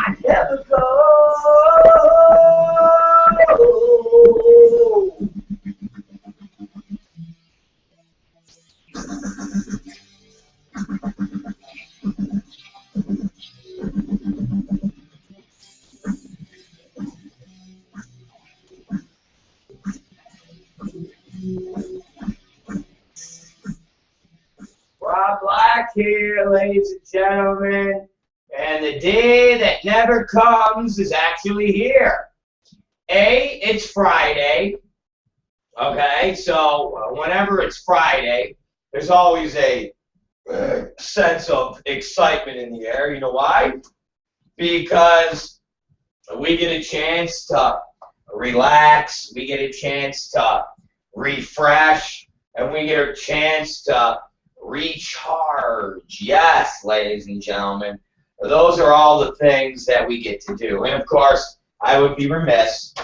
I never go. Rob Black here, ladies and gentlemen, and the day that never comes is actually here. It's Friday, okay, so whenever it's Friday, there's always a sense of excitement in the air. You know why? Because we get a chance to relax, we get a chance to refresh, and we get a chance to recharge. Yes, ladies and gentlemen, those are all the things that we get to do. And of course, I would be remiss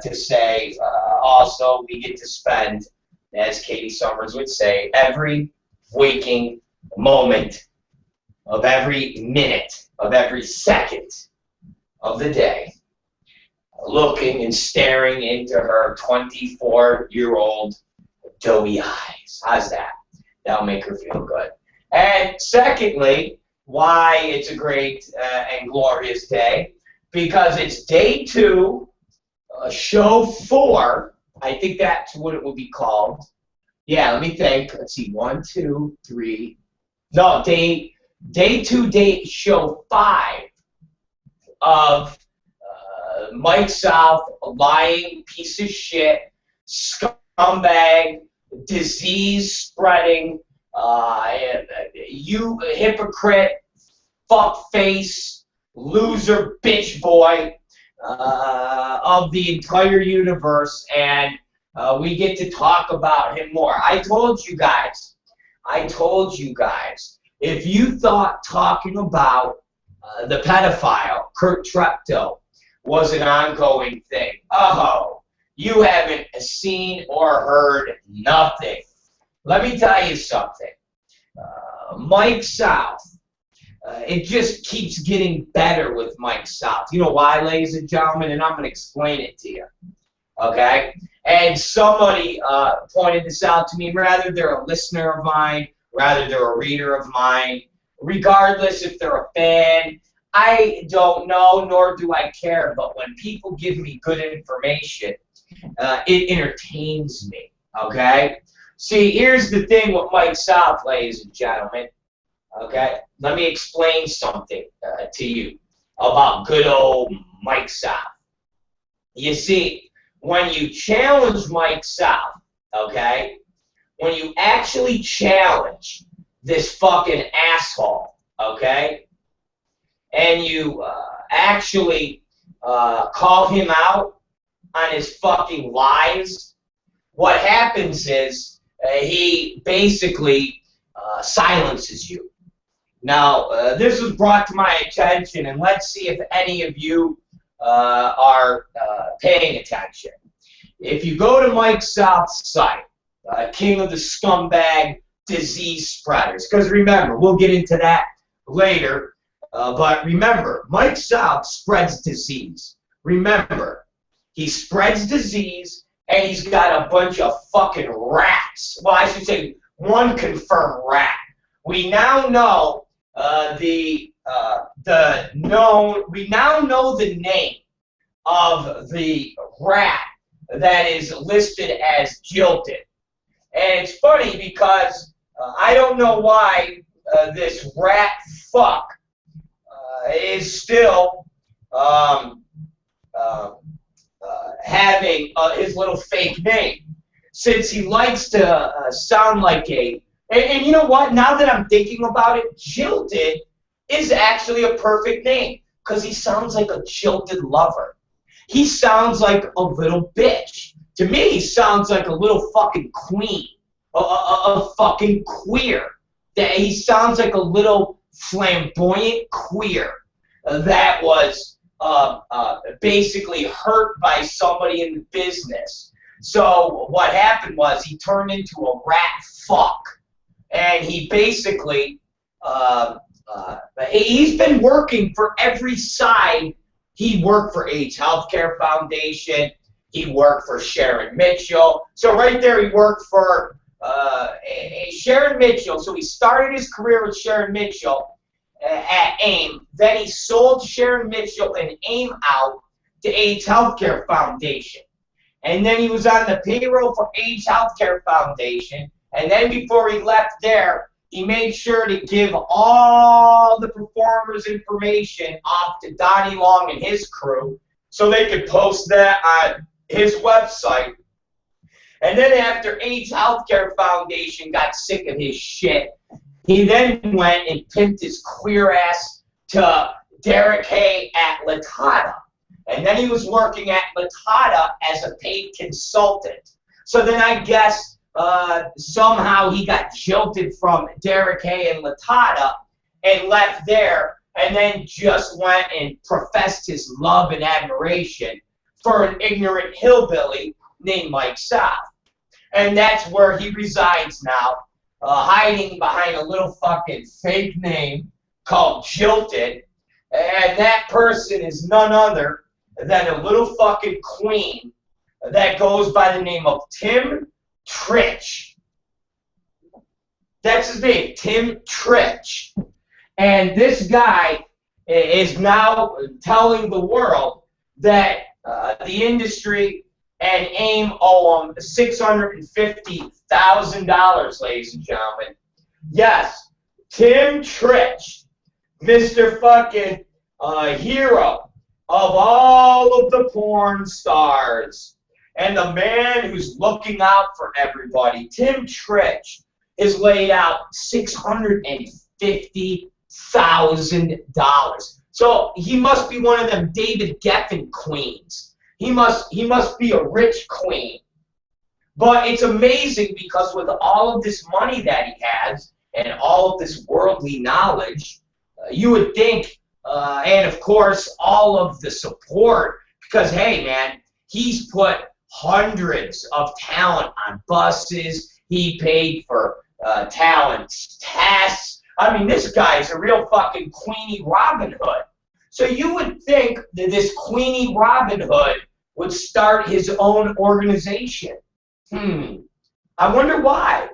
to say also we get to spend, as Katie Summers would say, every waking moment of every minute of every second of the day looking and staring into her 24-year-old doughy eyes. How's that? That'll make her feel good. And secondly, why it's a great and glorious day, because it's day 2, show 4. I think that's what it would be called. Yeah, let me think. Let's see, 1, 2, 3. No, day 2, show 5 of Mike South, a lying piece of shit, scumbag, disease spreading, you hypocrite, fuckface, loser, bitch boy of the entire universe, and we get to talk about him more. I told you guys, if you thought talking about the pedophile, Kurt Treptow, was an ongoing thing, oh, you haven't seen or heard nothing. Let me tell you something. Mike South, it just keeps getting better with Mike South. You know why, ladies and gentlemen? And I'm going to explain it to you. Okay? And somebody pointed this out to me. Rather they're a listener of mine, rather they're a reader of mine, regardless if they're a fan, I don't know, nor do I care. But when people give me good information, it entertains me, okay? See, here's the thing with Mike South, ladies and gentlemen, okay? Let me explain something to you about good old Mike South. You see, when you challenge Mike South, okay, when you actually challenge this fucking asshole, okay, and you actually call him out on his fucking lies, what happens is he basically silences you. Now, this was brought to my attention, and let's see if any of you are paying attention. If you go to Mike South's site, King of the Scumbag Disease Spreaders, because remember, we'll get into that later, but remember, Mike South spreads disease. Remember, he spreads disease, and he's got a bunch of fucking rats. Well, I should say one confirmed rat. We now know we now know the name of the rat that is listed as jilted. And it's funny because I don't know why this rat fuck is still having his little fake name, since he likes to sound like a... And you know what? Now that I'm thinking about it, jilted is actually a perfect name, because he sounds like a jilted lover. He sounds like a little bitch. To me, he sounds like a little fucking queen, a fucking queer. He sounds like a little flamboyant queer that was basically hurt by somebody in the business. So what happened was he turned into a rat fuck, and he basically He's been working for every side. He worked for AIDS Healthcare Foundation. He worked for Sharon Mitchell. So right there, he worked for Sharon Mitchell. So he started his career with Sharon Mitchell at AIM. Then he sold Sharon Mitchell and AIM out to AIDS Healthcare Foundation. And then he was on the payroll for AIDS Healthcare Foundation. And then before he left there, he made sure to give all the performers' information off to Donnie Long and his crew so they could post that on his website. And then after AIDS Healthcare Foundation got sick of his shit, he then went and pimped his queer ass to Derek Hay at Latata. And then he was working at Latata as a paid consultant. So then I guess somehow he got jilted from Derek Hay and Latata and left there, and then just went and professed his love and admiration for an ignorant hillbilly named Mike South. And that's where he resides now, hiding behind a little fucking fake name called Jilted. And that person is none other than a little fucking queen that goes by the name of Tim Tritch. That's his name, Tim Tritch. And this guy is now telling the world that the industry and AIM owe him $650,000, ladies and gentlemen. Yes, Tim Tritch, Mr. fucking hero of all of the porn stars and the man who's looking out for everybody. Tim Tritch has laid out $650,000. So he must be one of them David Geffen queens. He must be a rich queen. But it's amazing because with all of this money that he has and all of this worldly knowledge, you would think, and of course all of the support, because hey man, he's put hundreds of talent on buses. He paid for talent tests. I mean, this guy's a real fucking Queenie Robin Hood. So you would think that this Queenie Robin Hood would start his own organization. I wonder why.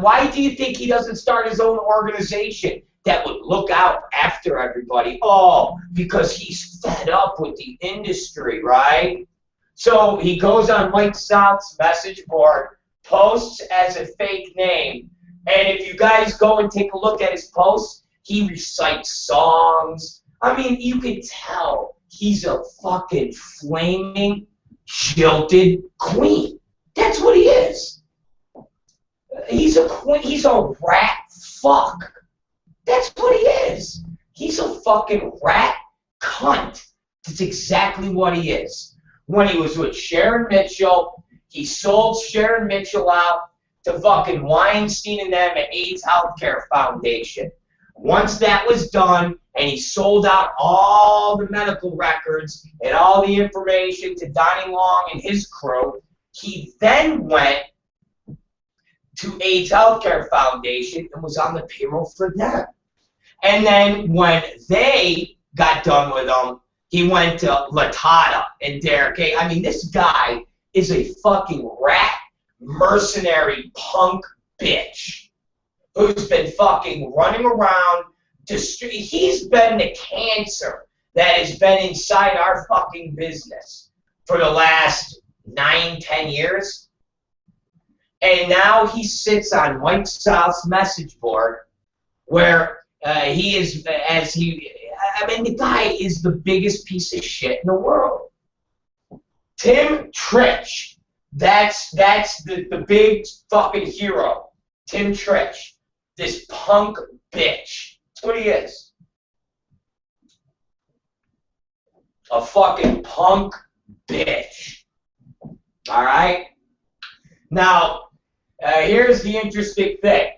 Why do you think he doesn't start his own organization that would look out after everybody? Oh, because he's fed up with the industry, right? So he goes on Mike South's message board, posts as a fake name, and if you guys go and take a look at his posts, he recites songs. I mean, you can tell he's a fucking flaming, jilted queen. That's what he is. He's a queen. He's a rat fuck. That's what he is. He's a fucking rat cunt. That's exactly what he is. When he was with Sharon Mitchell, he sold Sharon Mitchell out to fucking Weinstein and them at AIDS Healthcare Foundation. Once that was done, and he sold out all the medical records and all the information to Donnie Long and his crew, he then went to AIDS Healthcare Foundation and was on the payroll for them. And then when they got done with him, he went to Latata and Derek Hay. I mean, this guy is a fucking rat, mercenary, punk bitch who's been fucking running around. He's been the cancer that has been inside our fucking business for the last 9-10 years. And now he sits on Mike South's message board where he is, I mean, the guy is the biggest piece of shit in the world. Tim Tritch, that's the big fucking hero. Tim Tritch, this punk bitch. That's what he is. A fucking punk bitch. All right? Now, here's the interesting thing.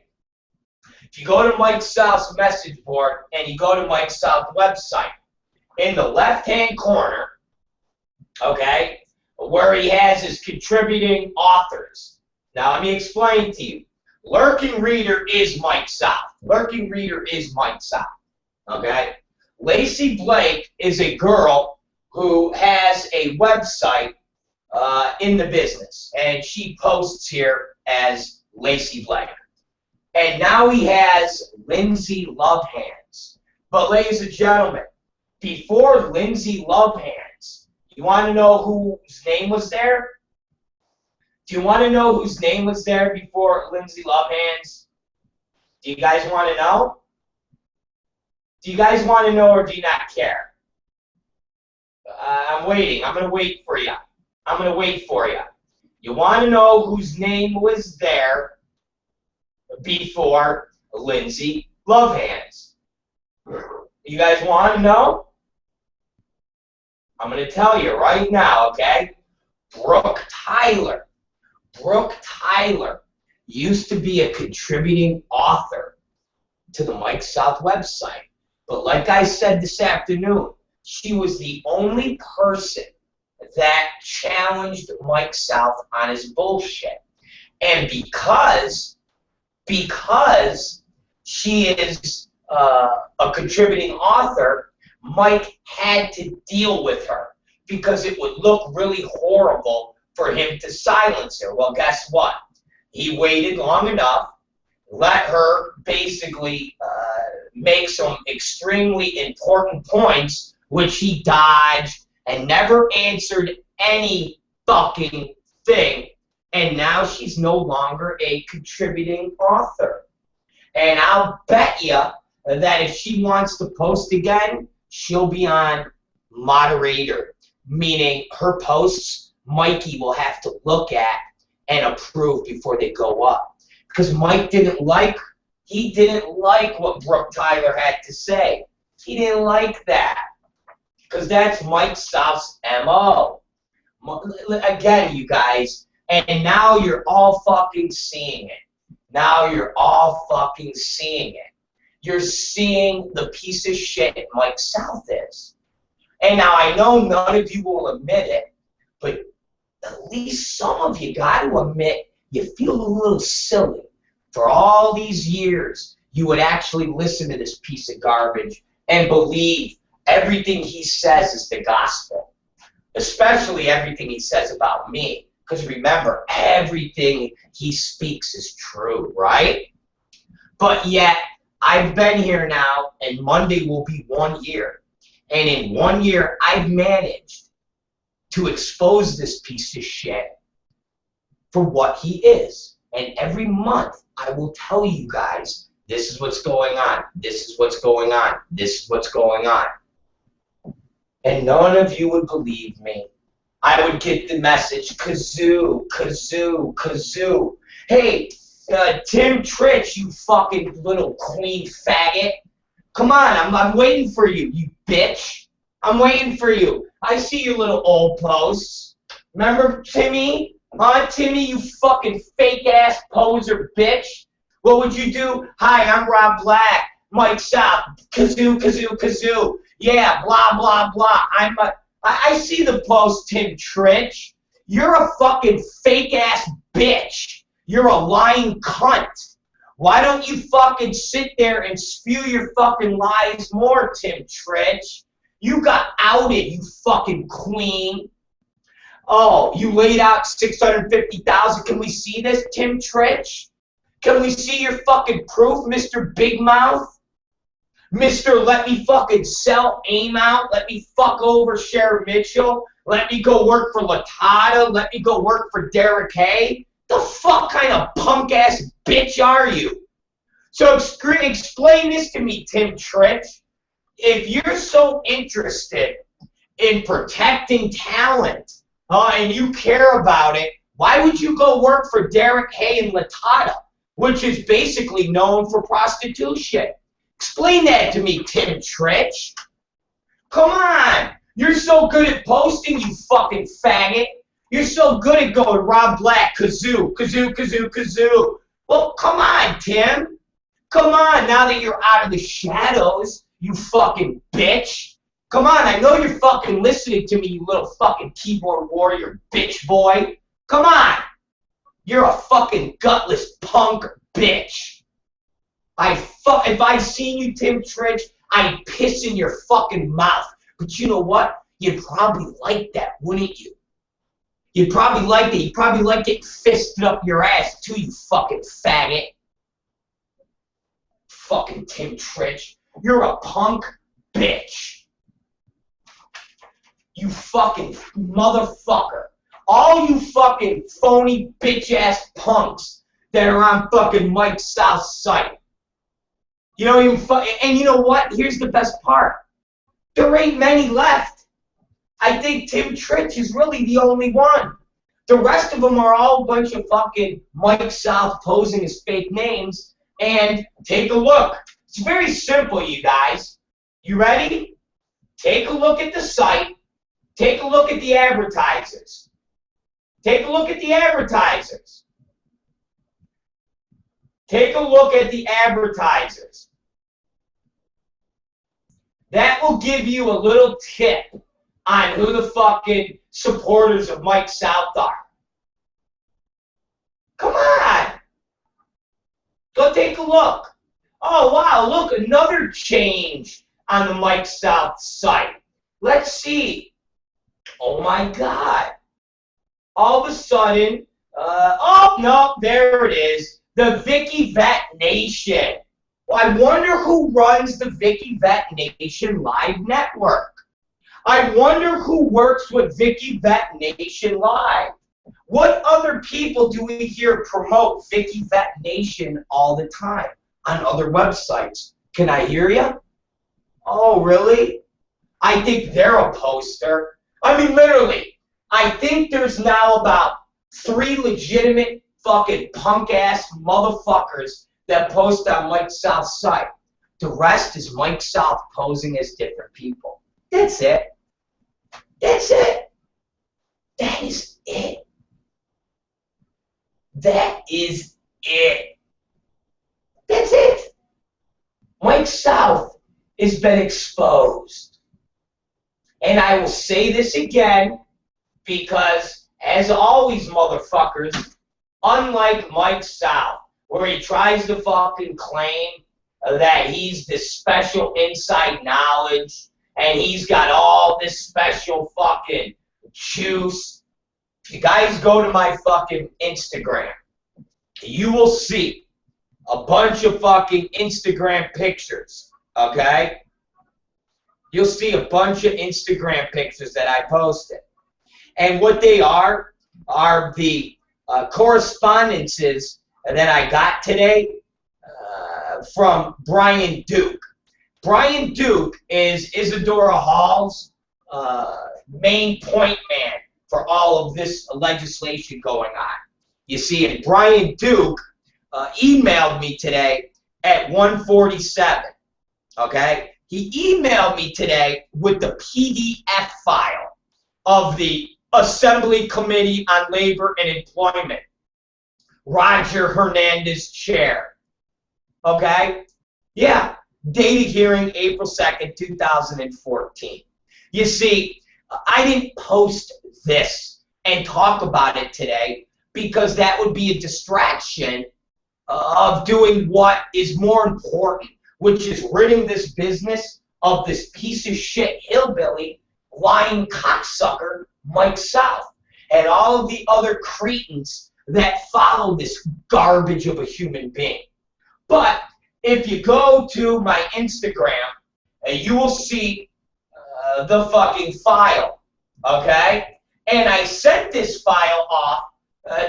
If you go to Mike South's message board and you go to Mike South's website, in the left-hand corner, okay, where he has his contributing authors. Now, let me explain to you. Lurking Reader is Mike South. Lurking Reader is Mike South. Okay? Lacey Blake is a girl who has a website in the business, and she posts here as Lacey Blake. And now he has Lindsay Lovehands. But ladies and gentlemen, before Lindsay Lovehands, you want to know whose name was there? Do you want to know whose name was there before Lindsay Lovehands? Do you guys want to know? Do you guys want to know, or do you not care? I'm waiting. I'm going to wait for you. I'm going to wait for you. You want to know whose name was there before Lindsay Lovehands? You guys want to know? I'm going to tell you right now, okay? Brooke Tyler. Brooke Tyler used to be a contributing author to the Mike South website. But like I said this afternoon, she was the only person that challenged Mike South on his bullshit. And because she is a contributing author, Mike had to deal with her because it would look really horrible for him to silence her. Well, guess what? He waited long enough, let her basically make some extremely important points, which he dodged and never answered any fucking thing. And now she's no longer a contributing author. And I'll bet you that if she wants to post again, she'll be on moderator, meaning her posts Mikey will have to look at and approve before they go up. Because Mike didn't like what Brooke Tyler had to say. He didn't like that. Because that's Mike South's MO. Again, you guys, and now you're all fucking seeing it. Now you're all fucking seeing it. You're seeing the piece of shit Mike South is. And now I know none of you will admit it, but at least some of you got to admit you feel a little silly. For all these years, you would actually listen to this piece of garbage and believe everything he says is the gospel, especially everything he says about me. Because remember, everything he speaks is true, right? But yet, I've been here now, and Monday will be 1 year. And in 1 year, I've managed to expose this piece of shit for what he is. And every month, I will tell you guys, this is what's going on, this is what's going on, this is what's going on. And none of you would believe me. I would get the message, kazoo, kazoo, kazoo. Hey, Tim Tritch, you fucking little queen faggot. Come on, I'm waiting for you, you bitch. I'm waiting for you. I see your little old posts. Remember Timmy? Huh, Timmy, you fucking fake-ass poser bitch? What would you do? Hi, I'm Rob Black. Mike South. Kazoo, kazoo, kazoo. Yeah, blah, blah, blah. I see the post, Tim Tritch. You're a fucking fake-ass bitch. You're a lying cunt. Why don't you fucking sit there and spew your fucking lies more, Tim Tritch? You got outed, you fucking queen. Oh, you laid out $650,000. Can we see this, Tim Tritch? Can we see your fucking proof, Mr. Big Mouth? Mr. Let me fucking sell AIM out. Let me fuck over Sharon Mitchell. Let me go work for Latata. Let me go work for Derek Hay. The fuck kind of punk-ass bitch are you? So explain this to me, Tim Tritch. If you're so interested in protecting talent and you care about it, why would you go work for Derek Hay and Latata, which is basically known for prostitution? Explain that to me, Tim Tritch. Come on. You're so good at posting, you fucking faggot. You're so good at going Rob Black, kazoo, kazoo, kazoo, kazoo. Well, come on, Tim. Come on, now that you're out of the shadows, you fucking bitch. Come on, I know you're fucking listening to me, you little fucking keyboard warrior bitch boy. Come on. You're a fucking gutless punk bitch. If I seen you, Tim Tritch, I'd piss in your fucking mouth. But you know what? You'd probably like that, wouldn't you? You'd probably like that. You'd probably like getting fisted up your ass too, you fucking faggot. Fucking Tim Tritch. You're a punk bitch. You fucking motherfucker. All you fucking phony bitch-ass punks that are on fucking Mike South's site. You don't even and you know what? Here's the best part. There ain't many left. I think Tim Tritch is really the only one. The rest of them are all a bunch of fucking Mike South posing as fake names. And take a look. It's very simple, you guys. You ready? Take a look at the site. Take a look at the advertisers. Take a look at the advertisers. Take a look at the advertisers. That will give you a little tip on who the fucking supporters of Mike South are. Come on. Go take a look. Oh, wow, look, another change on the Mike South site. Let's see. Oh, my God. All of a sudden, oh, no, there it is. The Vicky Vet Nation. Well, I wonder who runs the Vicky Vet Nation Live Network. I wonder who works with Vicky Vet Nation Live. What other people do we hear promote Vicky Vet Nation all the time on other websites? Can I hear you? Oh, really? I think they're a poster. I mean, literally, I think there's now about 3 legitimate fucking punk-ass motherfuckers that post on Mike South's site. The rest is Mike South posing as different people. That's it. That's it. That is it. That is it. That's it. Mike South has been exposed. And I will say this again because, as always, motherfuckers, unlike Mike South, where he tries to fucking claim that he's this special inside knowledge and he's got all this special fucking juice. If you guys go to my fucking Instagram, you will see a bunch of fucking Instagram pictures, okay? You'll see a bunch of Instagram pictures that I posted. And what they are the correspondences that I got today from Brian Duke. Brian Duke is Isadora Hall's main point man for all of this legislation going on. You see, and Brian Duke emailed me today at 1:47, okay? He emailed me today with the PDF file of the Assembly Committee on Labor and Employment, Roger Hernandez chair, okay? Yeah, dated hearing April 2nd, 2014. You see, I didn't post this and talk about it today because that would be a distraction of doing what is more important, which is ridding this business of this piece of shit hillbilly, lying cocksucker, Mike South, and all of the other cretins that follow this garbage of a human being. But if you go to my Instagram, you will see the fucking file, okay? And I sent this file off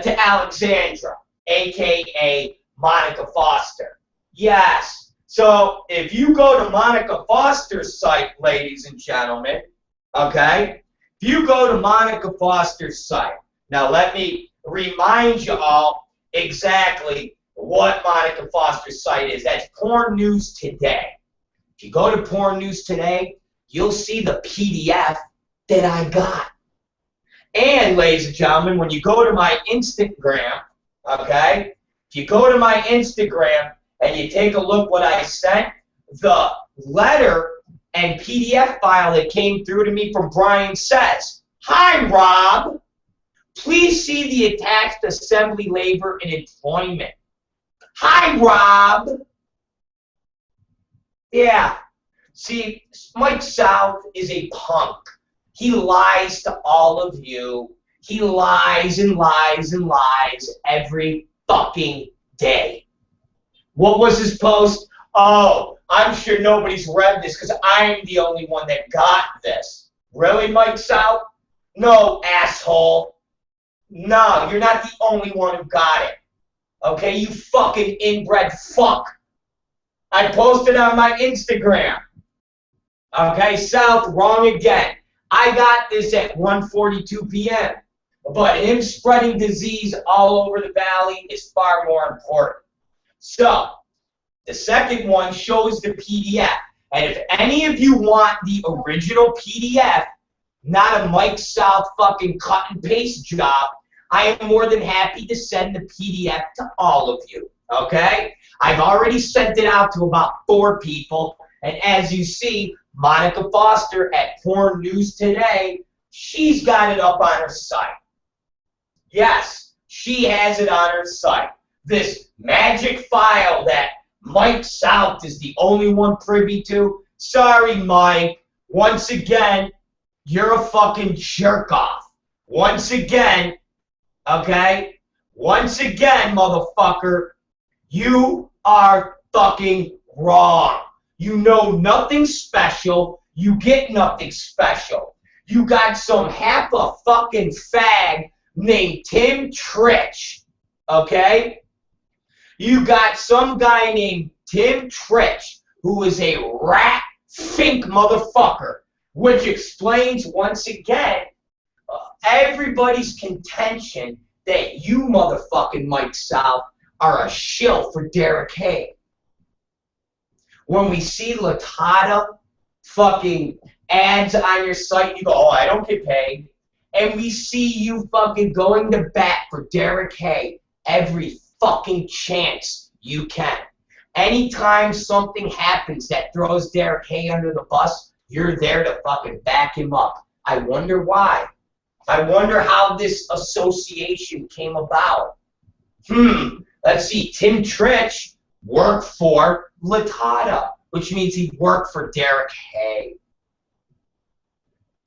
to Alexandra, a.k.a. Monica Foster. Yes. So if you go to Monica Foster's site, ladies and gentlemen, okay? If you go to Monica Foster's site, now let me remind you all exactly what Monica Foster's site is. That's Porn News Today. If you go to Porn News Today, you'll see the PDF that I got. And, ladies and gentlemen, when you go to my Instagram, okay, if you go to my Instagram and you take a look what I sent, the letter and PDF file that came through to me from Brian says, "Hi, Rob. Please see the attached Assembly Labor and Employment." Hi, Rob. Yeah. See, Mike South is a punk. He lies to all of you. He lies and lies and lies every fucking day. What was his post? Oh, I'm sure nobody's read this because I'm the only one that got this. Really, Mike South? No, asshole. No, you're not the only one who got it. Okay, you fucking inbred fuck. I posted on my Instagram. Okay, South, wrong again. I got this at 1:42 p.m. But him spreading disease all over the valley is far more important. So, the second one shows the PDF. And if any of you want the original PDF, not a Mike South fucking cut and paste job, I am more than happy to send the PDF to all of you. Okay? I've already sent it out to about 4 people. And as you see, Monica Foster at Porn News Today, she's got it up on her site. Yes, she has it on her site. This magic file that Mike South is the only one privy to. Sorry, Mike. Once again, you're a fucking jerk-off. Once again, okay? Once again, motherfucker, you are fucking wrong. You know nothing special. You get nothing special. You got some half a fucking fag named Tim Tritch, okay? You got some guy named Tim Tritch who is a rat fink motherfucker, which explains once again everybody's contention that you motherfucking Mike South are a shill for Derek Hay. When we see Latata fucking ads on your site, you go, oh, I don't get paid. And we see you fucking going to bat for Derek Hay every fucking chance you can. Anytime something happens that throws Derek Hay under the bus, you're there to fucking back him up. I wonder why. I wonder how this association came about. Let's see. Tim Tritch worked for Latata, which means he worked for Derek Hay.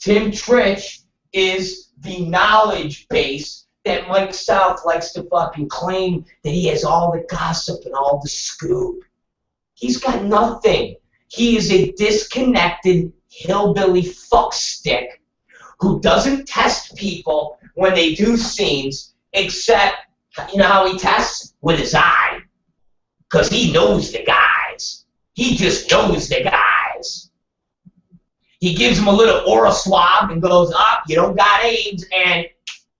Tim Tritch is the knowledge base that Mike South likes to fucking claim that he has all the gossip and all the scoop. He's got nothing. He is a disconnected hillbilly fuckstick who doesn't test people when they do scenes, except, you know how he tests? With his eye. Because he knows the guys. He just knows the guys. He gives them a little oral swab and goes, you don't got AIDS, and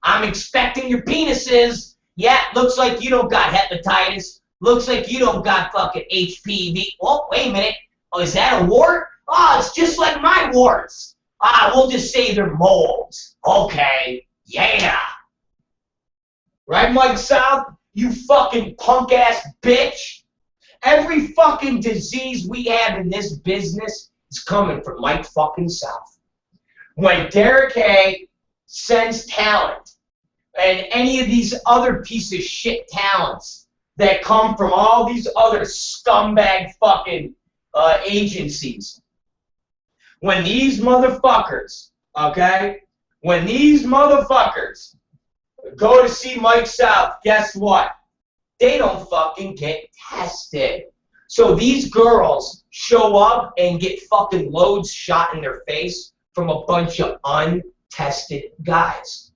I'm expecting your penises. Yeah, looks like you don't got hepatitis. Looks like you don't got fucking HPV. Oh, wait a minute. Oh, is that a wart? Oh, it's just like my warts. We'll just say they're moles. Okay, yeah. Right, Mike South? You fucking punk-ass bitch. Every fucking disease we have in this business is coming from Mike fucking South. When Derek Hay sends talent, and any of these other piece of shit talents that come from all these other scumbag fucking agencies, when these motherfuckers, okay, when these motherfuckers go to see Mike South, guess what? They don't fucking get tested. So these girls show up and get fucking loads shot in their face from a bunch of untested guys.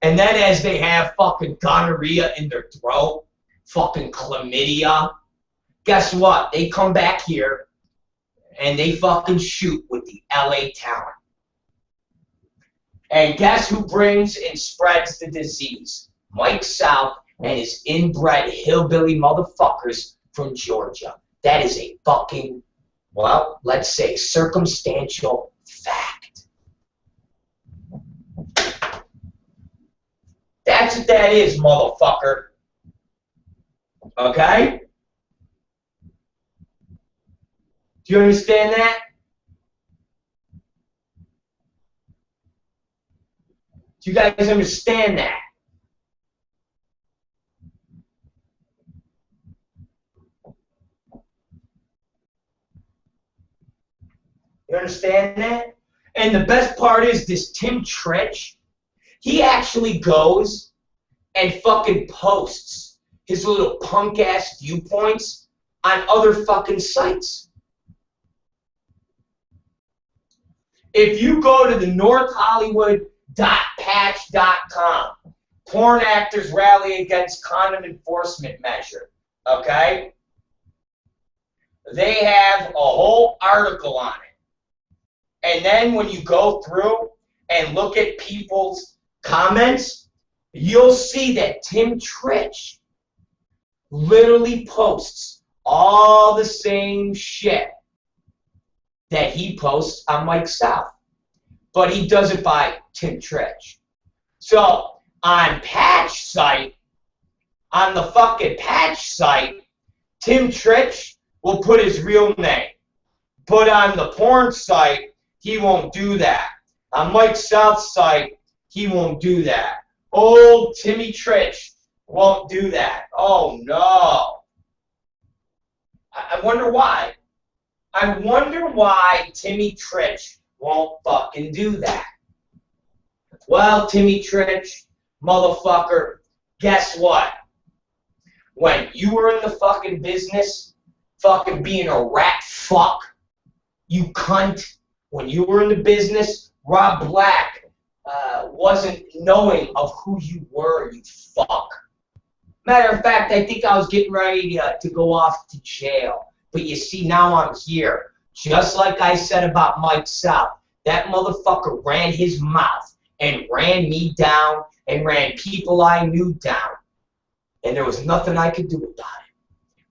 And then as they have fucking gonorrhea in their throat, fucking chlamydia, guess what? They come back here and they fucking shoot with the LA talent. And guess who brings and spreads the disease? Mike South and his inbred hillbilly motherfuckers from Georgia. That is a fucking, well, let's say circumstantial fact. That's what that is, motherfucker. Okay? Do you understand that? Do you guys understand that? And the best part is this Tim Tritch, he actually goes and fucking posts his little punk-ass viewpoints on other fucking sites. If you go to the northhollywood.patch.com, porn actors rally against condom enforcement measure, okay? They have a whole article on it. And then when you go through and look at people's comments, you'll see that Tim Tritch literally posts all the same shit that he posts on Mike South. But he does it by Tim Tritch. So on Patch site, on the fucking Patch site, Tim Tritch will put his real name. But on the porn site, he won't do that. On Mike South's site, he won't do that. Old Timmy Tritch won't do that. Oh no. I wonder why. I wonder why Timmy Tritch won't fucking do that. Well, Timmy Tritch, motherfucker, guess what? When you were in the fucking business, fucking being a rat fuck, you cunt, when you were in the business, Rob Black wasn't knowing of who you were, you fuck. Matter of fact, I think I was getting ready to go off to jail. But you see, now I'm here. Just like I said about Mike South, that motherfucker ran his mouth and ran me down and ran people I knew down. And there was nothing I could do about it.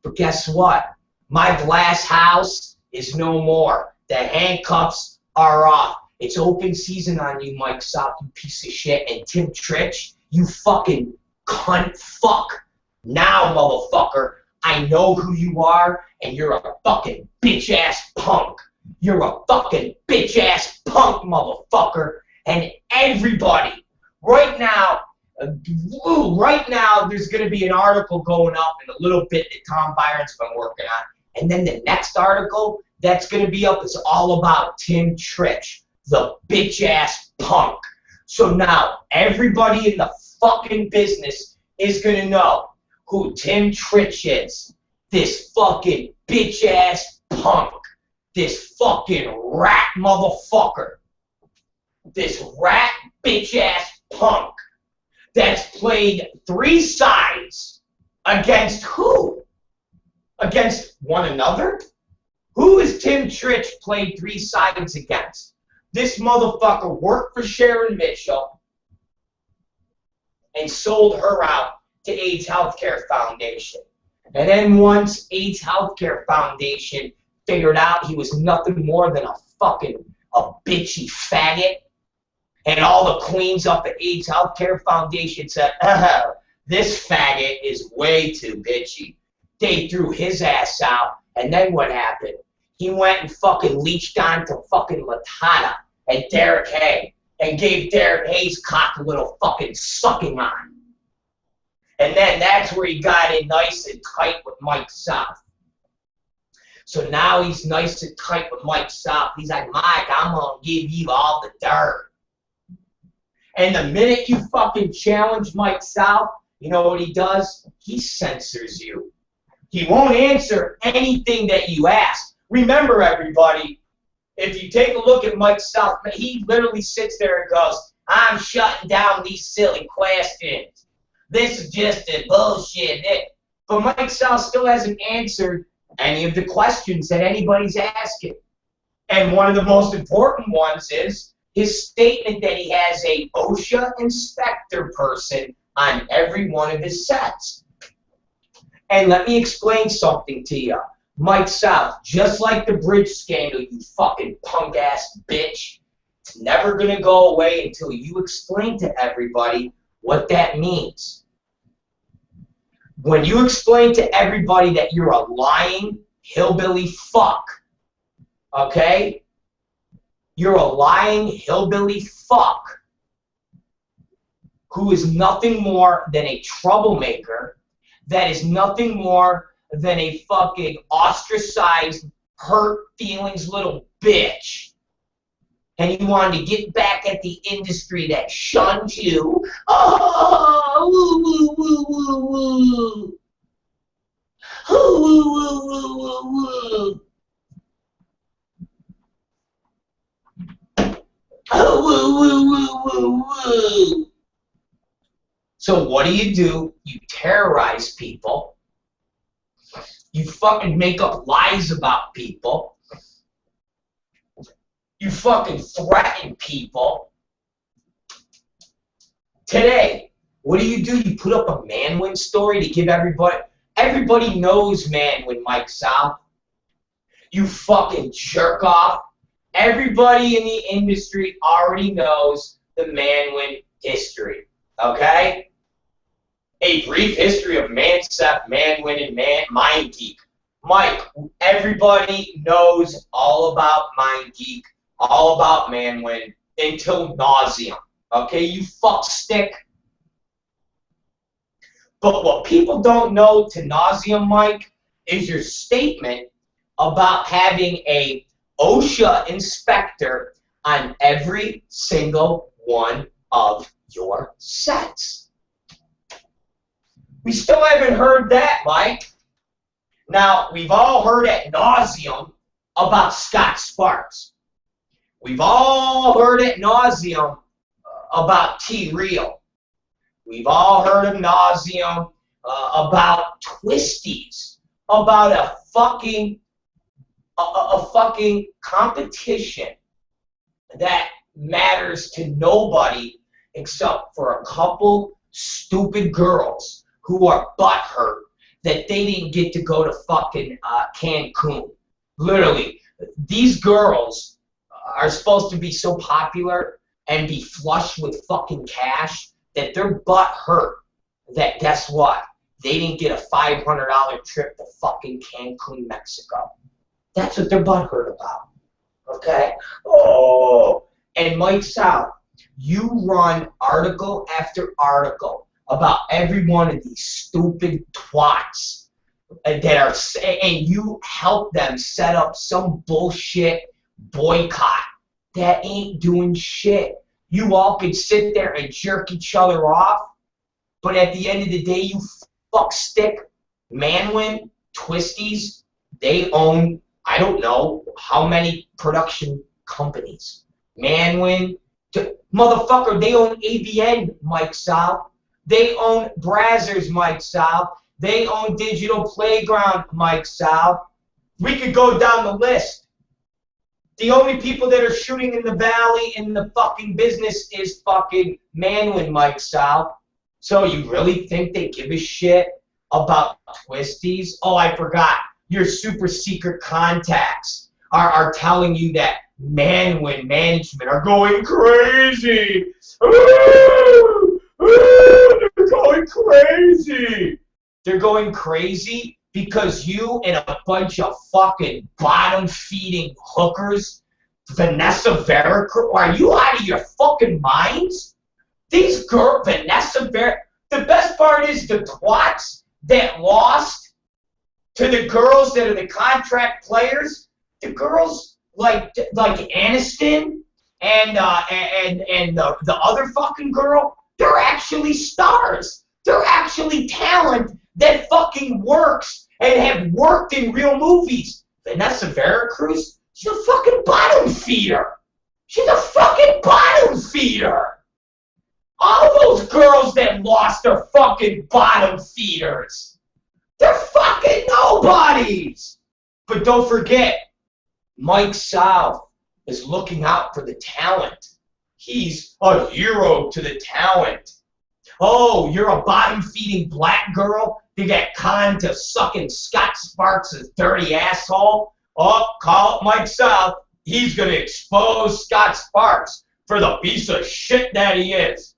But guess what? My glass house is no more. The handcuffs are off. It's open season on you, Mike South, you piece of shit. And Tim Tritch, you fucking cunt fuck. Now, motherfucker, I know who you are, and you're a fucking bitch-ass punk. You're a fucking bitch-ass punk, motherfucker. And everybody, right now, there's going to be an article going up in a little bit that Tom Byron's been working on. And then the next article that's going to be up is all about Tim Tritch, the bitch-ass punk. So now, everybody in the fucking business is going to know who Tim Tritch is. This fucking bitch-ass punk. This fucking rat motherfucker. This rat bitch-ass punk that's played three sides against who? Against one another? Who is Tim Tritch played three sides against? This motherfucker worked for Sharon Mitchell and sold her out to AIDS Healthcare Foundation. And then once AIDS Healthcare Foundation figured out he was nothing more than a bitchy faggot, and all the queens up at AIDS Healthcare Foundation said, this faggot is way too bitchy. They threw his ass out, and then what happened? He went and fucking leached on to fucking Latana and Derek Hay, and gave Derek Hay's cock a little fucking sucking on. And then that's where he got in nice and tight with Mike South. So now he's nice and tight with Mike South. He's like, Mike, I'm going to give you all the dirt. And the minute you fucking challenge Mike South, you know what he does? He censors you. He won't answer anything that you ask. Remember, everybody, if you take a look at Mike South, he literally sits there and goes, I'm shutting down these silly questions. This is just a bullshit. But Mike South still hasn't answered any of the questions that anybody's asking. And one of the most important ones is his statement that he has a OSHA inspector person on every one of his sets. And let me explain something to you. Mike South, just like the bridge scandal, you fucking punk-ass bitch, it's never going to go away until you explain to everybody what that means. When you explain to everybody that you're a lying hillbilly fuck, okay? You're a lying hillbilly fuck who is nothing more than a troublemaker, that is nothing more than a fucking ostracized, hurt feelings little bitch. and you wanted to get back at the industry that shunned you. Oh, woo, woo, woo, woo, woo. Woo, woo, woo, woo, woo, woo. Oh, woo, woo, woo, woo, woo. So what do? You terrorize people. You fucking make up lies about people. You fucking threaten people. Today, what do? You put up a Manwin story to give everybody knows Manwin, Mike South. You fucking jerk off. Everybody in the industry already knows the Manwin history, okay? A brief history of Manseth, Manwin, and MindGeek. Mike, everybody knows all about MindGeek, all about Manwin, until nauseam, okay? You fuck stick. But what people don't know to nauseam, Mike, is your statement about having a OSHA inspector on every single one of your sets. We still haven't heard that, Mike. Now, we've all heard ad nauseum about Scott Sparks. We've all heard ad nauseum about T-Real. We've all heard ad nauseum about Twisties, about a fucking competition that matters to nobody except for a couple stupid girls who are butthurt that they didn't get to go to fucking Cancun. Literally, these girls are supposed to be so popular and be flush with fucking cash that they're butthurt that, guess what? They didn't get a $500 trip to fucking Cancun, Mexico. That's what they're butthurt about, okay? Oh, and Mike South, you run article after article about every one of these stupid twats that are, and you help them set up some bullshit boycott that ain't doing shit. You all could sit there and jerk each other off, but at the end of the day, you fuck stick, Manwin, Twisties, they own, I don't know how many production companies. Manwin, motherfucker, they own ABN, Mike South. They own Brazzers, Mike South. They own Digital Playground, Mike South. We could go down the list. The only people that are shooting in the valley in the fucking business is fucking Manwin, Mike South. So you really think they give a shit about Twisties? Oh, I forgot. Your super secret contacts are telling you that Manwin management are going crazy. Ooh, they're going crazy. They're going crazy because you and a bunch of fucking bottom-feeding hookers, Vanessa Veracruz, are you out of your fucking minds? These girls, Vanessa Veracruz, the best part is the twats that lost to the girls that are the contract players, the girls like Aniston and the other fucking girl, they're actually stars. They're actually talent that fucking works and have worked in real movies. Vanessa Veracruz, she's a fucking bottom feeder. She's a fucking bottom feeder. All those girls that lost are fucking bottom feeders. They're fucking nobodies. But don't forget, Mike South is looking out for the talent. He's a hero to the talent. Oh, you're a bottom-feeding black girl? You get conned to sucking Scott Sparks' dirty asshole? Oh, call up Mike South. He's going to expose Scott Sparks for the piece of shit that he is.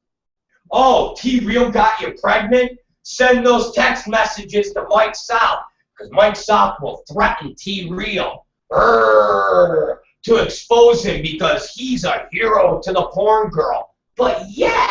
Oh, T-Real got you pregnant? Send those text messages to Mike South, because Mike South will threaten T-Real to expose him because he's a hero to the porn girl. But yet,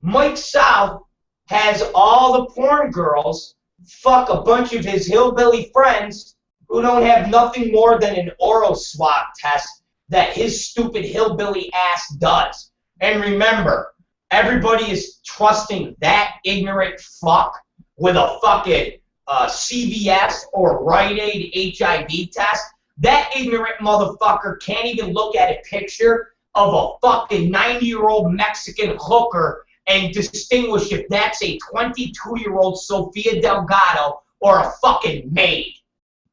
Mike South has all the porn girls fuck a bunch of his hillbilly friends who don't have nothing more than an oral swab test that his stupid hillbilly ass does. And remember, everybody is trusting that ignorant fuck with a fucking CVS or Rite Aid HIV test. That ignorant motherfucker can't even look at a picture of a fucking 90-year-old Mexican hooker and distinguish if that's a 22-year-old Sofia Delgado or a fucking maid.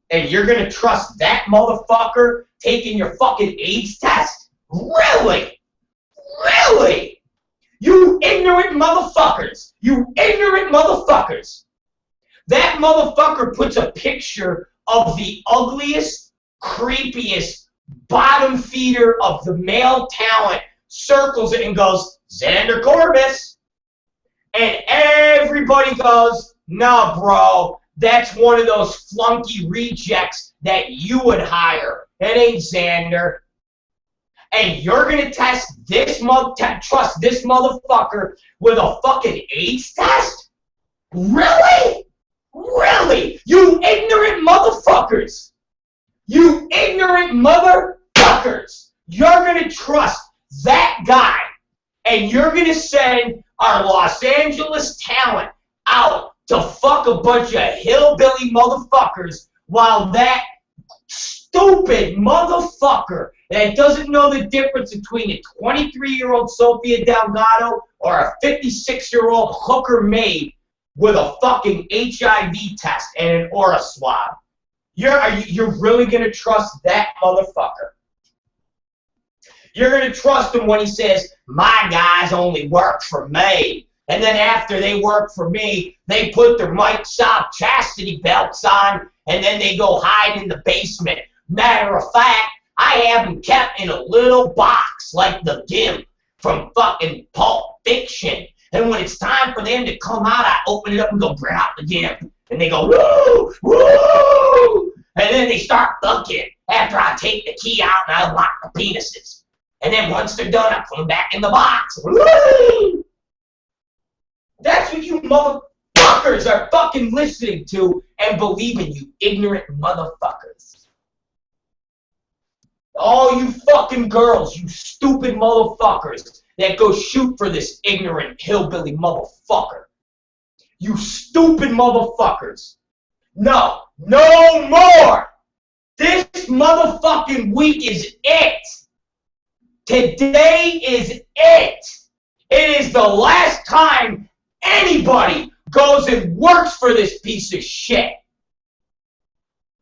And you're gonna trust that motherfucker taking your fucking AIDS test? Really? Really? You ignorant motherfuckers. You ignorant motherfuckers. That motherfucker puts a picture of the ugliest, creepiest bottom feeder of the male talent, circles it and goes, Xander Corbis. And everybody goes, nah, bro, that's one of those flunky rejects that you would hire. It ain't Xander. And you're going to trust this motherfucker with a fucking AIDS test? Really? Really? You ignorant motherfuckers. You ignorant motherfuckers. You're going to trust that guy. And you're going to send our Los Angeles talent out to fuck a bunch of hillbilly motherfuckers while that stupid motherfucker that doesn't know the difference between a 23-year-old Sofia Delgado or a 56-year-old hooker maid with a fucking HIV test and an aura swab. You're really going to trust that motherfucker? You're going to trust him when he says, my guys only work for me. And then after they work for me, they put their Mike Shop chastity belts on, and then they go hide in the basement. Matter of fact, I have them kept in a little box like the Gimp from fucking Pulp Fiction. And when it's time for them to come out, I open it up and go, bring out the Gimp. And they go, woo, woo. And then they start fucking after I take the key out and I unlock the penises. And then once they're done, I put them back in the box. Woo! That's what you motherfuckers are fucking listening to and believing, you ignorant motherfuckers. All you fucking girls, you stupid motherfuckers that go shoot for this ignorant hillbilly motherfucker. You stupid motherfuckers. No, no more. This motherfucking week is it. Today is it. It is the last time anybody goes and works for this piece of shit.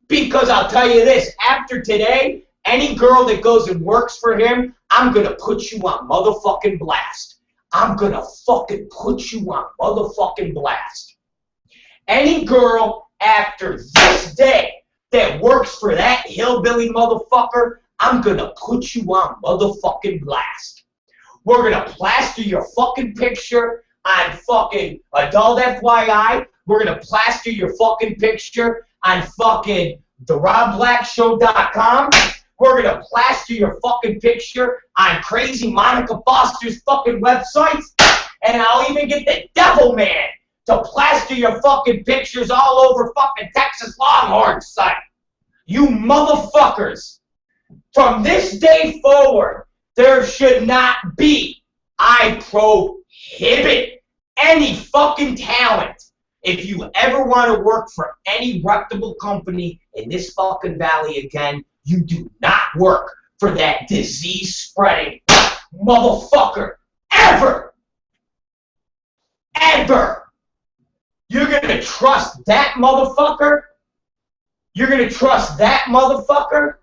Because I'll tell you this, after today, any girl that goes and works for him, I'm going to put you on motherfucking blast. I'm going to fucking put you on motherfucking blast. Any girl after this day that works for that hillbilly motherfucker, I'm going to put you on motherfucking blast. We're going to plaster your fucking picture on fucking Adult FYI. We're going to plaster your fucking picture on fucking TheRobBlackShow.com. We're going to plaster your fucking picture on Crazy Monica Foster's fucking websites. And I'll even get the Devil Man to plaster your fucking pictures all over fucking Texas Longhorns site. You motherfuckers. From this day forward, there should not be, I prohibit any fucking talent. If you ever want to work for any reputable company in this fucking valley again, you do not work for that disease-spreading motherfucker. Ever. Ever. You're going to trust that motherfucker? You're going to trust that motherfucker?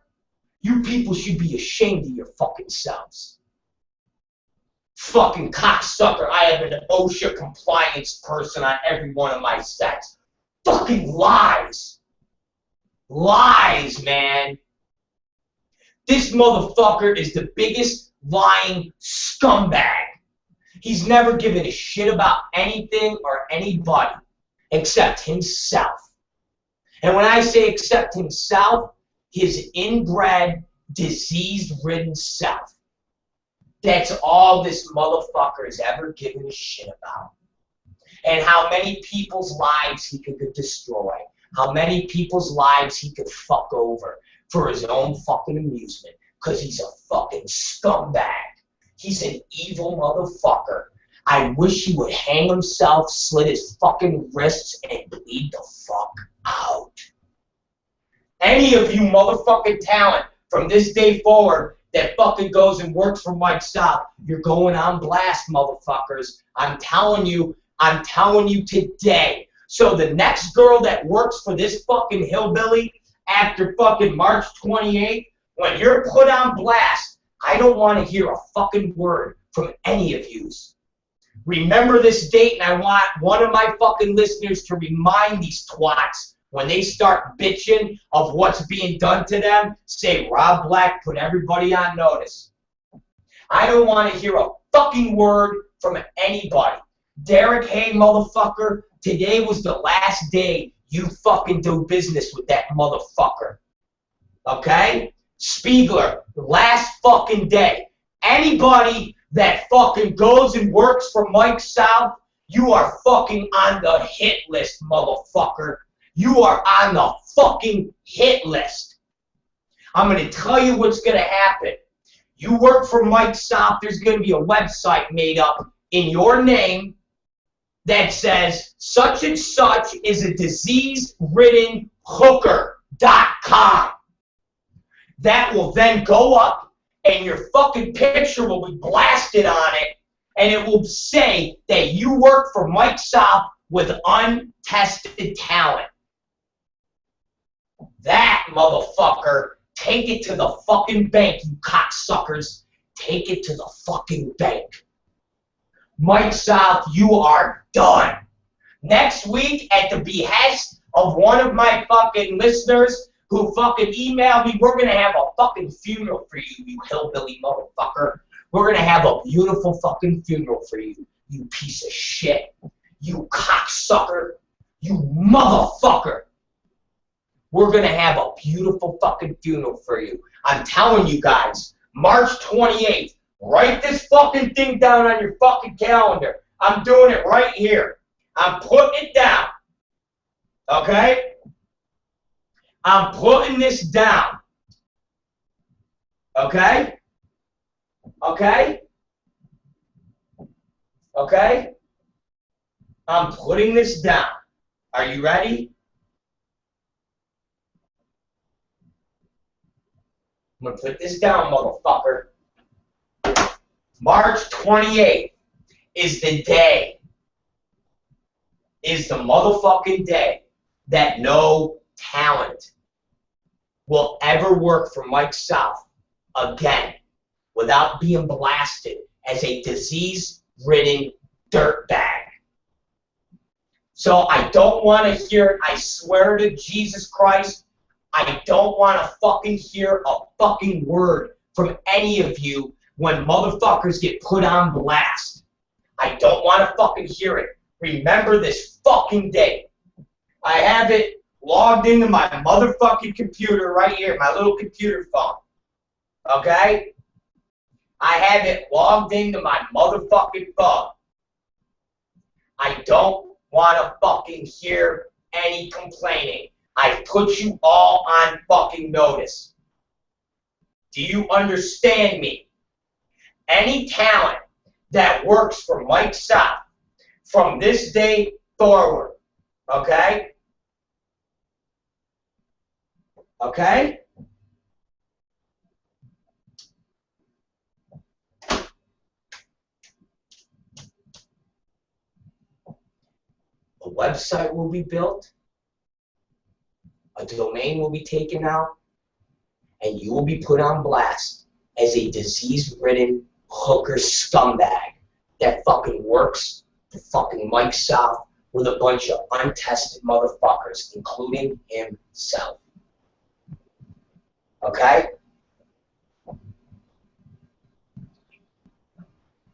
You people should be ashamed of your fucking selves. Fucking cocksucker. I have an OSHA compliance person on every one of my sets. Fucking lies. Lies, man. This motherfucker is the biggest lying scumbag. He's never given a shit about anything or anybody except himself. And when I say except himself, his inbred, disease-ridden self. That's all this motherfucker has ever given a shit about. And how many people's lives he could destroy. How many people's lives he could fuck over for his own fucking amusement. because he's a fucking scumbag. He's an evil motherfucker. I wish he would hang himself, slit his fucking wrists, and bleed the fuck out. Any of you motherfucking talent from this day forward that fucking goes and works for Mike South, you're going on blast, motherfuckers. I'm telling you today. So the next girl that works for this fucking hillbilly after fucking March 28th, when you're put on blast, I don't want to hear a fucking word from any of yous. Remember this date, and I want one of my fucking listeners to remind these twats when they start bitching of what's being done to them, say Rob Black put everybody on notice. I don't want to hear a fucking word from anybody. Derek, hey, motherfucker, today was the last day you fucking do business with that motherfucker. Okay? Spiegler, last fucking day. Anybody that fucking goes and works for Mike South, you are fucking on the hit list, motherfucker. You are on the fucking hit list. I'm going to tell you what's going to happen. You work for Mike South, there's going to be a website made up in your name that says such and such is a disease-ridden hooker.com. That will then go up, and your fucking picture will be blasted on it, and it will say that you work for Mike South with untested talent. That, motherfucker, take it to the fucking bank, you cocksuckers. Take it to the fucking bank. Mike South, you are done. Next week, at the behest of one of my fucking listeners who fucking emailed me, we're going to have a fucking funeral for you, you hillbilly motherfucker. We're going to have a beautiful fucking funeral for you, you piece of shit. You cocksucker. You motherfucker. We're going to have a beautiful fucking funeral for you. I'm telling you guys, March 28th, write this fucking thing down on your fucking calendar. I'm doing it right here. I'm putting it down. Okay? I'm putting this down. Okay? Okay? Okay? I'm putting this down. Are you ready? I'm going to put this down, motherfucker. March 28th is the day, is the motherfucking day that no talent will ever work for Mike South again without being blasted as a disease-ridden dirtbag. So I don't want to hear it. I swear to Jesus Christ, I don't want to fucking hear a fucking word from any of you when motherfuckers get put on blast. I don't want to fucking hear it. Remember this fucking day. I have it logged into my motherfucking computer right here, my little computer phone. Okay? I have it logged into my motherfucking phone. I don't want to fucking hear any complaining. I've put you all on fucking notice. Do you understand me? Any talent that works for Mike South from this day forward, okay? Okay? A website will be built. A domain will be taken out, and you will be put on blast as a disease-ridden hooker scumbag that fucking works for fucking Mike South with a bunch of untested motherfuckers, including himself. Okay?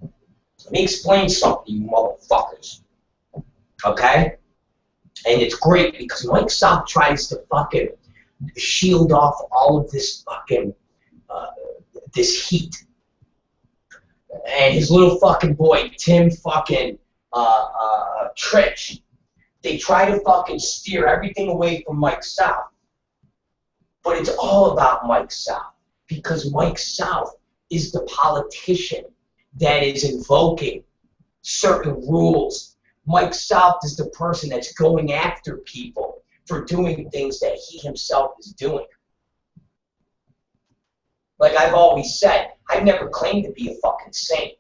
Let me explain something, you motherfuckers. Okay? And it's great because Mike South tries to fucking shield off all of this fucking, this heat. And his little fucking boy, Tim fucking Tritch, they try to fucking steer everything away from Mike South. But it's all about Mike South. because Mike South is the politician that is invoking certain rules. Mike South is the person that's going after people for doing things that he himself is doing. Like I've always said, I've never claimed to be a fucking saint.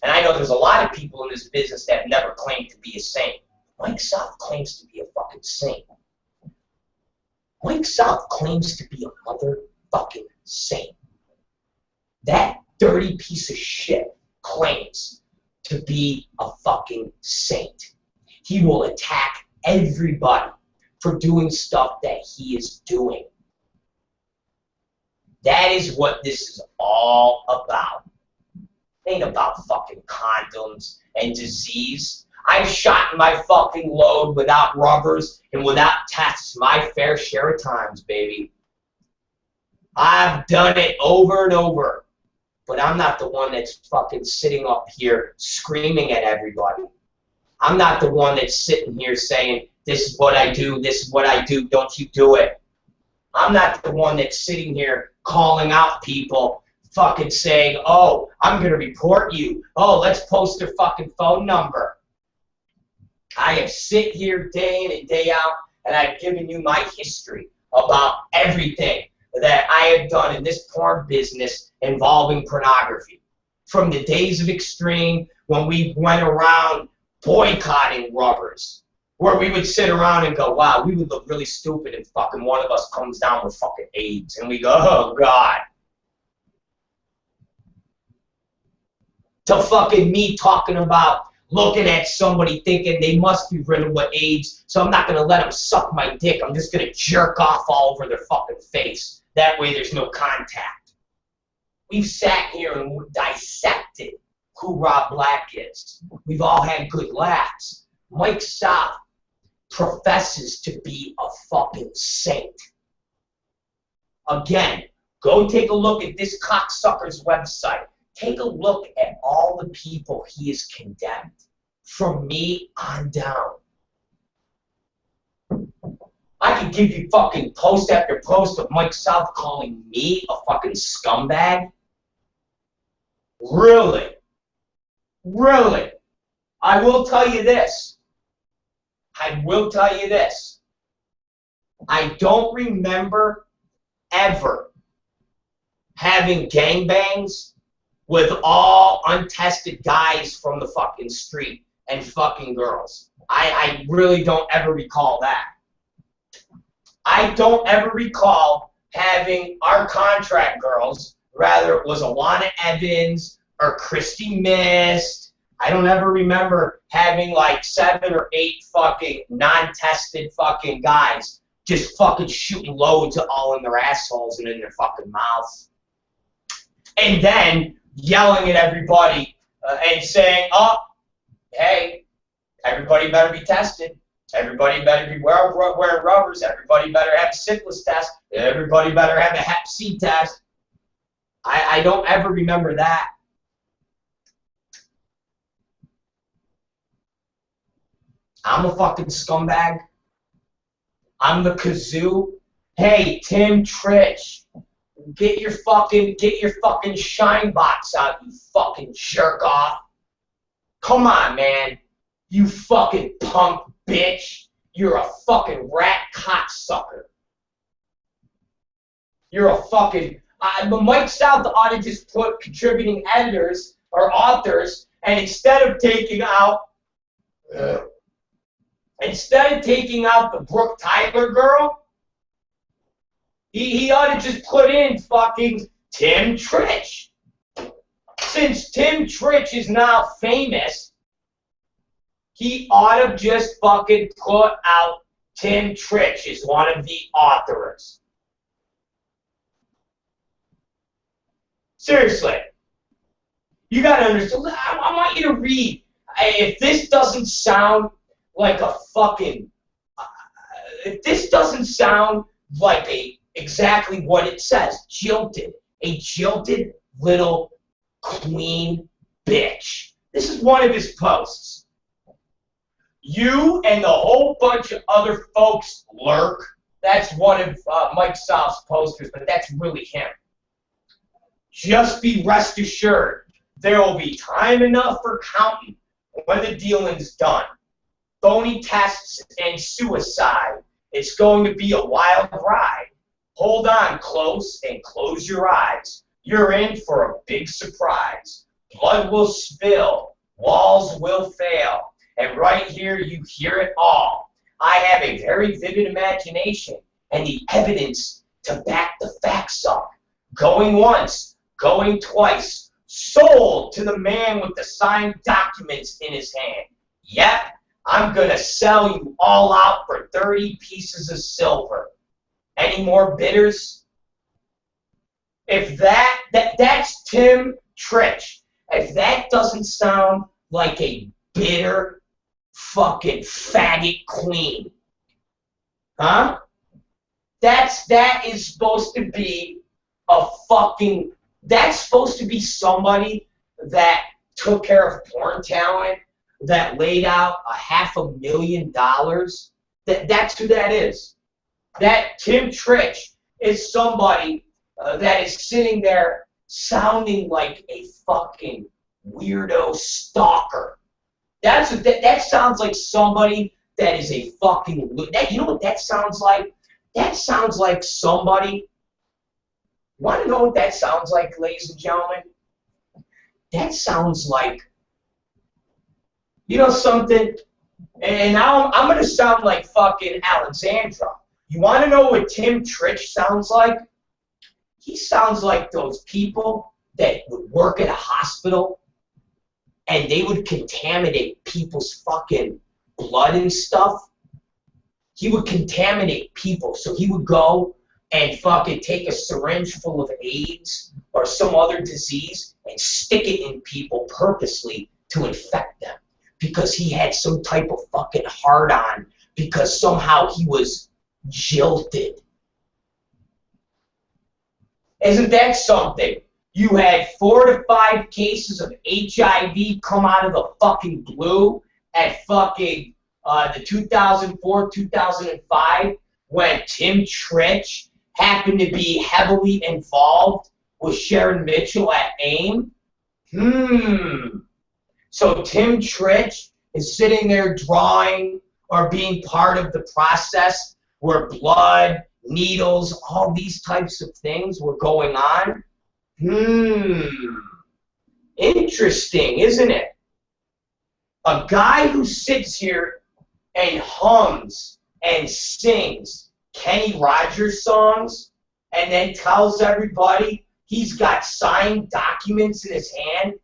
And I know there's a lot of people in this business that have never claimed to be a saint. Mike South claims to be a fucking saint. Mike South claims to be a motherfucking saint. That dirty piece of shit claims to be a fucking saint. He will attack everybody for doing stuff that he is doing. That is what this is all about. It ain't about fucking condoms and disease. I've shot my fucking load without rubbers and without tests my fair share of times, baby. I've done it over and over. But I'm not the one that's fucking sitting up here screaming at everybody. I'm not the one that's sitting here saying, this is what I do, this is what I do, don't you do it. I'm not the one that's sitting here calling out people, fucking saying, oh, I'm going to report you. Oh, let's post their fucking phone number. I have sit here day in and day out, and I've given you my history about everything that I have done in this porn business involving pornography. From the days of Extreme, when we went around boycotting rubbers, where we would sit around and go, wow, we would look really stupid if fucking one of us comes down with fucking AIDS. And we go, oh, God. To fucking me talking about looking at somebody thinking they must be riddled with AIDS, so I'm not going to let them suck my dick. I'm just going to jerk off all over their fucking face. That way there's no contact. We've sat here and dissected who Rob Black is. We've all had good laughs. Mike South professes to be a fucking saint. Again, go take a look at this cocksucker's website. Take a look at all the people he has condemned, from me on down. I could give you fucking post after post of Mike South calling me a fucking scumbag. Really? Really? I will tell you this. I will tell you this. I don't remember ever having gangbangs with all untested guys from the fucking street and fucking girls. I really don't ever recall that. I don't ever recall having our contract girls, rather it was Alana Evans or Christy Mist. I don't ever remember having like 7 or 8 fucking non-tested fucking guys just fucking shooting loads all in their assholes and in their fucking mouths. And then yelling at everybody and saying, oh, hey, everybody better be tested. Everybody better be wearing rubbers. Everybody better have a syphilis test. Everybody better have a Hep C test. I don't ever remember that. I'm a fucking scumbag. I'm the kazoo. Hey, Tim Tritch, get your fucking shine box out, you fucking jerk off. Come on, man. You fucking punk bitch. You're a fucking rat cocksucker. You're a fucking... Mike South ought to just put contributing editors or authors, and instead of taking out the Brooke Tyler girl, he ought to just put in fucking Tim Tritch. Since Tim Tritch is now famous, he ought to just fucking put out Tim Tritch as one of the authors. Seriously. You gotta understand. I want you to read. If this doesn't sound like a fucking... if this doesn't sound like exactly what it says, jilted. A jilted little queen bitch. This is one of his posts. You and the whole bunch of other folks lurk. That's one of Mike South's posters, but that's really him. Just be rest assured, there will be time enough for counting when the dealing's done. Phony tests and suicide. It's going to be a wild ride. Hold on close and close your eyes. You're in for a big surprise. Blood will spill, walls will fail, and right here you hear it all. I have a very vivid imagination and the evidence to back the facts up. Going once, going twice, sold to the man with the signed documents in his hand. Yep, I'm going to sell you all out for 30 pieces of silver. Any more bidders? If that's Tim Tritch. If that doesn't sound like a bitter fucking faggot queen, huh? That is supposed to be that's supposed to be somebody that took care of porn talent, that laid out $500,000. That's who that is. That Tim Tritch is somebody that is sitting there sounding like a fucking weirdo stalker. That sounds like somebody that is a fucking... You know what that sounds like? That sounds like somebody... Want to know what that sounds like, ladies and gentlemen? That sounds like... You know something? And now I'm going to sound like fucking Alexandra. You want to know what Tim Tritch sounds like? He sounds like those people that would work at a hospital and they would contaminate people's fucking blood and stuff. He would contaminate people. So he would go and fucking take a syringe full of AIDS or some other disease and stick it in people purposely to infect them because he had some type of fucking hard-on because somehow he was jilted. Isn't that something? You had 4 to 5 cases of HIV come out of the fucking blue at fucking the 2004-2005 when Tim Tritch happened to be heavily involved with Sharon Mitchell at AIM. So Tim Tritch is sitting there drawing or being part of the process where blood, needles, all these types of things were going on. Interesting, isn't it? A guy who sits here and hums and sings Kenny Rogers songs and then tells everybody he's got signed documents in his hand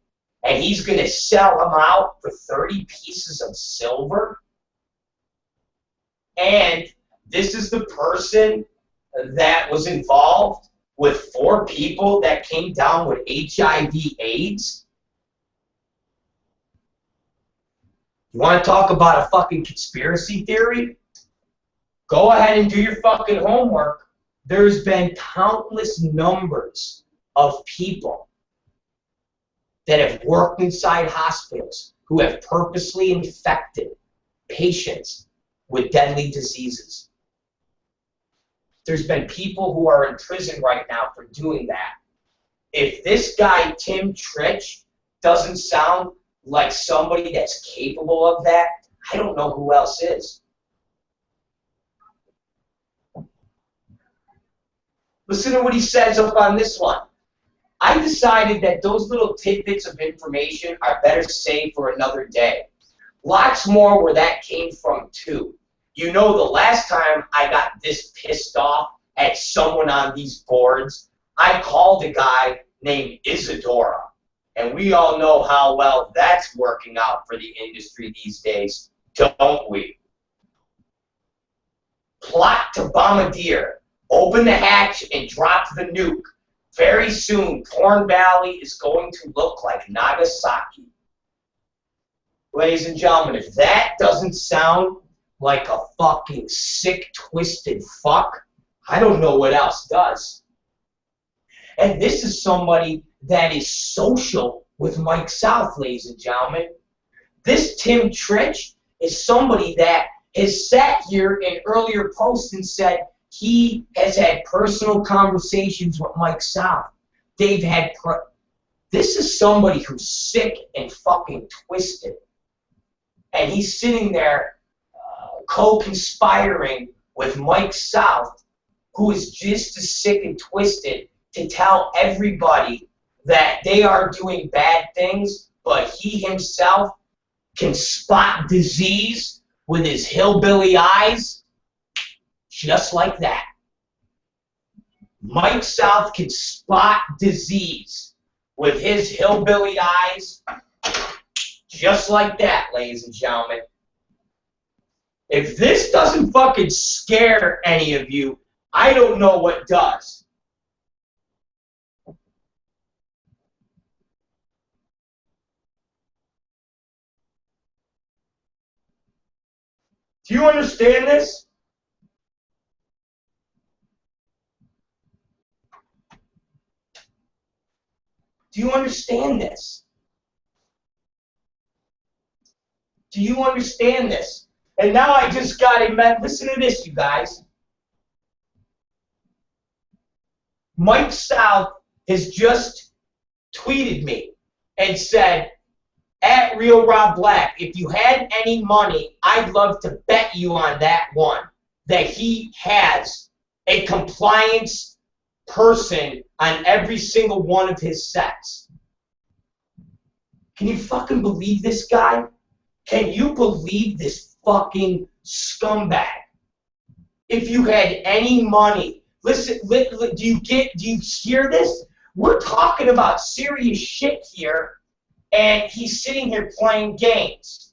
and he's going to sell them out for 30 pieces of silver. And this is the person that was involved with 4 people that came down with HIV/AIDS. You want to talk about a fucking conspiracy theory? Go ahead and do your fucking homework. There's been countless numbers of people that have worked inside hospitals who have purposely infected patients with deadly diseases. There's been people who are in prison right now for doing that. If this guy, Tim Tritch, doesn't sound like somebody that's capable of that, I don't know who else is. Listen to what he says up on this one. I decided that those little tidbits of information are better saved for another day. Lots more where that came from, too. You know, the last time I got this pissed off at someone on these boards, I called a guy named Isadora. And we all know how well that's working out for the industry these days, don't we? Plot to bombardier. Open the hatch and drop the nuke. Very soon, Porn Valley is going to look like Nagasaki. Ladies and gentlemen, if that doesn't sound like a fucking sick, twisted fuck, I don't know what else does. And this is somebody that is social with Mike South, ladies and gentlemen. This Tim Tritch is somebody that has sat here in earlier posts and said he has had personal conversations with Mike South. they've had. This is somebody who's sick and fucking twisted. And he's sitting there co-conspiring with Mike South, who is just as sick and twisted, to tell everybody that they are doing bad things, but he himself can spot disease with his hillbilly eyes, just like that. Mike South can spot disease with his hillbilly eyes, just like that, ladies and gentlemen. If this doesn't fucking scare any of you, I don't know what does. Do you understand this? Do you understand this? Do you understand this? And now I just got it, man. Listen to this, you guys. Mike South has just tweeted me and said, at Real Rob Black, if you had any money, I'd love to bet you on that one, that he has a compliance person on every single one of his sets. Can you fucking believe this guy? Can you believe this fucking scumbag? If you had any money, listen, do you hear this? We're talking about serious shit here, and he's sitting here playing games.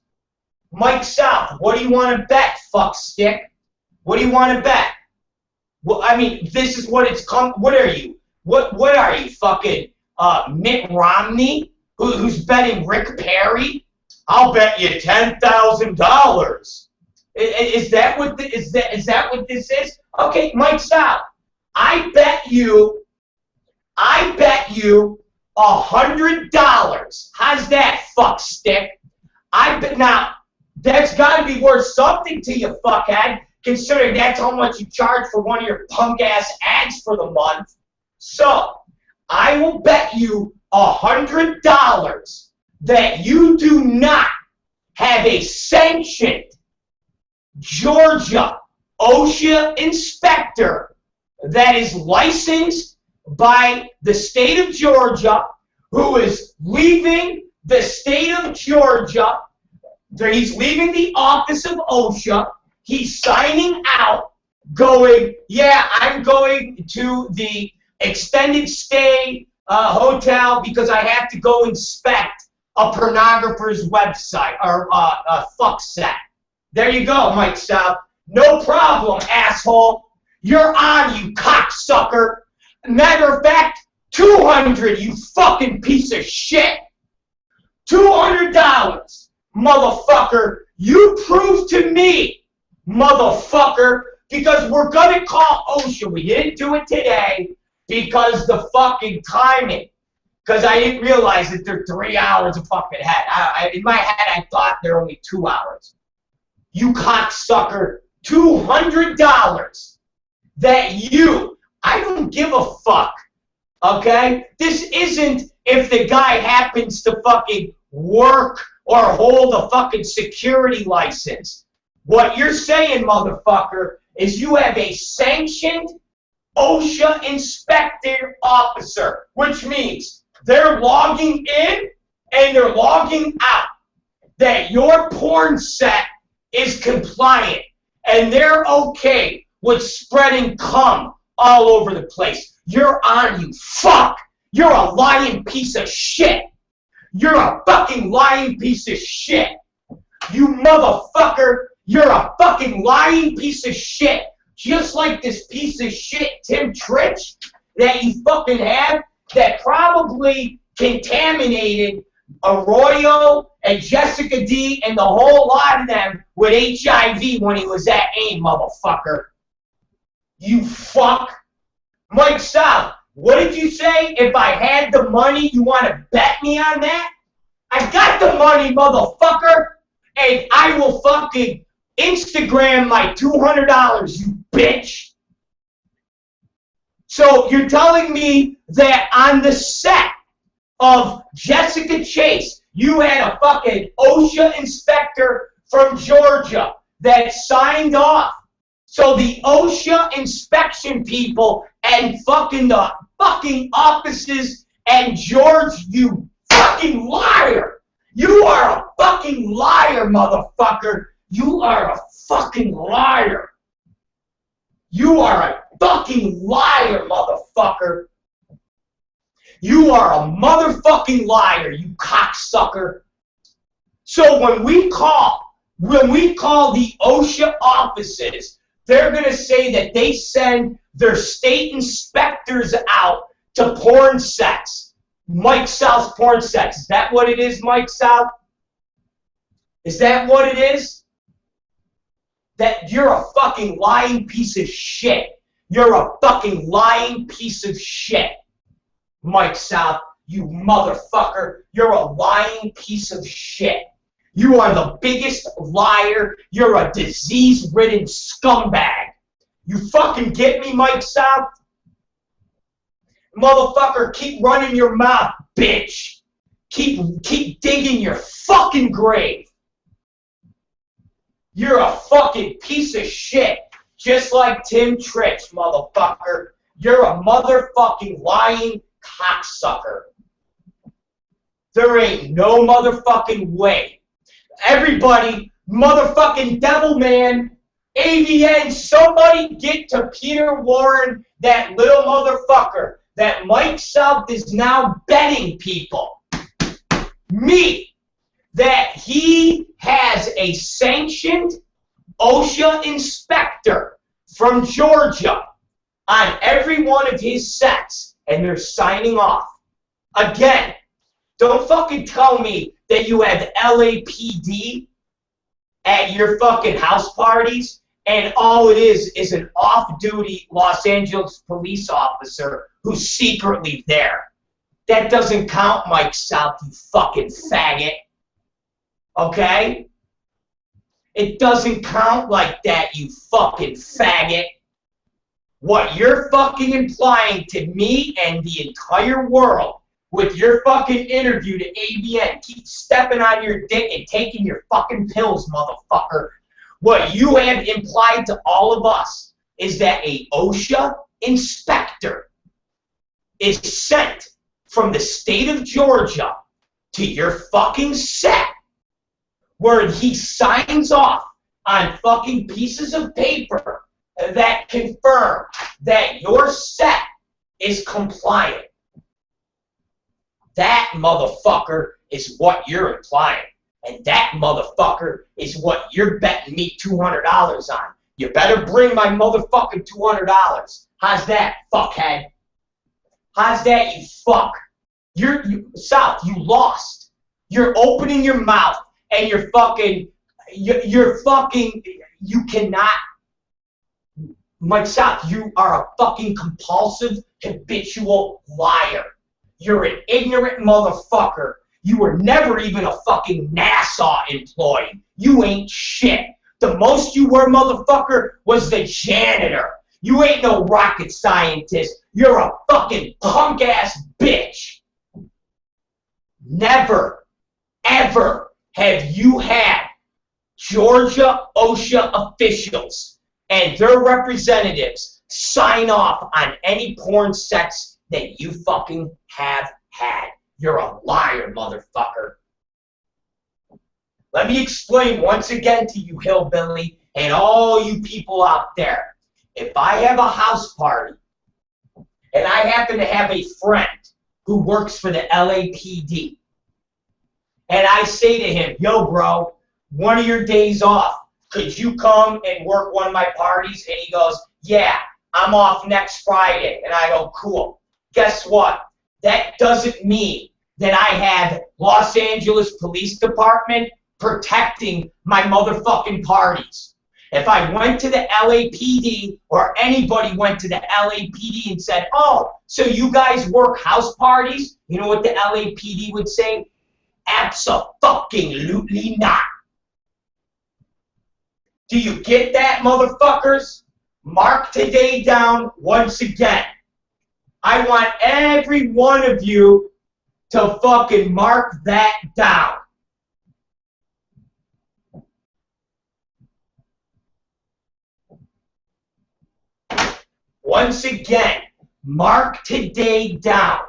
Mike South, what do you want to bet, fuck stick? What do you want to bet? Well, I mean, this is what it's come. What are you? What are you, fucking Mitt Romney, who's betting Rick Perry? I'll bet you $10,000. Is that what this is? Okay, Mike South, I bet you $100. How's that, fuck stick? Now that's got to be worth something to you, fuckhead, considering that's how much you charge for one of your punk ass ads for the month. So I will bet you $100 that you do not have a sanctioned Georgia OSHA inspector that is licensed by the state of Georgia, who is leaving the state of Georgia. He's leaving the office of OSHA. He's signing out, going, yeah, I'm going to the extended stay hotel because I have to go inspect a pornographer's website or a fuck set. There you go, Mike South. No problem, asshole. You're on, you cocksucker. Matter of fact, $200, you fucking piece of shit. $200, motherfucker. You prove to me, motherfucker, because we're going to call OSHA. We didn't do it today because the fucking timing. Because I didn't realize that they're 3 hours of fucking ahead. In my head, I thought they're only 2 hours. You cocksucker. $200 that I don't give a fuck, okay? This isn't if the guy happens to fucking work or hold a fucking security license. What you're saying, motherfucker, is you have a sanctioned OSHA inspector officer, which means they're logging in and they're logging out, that your porn set is compliant and they're okay with spreading cum all over the place. You're on, you fuck. You're a lying piece of shit. You're a fucking lying piece of shit. You motherfucker. You're a fucking lying piece of shit. Just like this piece of shit Tim Tritch that you fucking have that probably contaminated Arroyo and Jessica D and the whole lot of them with HIV when he was at AIM, motherfucker. You fuck. Mike South, what did you say? If I had the money, you want to bet me on that? I got the money, motherfucker, and I will fucking Instagram my $200, you bitch. So you're telling me that on the set of Jessica Chase, you had a fucking OSHA inspector from Georgia that signed off. So the OSHA inspection people and fucking the fucking offices and George, you fucking liar. You are a fucking liar, motherfucker. You are a fucking liar. You are a fucking liar, motherfucker. You are a motherfucking liar, you cocksucker. So when we call the OSHA offices, they're going to say that they send their state inspectors out to porn sets. Mike South's porn sets. Is that what it is, Mike South? Is that what it is? That you're a fucking lying piece of shit. You're a fucking lying piece of shit. Mike South, you motherfucker. You're a lying piece of shit. You are the biggest liar. You're a disease-ridden scumbag. You fucking get me, Mike South? Motherfucker, keep running your mouth, bitch. Keep digging your fucking grave. You're a fucking piece of shit. Just like Tim Tritch, motherfucker. You're a motherfucking lying cocksucker. There ain't no motherfucking way. Everybody, motherfucking Devilman, AVN, somebody get to Peter Warren, that little motherfucker, that Mike South is now betting people. Me, that he has a sanctioned OSHA inspector from Georgia on every one of his sets, and they're signing off. Again, don't fucking tell me that you have LAPD at your fucking house parties, and all it is an off-duty Los Angeles police officer who's secretly there. That doesn't count, Mike South, you fucking faggot. Okay? It doesn't count like that, you fucking faggot. What you're fucking implying to me and the entire world with your fucking interview to ABN, keep stepping on your dick and taking your fucking pills, motherfucker. What you have implied to all of us is that a OSHA inspector is sent from the state of Georgia to your fucking set, where he signs off on fucking pieces of paper that confirm that your set is compliant. That motherfucker is what you're implying. And that motherfucker is what you're betting me $200 on. You better bring my motherfucking $200. How's that, fuckhead? How's that, you fuck? South, you lost. You're opening your mouth and you're you cannot. Mike South, you are a fucking compulsive, habitual liar. You're an ignorant motherfucker. You were never even a fucking NASA employee. You ain't shit. The most you were, motherfucker, was the janitor. You ain't no rocket scientist. You're a fucking punk-ass bitch. Never, ever have you had Georgia OSHA officials and their representatives sign off on any porn sets that you fucking have had. You're a liar, motherfucker. Let me explain once again to you, hillbilly, and all you people out there. If I have a house party, and I happen to have a friend who works for the LAPD, and I say to him, yo, bro, one of your days off, could you come and work one of my parties? And he goes, yeah, I'm off next Friday. And I go, cool. Guess what? That doesn't mean that I have Los Angeles Police Department protecting my motherfucking parties. If I went to the LAPD or anybody went to the LAPD and said, oh, so you guys work house parties? You know what the LAPD would say? Abso-fucking-lutely not. Do you get that, motherfuckers? Mark today down once again. I want every one of you to fucking mark that down. Once again, mark today down.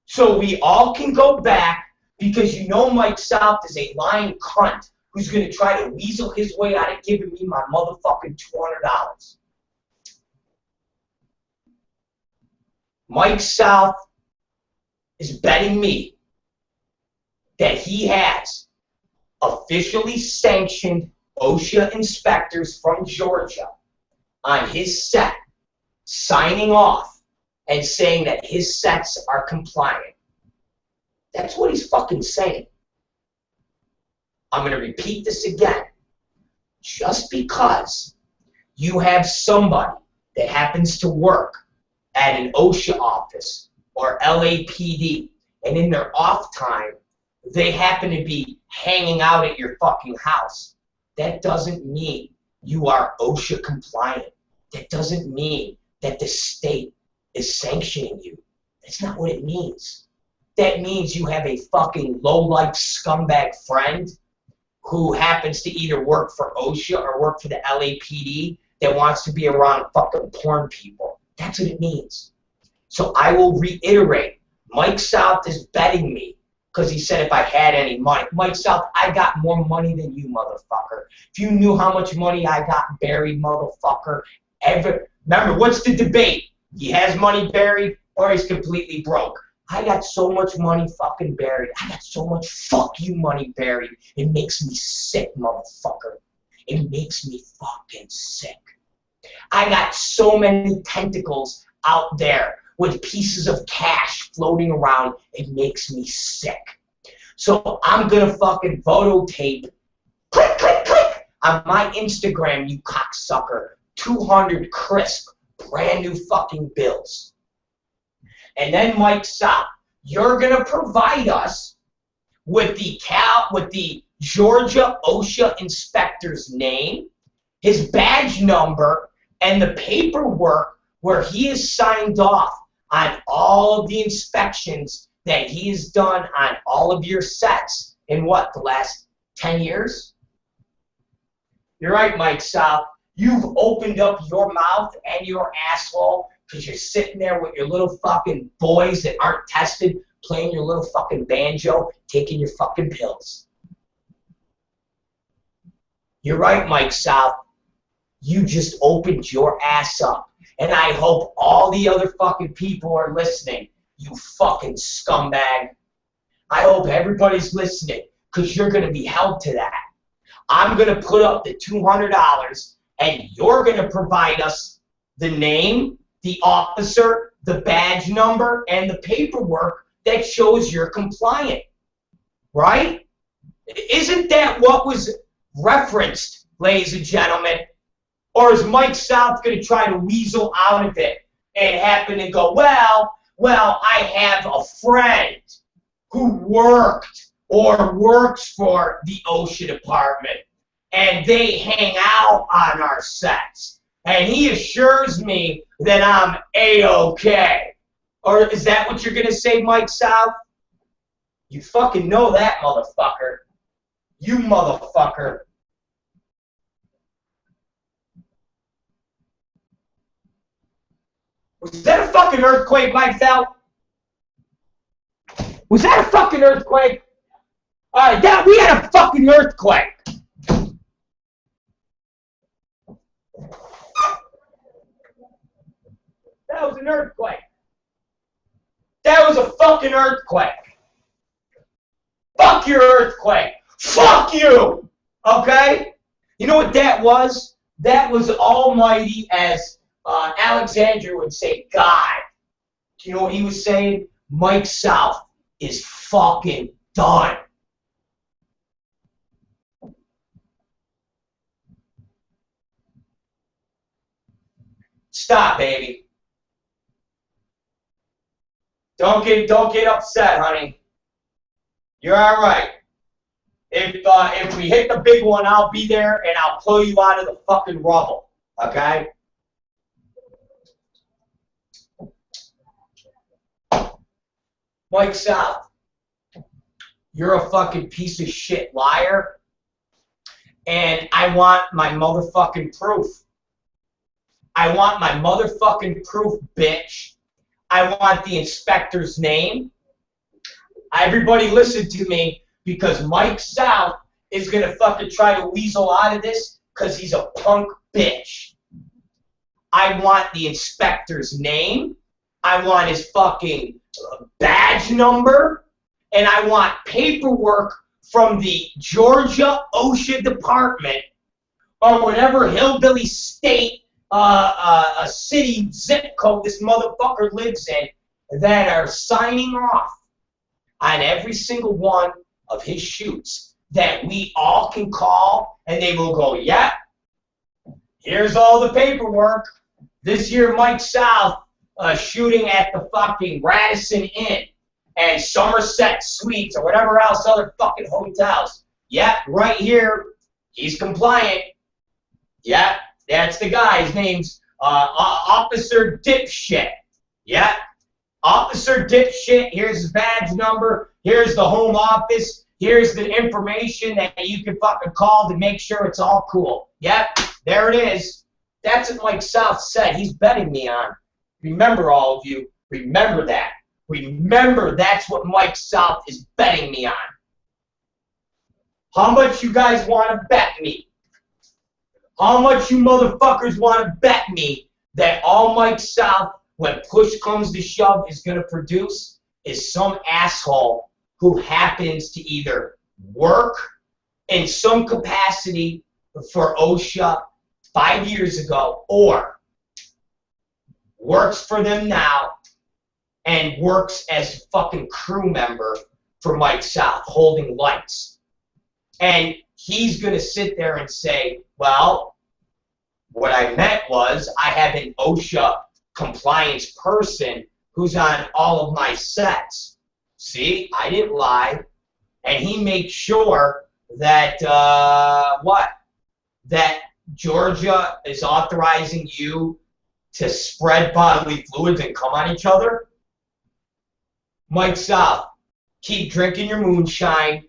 So we all can go back, because you know Mike South is a lying cunt who's going to try to weasel his way out of giving me my motherfucking $200. Mike South is betting me that he has officially sanctioned OSHA inspectors from Georgia on his set, signing off and saying that his sets are compliant. That's what he's fucking saying. I'm going to repeat this again. Just because you have somebody that happens to work at an OSHA office or LAPD, and in their off time, they happen to be hanging out at your fucking house, that doesn't mean you are OSHA compliant. That doesn't mean that the state is sanctioning you. That's not what it means. That means you have a fucking low-life scumbag friend who happens to either work for OSHA or work for the LAPD that wants to be around fucking porn people. That's what it means. So I will reiterate, Mike South is betting me because he said if I had any money. Mike South, I got more money than you, motherfucker. If you knew how much money I got buried, motherfucker. Remember, what's the debate? He has money buried or he's completely broke. I got so much money fucking buried. I got so much fuck you money buried. It makes me sick, motherfucker. It makes me fucking sick. I got so many tentacles out there with pieces of cash floating around. It makes me sick. So I'm gonna fucking phototape, click, click, click, on my Instagram, you cocksucker, 200 crisp, brand new fucking bills. And then Mike South, you're gonna provide us with the Georgia OSHA inspector's name, his badge number, and the paperwork where he has signed off on all of the inspections that he has done on all of your sets in what, the last 10 years? You're right, Mike South. You've opened up your mouth and your asshole because you're sitting there with your little fucking boys that aren't tested, playing your little fucking banjo, taking your fucking pills. You're right, Mike South. You just opened your ass up. And I hope all the other fucking people are listening, you fucking scumbag. I hope everybody's listening, because you're going to be held to that. I'm going to put up the $200, and you're going to provide us the name, the officer, the badge number, and the paperwork that shows you're compliant. Right? Isn't that what was referenced, ladies and gentlemen? Or is Mike South going to try to weasel out of it and happen to go, well, I have a friend who worked or works for the OSHA department, and they hang out on our sets, and he assures me that I'm A-OK. Or is that what you're going to say, Mike South? You fucking know that, motherfucker. You motherfucker. Was that a fucking earthquake, Mike South? Was that a fucking earthquake? Alright, we had a fucking earthquake. That was an earthquake. That was a fucking earthquake. Fuck your earthquake. Fuck you. Okay? You know what that was? That was almighty, as Alexander would say, God. Do you know what he was saying? Mike South is fucking done. Stop, baby. Don't get upset, honey. You're all right. If we hit the big one, I'll be there and I'll pull you out of the fucking rubble. Okay? Mike South, you're a fucking piece of shit liar, and I want my motherfucking proof. I want my motherfucking proof, bitch. I want the inspector's name. Everybody listen to me, because Mike South is going to fucking try to weasel out of this because he's a punk bitch. I want the inspector's name. I want his fucking badge number. And I want paperwork from the Georgia OSHA department or whatever hillbilly state, a city zip code this motherfucker lives in, that are signing off on every single one of his shoots that we all can call, and they will go, yeah, here's all the paperwork. This year, Mike South shooting at the fucking Radisson Inn and Somerset Suites or whatever else other fucking hotels. Yep, right here, he's compliant. Yep, that's the guy. His name's Officer Dipshit. Yep, Officer Dipshit. Here's his badge number. Here's the home office. Here's the information that you can fucking call to make sure it's all cool. Yep, there it is. That's what Mike South said. He's betting me on. Remember, all of you, remember that. Remember, that's what Mike South is betting me on. How much you guys want to bet me? How much you motherfuckers want to bet me that all Mike South, when push comes to shove, is going to produce is some asshole who happens to either work in some capacity for OSHA 5 years ago or works for them now and works as a fucking crew member for Mike South, holding lights. And he's going to sit there and say, well, what I meant was I have an OSHA compliance person who's on all of my sets. See, I didn't lie. And he makes sure that, that Georgia is authorizing you to spread bodily fluids and come on each other. Mike South, keep drinking your moonshine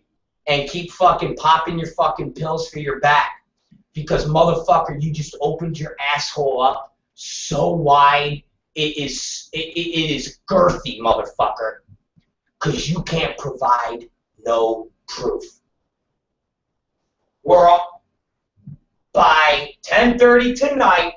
and keep fucking popping your fucking pills for your back. Because, motherfucker, you just opened your asshole up so wide, it is girthy, motherfucker. Because you can't provide no proof. We're all, by 10:30 tonight,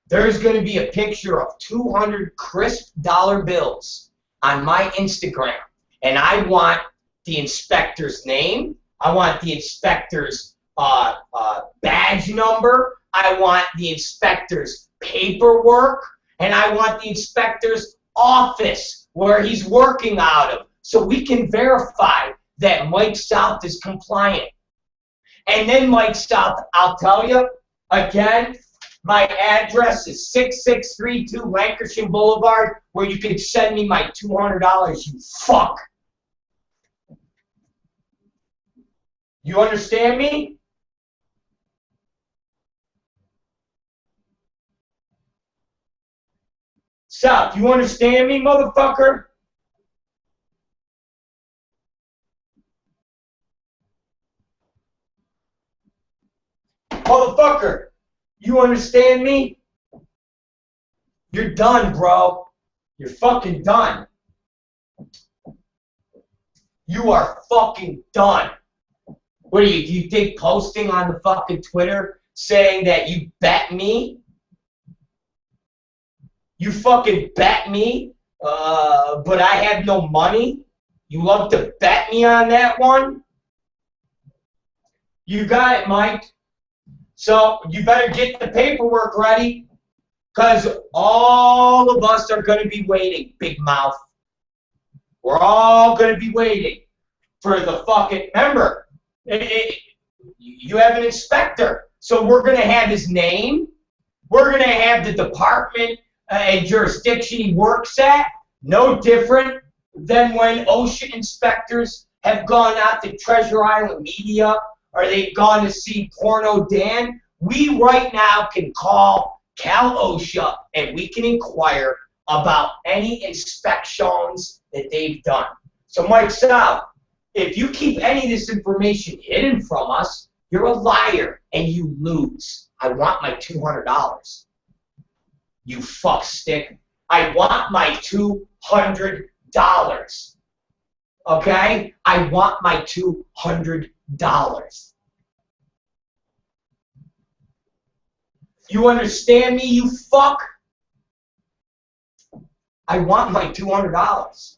there's going to be a picture of 200 crisp dollar bills on my Instagram. And I want the inspector's name. I want the inspector's badge number. I want the inspector's paperwork. And I want the inspector's office where he's working out of, so we can verify that Mike South is compliant. And then Mike South, I'll tell you, again, my address is 6632 Lancashire Boulevard, where you can send me my $200, you fuck. You understand me? South, you understand me, motherfucker? Motherfucker, you understand me? You're done, bro. You're fucking done. You are fucking done. What do you think posting on the fucking Twitter saying that you bet me? You fucking bet me, but I have no money? You love to bet me on that one? You got it, Mike. So you better get the paperwork ready, because all of us are going to be waiting, big mouth. We're all going to be waiting for the fucking, remember, you have an inspector, so we're going to have his name. We're going to have the department and jurisdiction he works at, no different than when OSHA inspectors have gone out to Treasure Island Media or they've gone to see Porno Dan. We right now can call Cal OSHA and we can inquire about any inspections that they've done. So Mike Sal, if you keep any of this information hidden from us, you're a liar and you lose. I want my $200. You fuck stick. I want my $200. Okay? I want my $200. You understand me, you fuck? I want my $200.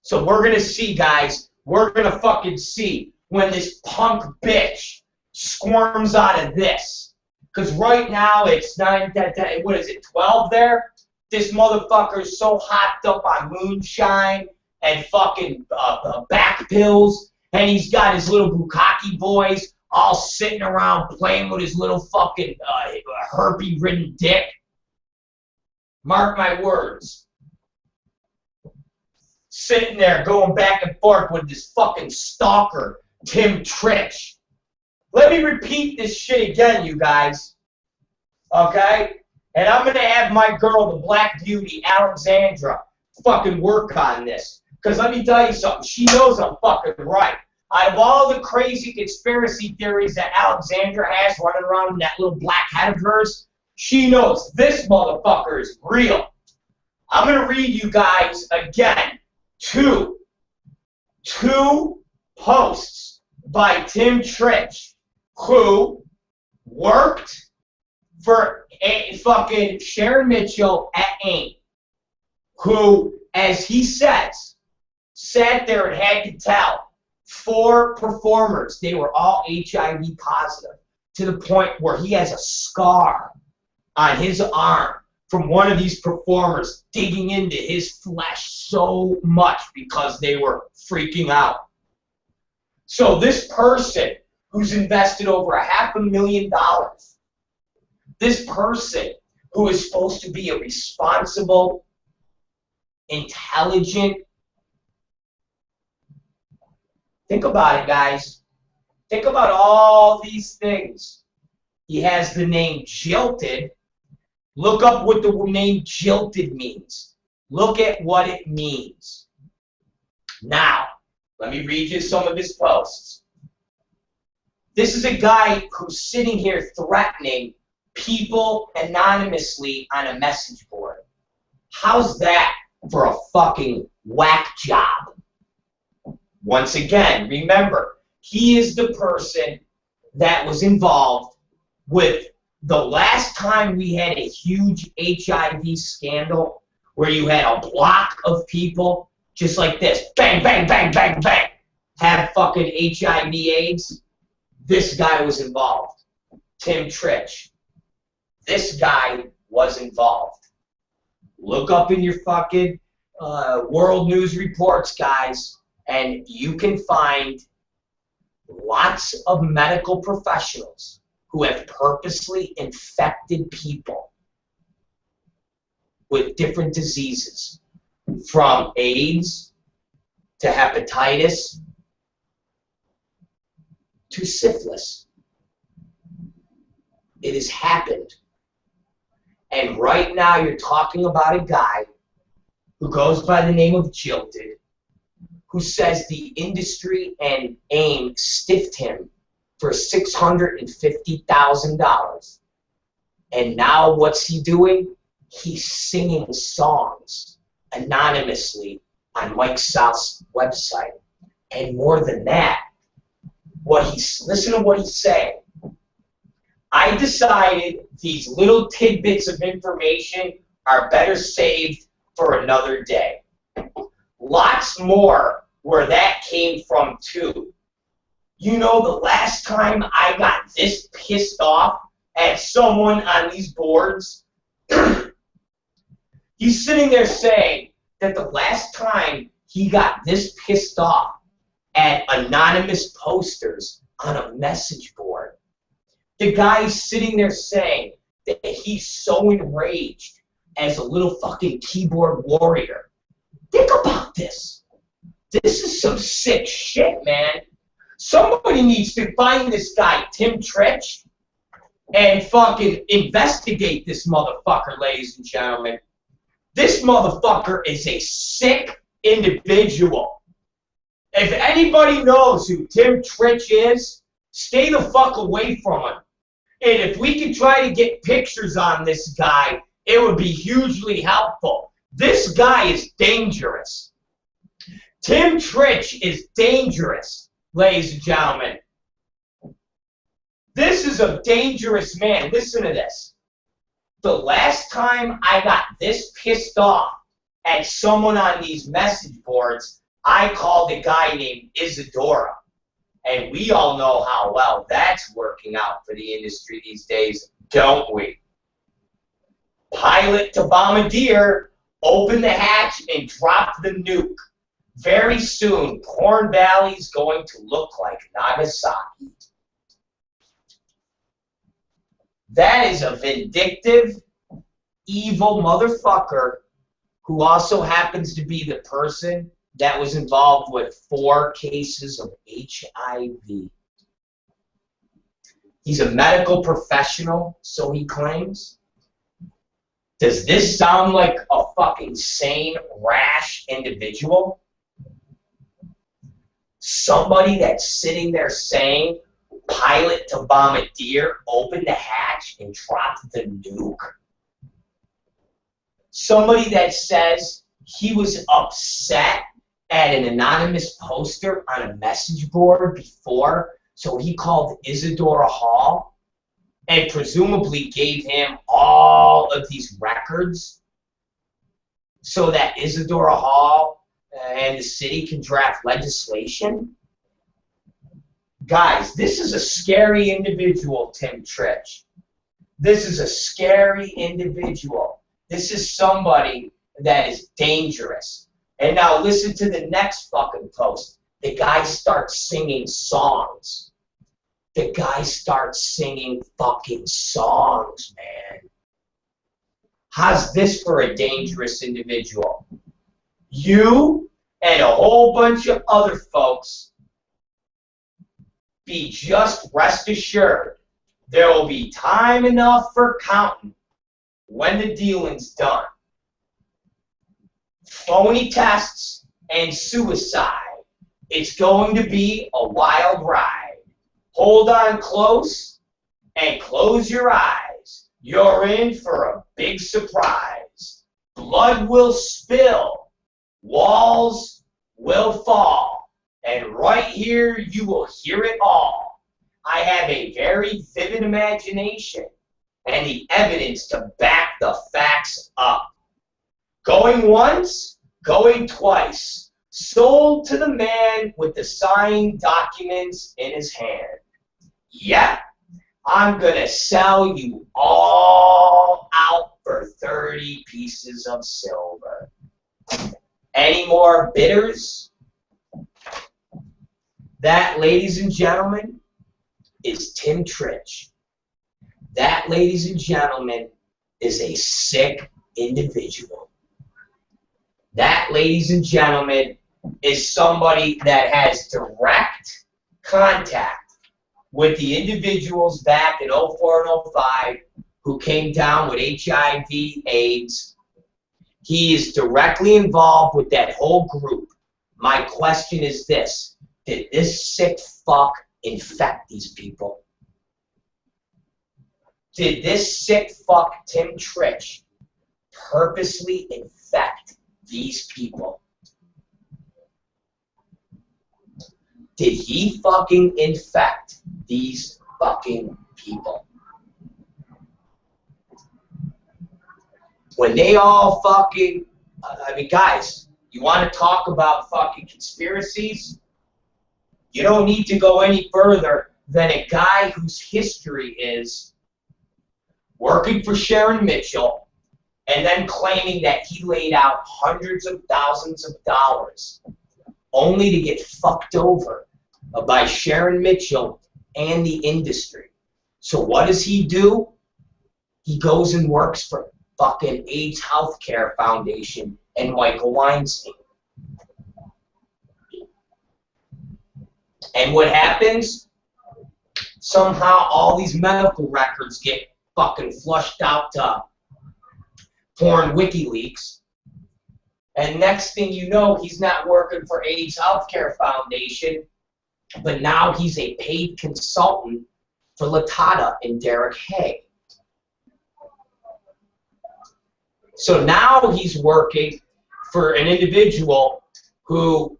So we're going to see, guys. We're going to fucking see when this punk bitch squirms out of this. Because right now it's 9, 10, 10, what is it, 12 there? This motherfucker's so hopped up on moonshine and fucking back pills. And he's got his little bukkake boys all sitting around playing with his little fucking herpes-ridden dick. Mark my words. Sitting there going back and forth with this fucking stalker, Tim Tritch. Let me repeat this shit again, you guys. Okay? And I'm going to have my girl, the Black Beauty, Alexandra, fucking work on this. Because let me tell you something. She knows I'm fucking right. Out of all the crazy conspiracy theories that Alexandra has running around in that little black head of hers, she knows this motherfucker is real. I'm going to read you guys again two posts by Tim Tritch, who worked for fucking Sharon Mitchell at AIM, who, as he says, sat there and had to tell 4 performers they were all HIV positive, to the point where he has a scar on his arm from one of these performers digging into his flesh so much because they were freaking out. So this person who's invested over $500,000, this person who is supposed to be a responsible, intelligent, think about it, guys. Think about all these things. He has the name Jilted. Look up what the name Jilted means. Look at what it means. Now, let me read you some of his posts. This is a guy who's sitting here threatening people anonymously on a message board. How's that for a fucking whack job? Once again, remember, he is the person that was involved with the last time we had a huge HIV scandal where you had a block of people just like this, bang, bang, bang, bang, bang, have fucking HIV AIDS. This guy was involved. Tim Tritch. This guy was involved. Look up in your fucking world news reports, guys, and you can find lots of medical professionals who have purposely infected people with different diseases, from AIDS to hepatitis to syphilis. It has happened. And right now you're talking about a guy who goes by the name of Jilted, who says the industry and AIM stiffed him for $650,000. And now what's he doing? He's singing songs anonymously on Mike South's website. And more than that, listen to what he's saying. I decided these little tidbits of information are better saved for another day. Lots more where that came from too. You know, the last time I got this pissed off at someone on these boards, he's sitting there saying that the last time he got this pissed off at anonymous posters on a message board, the guy's sitting there saying that he's so enraged as a little fucking keyboard warrior. Think about this. This is some sick shit, man. Somebody needs to find this guy, Tim Tritch, and fucking investigate this motherfucker, ladies and gentlemen. This motherfucker is a sick individual. If anybody knows who Tim Tritch is, stay the fuck away from him. And if we could try to get pictures on this guy, it would be hugely helpful. This guy is dangerous. Tim Tritch is dangerous, ladies and gentlemen. This is a dangerous man. Listen to this. The last time I got this pissed off at someone on these message boards, I called a guy named Isadora. And we all know how well that's working out for the industry these days, don't we? Pilot to bombardier, open the hatch and drop the nuke. Very soon, Porn Valley's going to look like Nagasaki. That is a vindictive, evil motherfucker who also happens to be the person that was involved with 4 cases of HIV. He's a medical professional, so he claims. Does this sound like a fucking sane, rash individual? Somebody that's sitting there saying, pilot to bombardier, open the hatch and drop the nuke? Somebody that says he was upset at an anonymous poster on a message board before, so he called Isadora Hall and presumably gave him all of these records so that Isadora Hall and the city can draft legislation? Guys, this is a scary individual, Tim Tritch. This is a scary individual. This is somebody that is dangerous. And now listen to the next fucking post. The guy starts singing songs. The guy starts singing fucking songs, man. How's this for a dangerous individual? You and a whole bunch of other folks be just rest assured there will be time enough for counting when the dealing's done. Phony tests and suicide. It's going to be a wild ride. Hold on close and close your eyes. You're in for a big surprise. Blood will spill. Walls will fall. And right here you will hear it all. I have a very vivid imagination and the evidence to back the facts up. Going once, going twice. Sold to the man with the signed documents in his hand. Yeah, I'm gonna sell you all out for 30 pieces of silver. Any more bidders? That, ladies and gentlemen, is Tim Tritch. That, ladies and gentlemen, is a sick individual. That, ladies and gentlemen, is somebody that has direct contact with the individuals back in 04 and 05 who came down with HIV, AIDS. He is directly involved with that whole group. My question is this: did this sick fuck infect these people? Did this sick fuck, Tim Tritch, purposely infect these people? Did he fucking infect these fucking people? When they all fucking, I mean, guys, you want to talk about fucking conspiracies? You don't need to go any further than a guy whose history is working for Sharon Mitchell and then claiming that he laid out hundreds of thousands of dollars only to get fucked over by Sharon Mitchell and the industry. So what does he do? He goes and works for fucking AIDS Healthcare Foundation and Michael Weinstein. And what happens? Somehow all these medical records get fucking flushed out to porn WikiLeaks. And next thing you know, he's not working for AIDS Healthcare Foundation, but now he's a paid consultant for Latata and Derek Hay. So now he's working for an individual who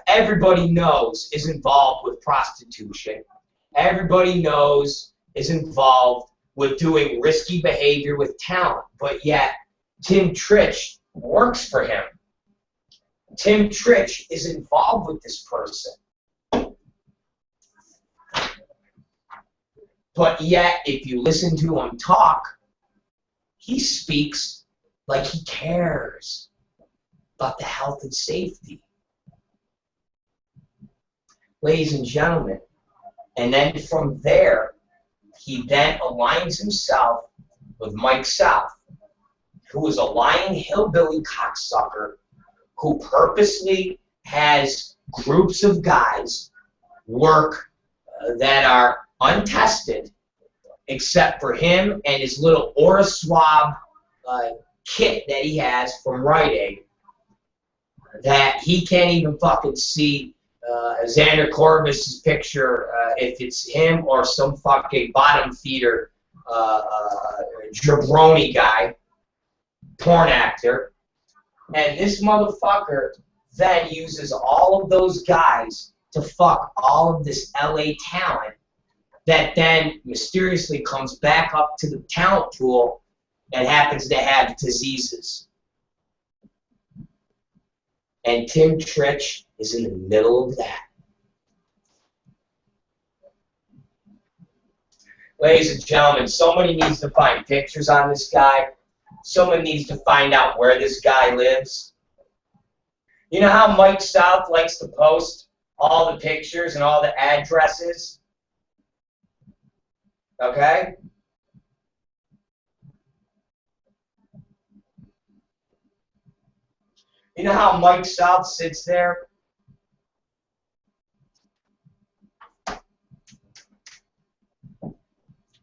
everybody knows is involved with prostitution. Everybody knows is involved with doing risky behavior with talent, but yet Tim Tritch works for him. Tim Tritch is involved with this person. But yet, if you listen to him talk, he speaks like he cares about the health and safety. Ladies and gentlemen, and then from there, he then aligns himself with Mike South, who is a lying hillbilly cocksucker who purposely has groups of guys work that are untested, except for him and his little Aura Swab kit that he has from Rite Aid, that he can't even fucking see Xander Corvus's picture if it's him or some fucking bottom feeder jabroni guy, porn actor. And this motherfucker then uses all of those guys to fuck all of this LA talent that then mysteriously comes back up to the talent pool and happens to have diseases. And Tim Tritch is in the middle of that. Ladies and gentlemen, somebody needs to find pictures on this guy. Someone needs to find out where this guy lives. You know how Mike South likes to post all the pictures and all the addresses? Okay? You know how Mike South sits there?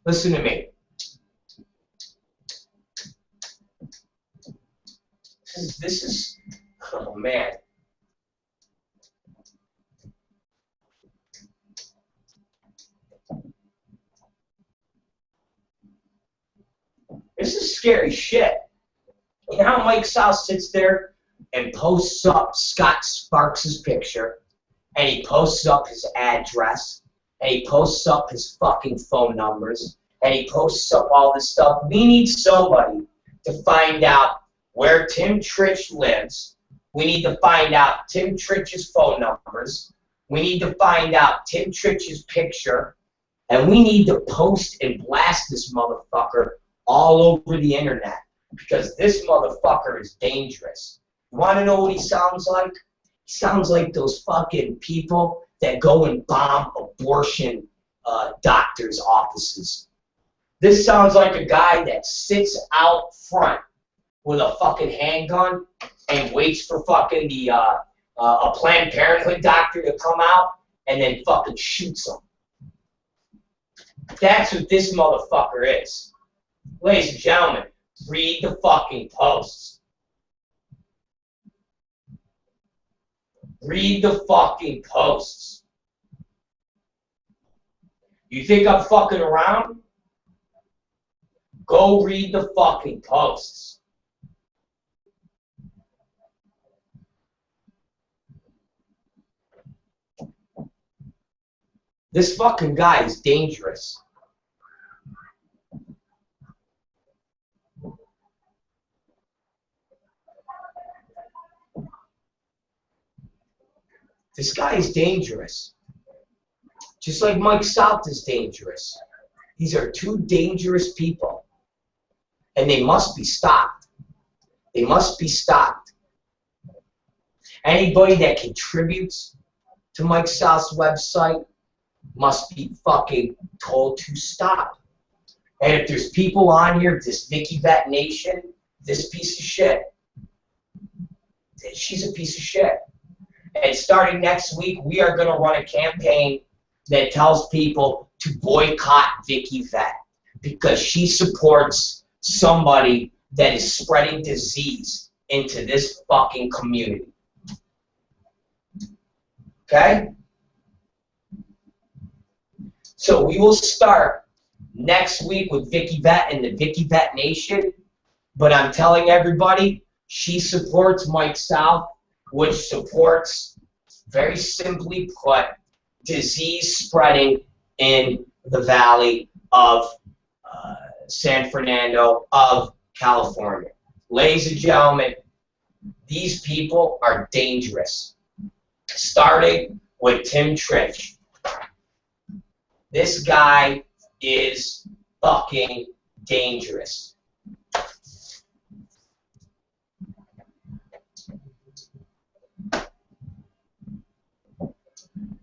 Listen to me. This is, oh man. This is scary shit. You know how Mike South sits there and posts up Scott Sparks' picture, and he posts up his address, and he posts up his fucking phone numbers, and he posts up all this stuff. We need somebody to find out where Tim Tritch lives. We need to find out Tim Tritch's phone numbers. We need to find out Tim Tritch's picture. And we need to post and blast this motherfucker all over the internet. Because this motherfucker is dangerous. You want to know what he sounds like? He sounds like those fucking people that go and bomb abortion doctors' offices. This sounds like a guy that sits out front with a fucking handgun and waits for fucking the a Planned Parenthood doctor to come out and then fucking shoots him. That's what this motherfucker is. Ladies and gentlemen, read the fucking posts. Read the fucking posts. You think I'm fucking around? Go read the fucking posts. This fucking guy is dangerous. This guy is dangerous. Just like Mike South is dangerous. These are two dangerous people. And they must be stopped. They must be stopped. Anybody that contributes to Mike South's website must be fucking told to stop. And if there's people on here, this Vicky Vet Nation, this piece of shit, she's a piece of shit. And starting next week, we are going to run a campaign that tells people to boycott Vicky Vet because she supports somebody that is spreading disease into this fucking community. Okay? So we will start next week with Vicky Vet and the Vicky Vet Nation. But I'm telling everybody, she supports Mike South, which supports, very simply put, disease spreading in the valley of San Fernando, of California. Ladies and gentlemen, these people are dangerous. Starting with Tim Tritch. This guy is fucking dangerous.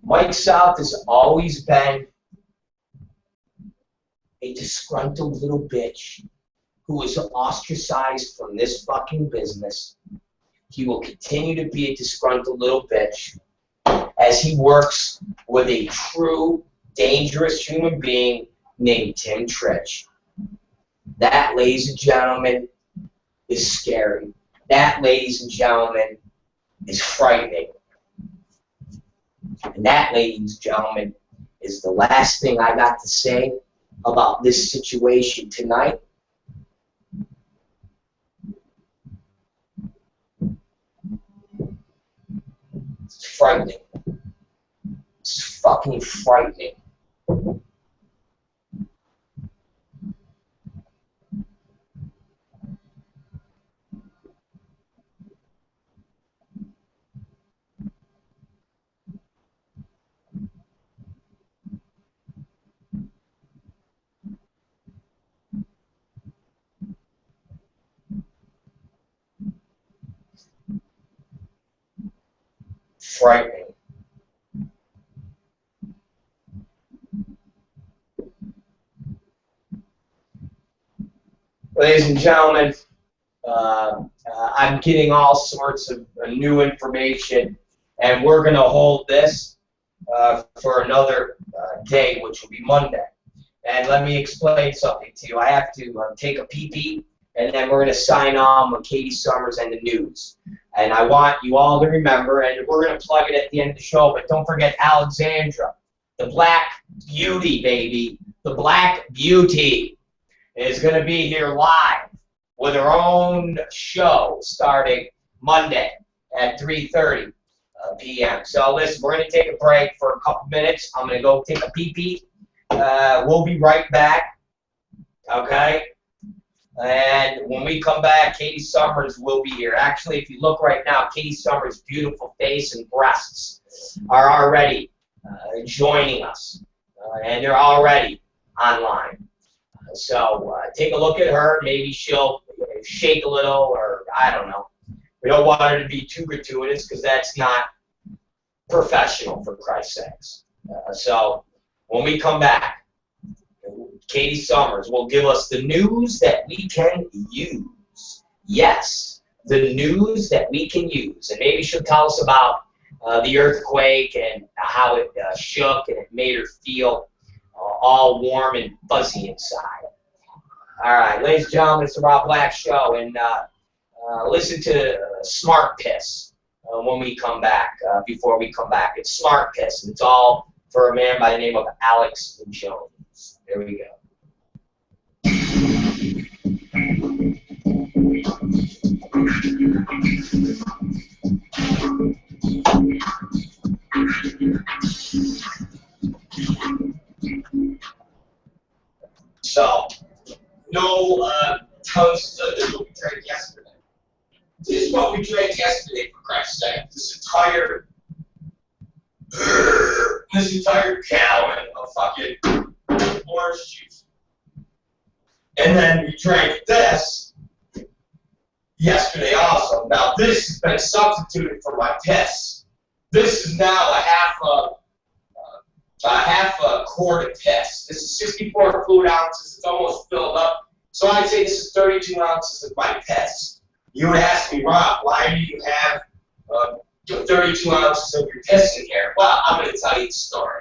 Mike South has always been a disgruntled little bitch who is ostracized from this fucking business. He will continue to be a disgruntled little bitch as he works with a true, dangerous human being named Tim Tritch. That, ladies and gentlemen, is scary. That, ladies and gentlemen, is frightening. And that, ladies and gentlemen, is the last thing I got to say about this situation tonight. It's frightening. It's fucking frightening. Frightening. Ladies and gentlemen, I'm getting all sorts of new information, and we're going to hold this for another day, which will be Monday. And let me explain something to you. I have to take a pee-pee, and then we're going to sign on with Katie Summers and the news. And I want you all to remember, and we're going to plug it at the end of the show, but don't forget Alexandra, the Black Beauty, baby. The Black Beauty is going to be here live with her own show starting Monday at 3:30 p.m. So listen, we're going to take a break for a couple minutes. I'm going to go take a pee-pee. We'll be right back, okay? And when we come back, Katie Summers will be here. Actually, if you look right now, Katie Summers' beautiful face and breasts are already joining us, and they're already online. So take a look at her. Maybe she'll shake a little, or I don't know. We don't want her to be too gratuitous because that's not professional, for Christ's sakes. So when we come back, Katie Summers will give us the news that we can use. Yes, the news that we can use. And maybe she'll tell us about the earthquake and how it shook and it made her feel all warm and fuzzy inside. All right, ladies and gentlemen, it's the Rob Black Show. And listen to Smart Piss when we come back, before we come back. It's Smart Piss, and it's all for a man by the name of Alex Jones. There we go. So, no tons of this what we drank yesterday. This is what we drank yesterday, for Christ's sake. This entire gallon of fucking orange juice. And then we drank this yesterday also. Now this has been substituted for my piss. This is now a half a quart of piss. This is 64 fluid ounces. It's almost filled up. So I'd say this is 32 ounces of my piss. You would ask me, Rob, why do you have 32 ounces of your piss in here? Well, I'm going to tell you the story.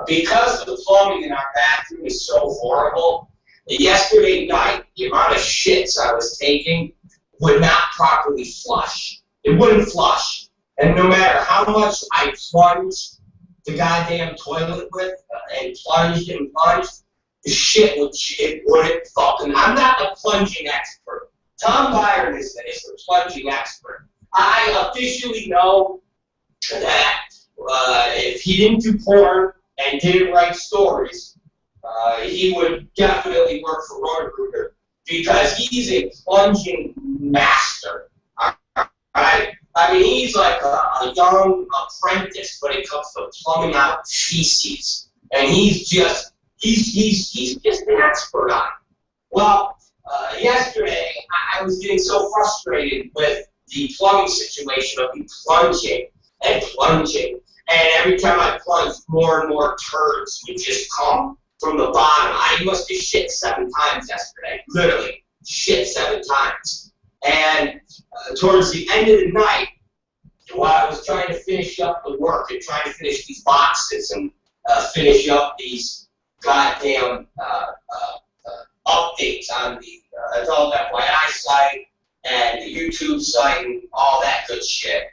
Because the plumbing in our bathroom is so horrible, yesterday night, the amount of shits I was taking would not properly flush. It wouldn't flush. And no matter how much I plunged the goddamn toilet with, and plunged and plunged, the shit it wouldn't fucking. I'm not a plunging expert. Tom Byron is the plunging expert. I officially know that if he didn't do porn and didn't write stories, he would definitely work for Roto-Rooter because he's a plunging master. Right? I mean, he's like a young apprentice when it comes to plumbing out feces, and he's just an expert on it. Well, yesterday I was getting so frustrated with the plumbing situation of me plunging and plunging, and every time I plunged, more and more turds would just come from the bottom. I must have shit 7 times yesterday, literally shit 7 times. And towards the end of the night, while I was trying to finish up the work and trying to finish these boxes and finish up these goddamn updates on the Adult FYI site and the YouTube site and all that good shit,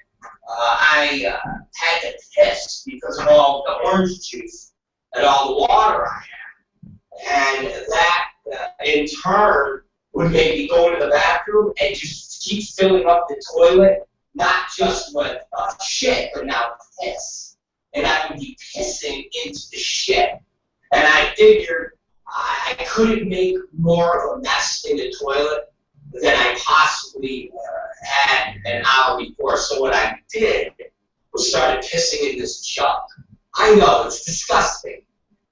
I had to piss because of all the orange juice and all the water I had. And that, in turn, would make me go into the bathroom and just keep filling up the toilet, not just with shit, but now piss. And I would be pissing into the shit. And I figured I couldn't make more of a mess in the toilet than I possibly had an hour before. So what I did was started pissing in this jug. I know, it's disgusting.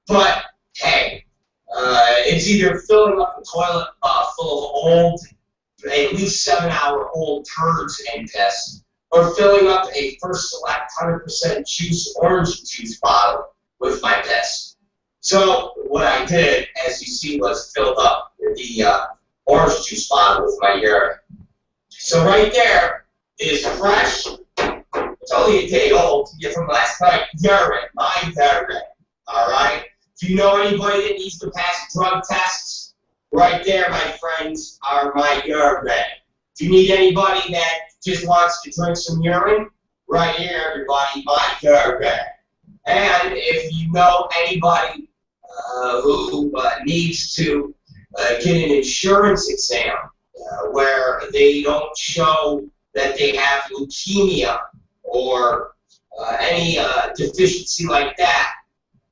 But, hey, it's either filling up the toilet full of old, at least 7-hour-old turds and piss, or filling up a First Select 100% juice orange juice bottle with my piss. So what I did, as you see, was filled up the orange juice bottle with my urine. So right there is fresh, it's only a day old, from last night, urine, my urine, all right? If you know anybody that needs to pass drug tests, right there, my friends, are my urine. If you need anybody that just wants to drink some urine, right here, everybody, my urine. And if you know anybody who needs to get an insurance exam where they don't show that they have leukemia or any deficiency like that,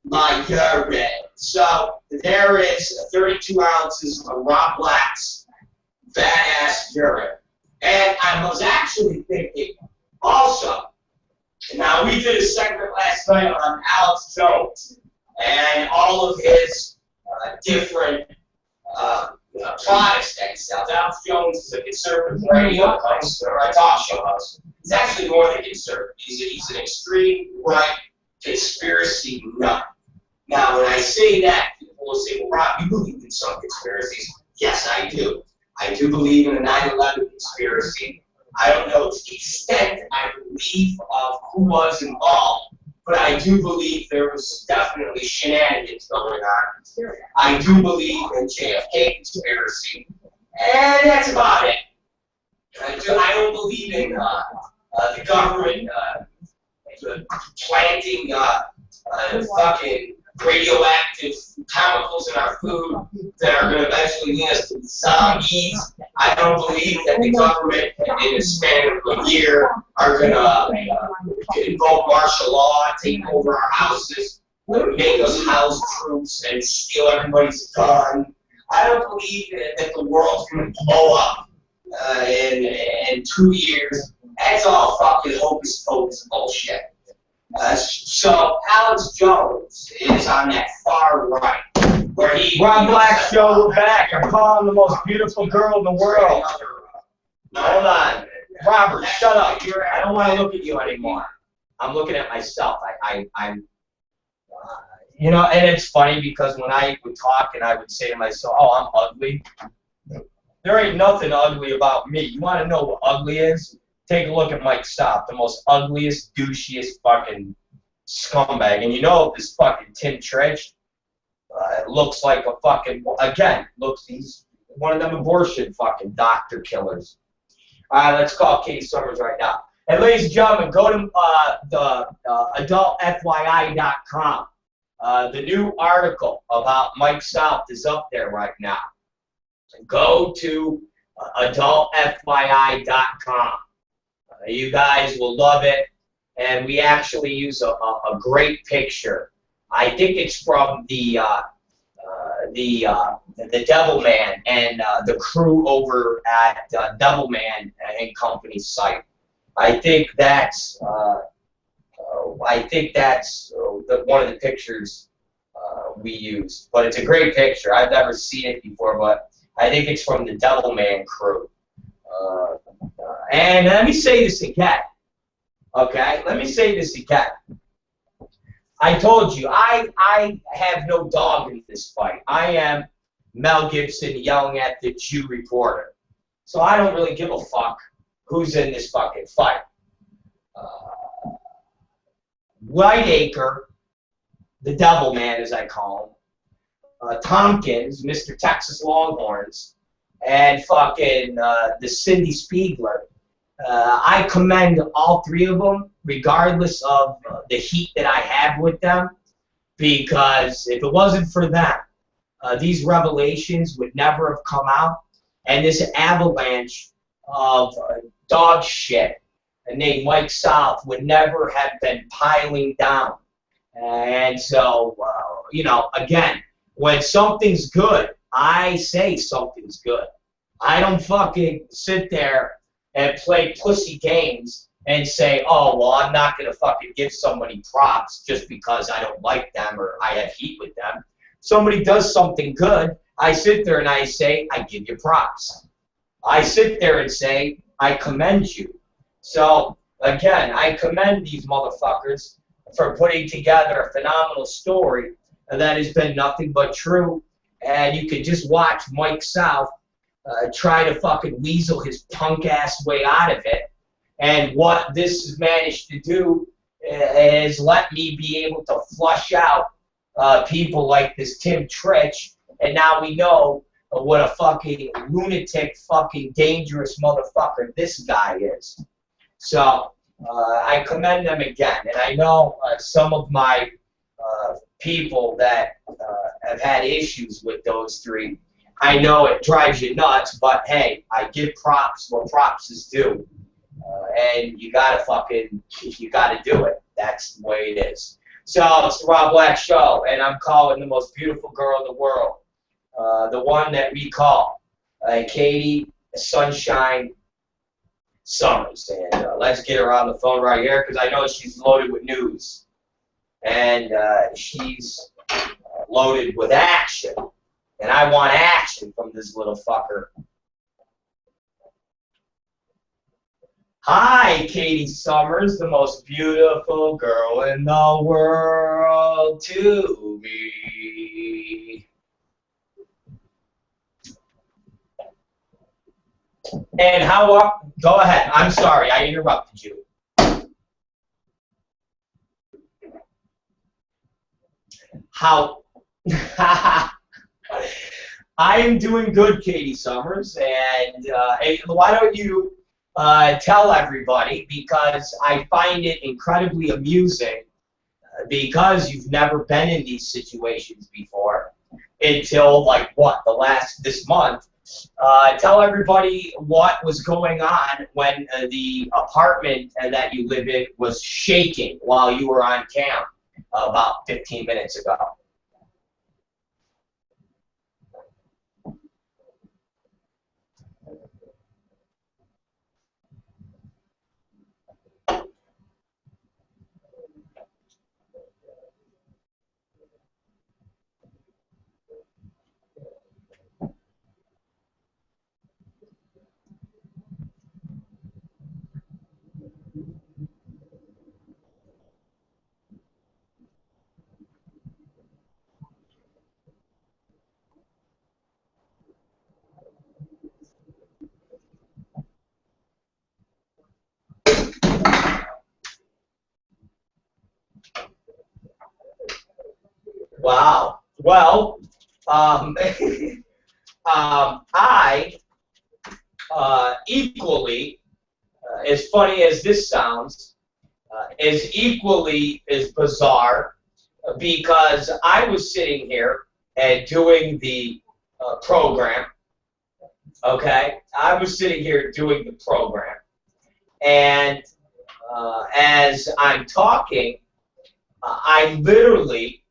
my urine. So there is 32 ounces of Rob Black's badass urine. And I was actually thinking also, now we did a segment last night on Alex Jones and all of his different products that he sells. Alex Jones is a conservative radio host or a talk show host. He's actually more than conservative. He's an extreme right conspiracy nut. Now, when I say that, people will say, well, Rob, you believe in some conspiracies. Yes, I do. I do believe in the 9/11 conspiracy. I don't know to the extent I believe of who was involved, but I do believe there was definitely shenanigans going on. I do believe in JFK conspiracy, and that's about it. I don't believe in the government planting fucking radioactive chemicals in our food that are going to eventually lead us to zombies. I don't believe that the government, in a span of a year, are going to invoke martial law, take over our houses, make us house troops, and steal everybody's gun. I don't believe that the world's going to blow up in 2 years. That's all fucking hocus pocus bullshit. So Alex Jones is on that far right, where he. Rob Black show, we're back. I'm calling the most beautiful girl in the world. Hold on, Robert, shut up. I don't want to look at you anymore. I'm looking at myself. I'm. You know, and it's funny because when I would talk and I would say to myself, "Oh, I'm ugly." There ain't nothing ugly about me. You want to know what ugly is? Take a look at Mike Stopp, the most ugliest, douchiest fucking scumbag. And you know this fucking Tim Tritch looks like a fucking, again, he's one of them abortion fucking doctor killers. All right, let's call Katie Summers right now. And ladies and gentlemen, go to the adultfyi.com. The new article about Mike South is up there right now. Go to adultfyi.com. You guys will love it. And we actually use a great picture. I think it's from the Devilman and the crew over at Devilman and Company's site. I think that's one of the pictures we use. But it's a great picture. I've never seen it before, but I think it's from the Devilman crew. And let me say this again. Okay, let me say this again. I told you, I have no dog in this fight. I am Mel Gibson yelling at the Jew reporter. So I don't really give a fuck who's in this fucking fight. Whiteacre, the Devilman as I call him, Tompkins, Mr. Texas Longhorns, and fucking the Cindy Spiegler. I commend all three of them, regardless of the heat that I have with them, because if it wasn't for them, these revelations would never have come out, and this avalanche of dog shit named Mike South would never have been piling down. And so, you know, again, when something's good, I say something's good. I don't fucking sit there and play pussy games and say, oh, well, I'm not going to fucking give somebody props just because I don't like them or I have heat with them. Somebody does something good, I sit there and I say, I give you props. I sit there and say, I commend you. So, again, I commend these motherfuckers for putting together a phenomenal story that has been nothing but true. And you can just watch Mike South try to fucking weasel his punk-ass way out of it. And what this has managed to do is let me be able to flush out people like this Tim Tritch. And now we know what a fucking lunatic, fucking dangerous motherfucker this guy is. So I commend them again. And I know some of my people that have had issues with those three. I know it drives you nuts, but hey, I give props where props is due. And you gotta do it. That's the way it is. So it's the Rob Black Show, and I'm calling the most beautiful girl in the world. The one that we call Katie Sunshine Summers. And let's get her on the phone right here, because I know she's loaded with news. And she's loaded with action. And I want action from this little fucker. Hi, Katie Summers, the most beautiful girl in the world to me. And go ahead. I'm sorry, I interrupted you. I'm doing good, Katie Summers, and why don't you tell everybody, because I find it incredibly amusing, because you've never been in these situations before until like this month. Tell everybody what was going on when the apartment that you live in was shaking while you were on cam about 15 minutes ago. Wow. Well, I equally, as funny as this sounds, is equally as bizarre because I was sitting here and doing the program. Okay, I was sitting here doing the program, and as I'm talking, I literally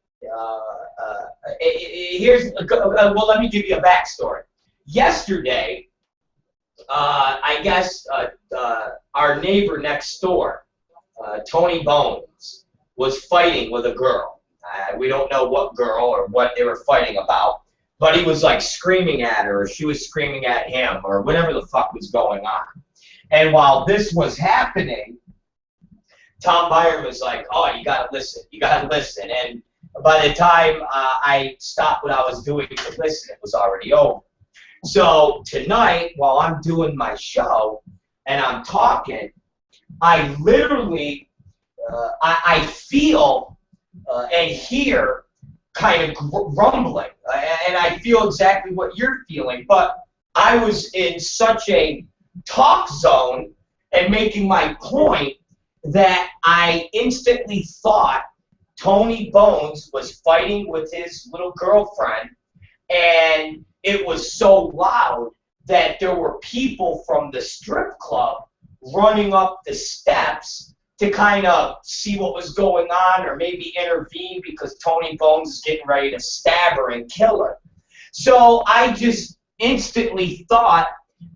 here's well, let me give you a backstory. Yesterday, I guess our neighbor next door, Tony Bones, was fighting with a girl. We don't know what girl or what they were fighting about, but he was like screaming at her, or she was screaming at him, or whatever the fuck was going on. And while this was happening, Tom Byron was like, "Oh, you gotta listen, you gotta listen." And by the time I stopped what I was doing to listen, it was already over. So tonight, while I'm doing my show and I'm talking, I literally, I feel and hear kind of rumbling, and I feel exactly what you're feeling. But I was in such a talk zone and making my point that I instantly thought Tony Bones was fighting with his little girlfriend, and it was so loud that there were people from the strip club running up the steps to kind of see what was going on or maybe intervene because Tony Bones is getting ready to stab her and kill her. So I just instantly thought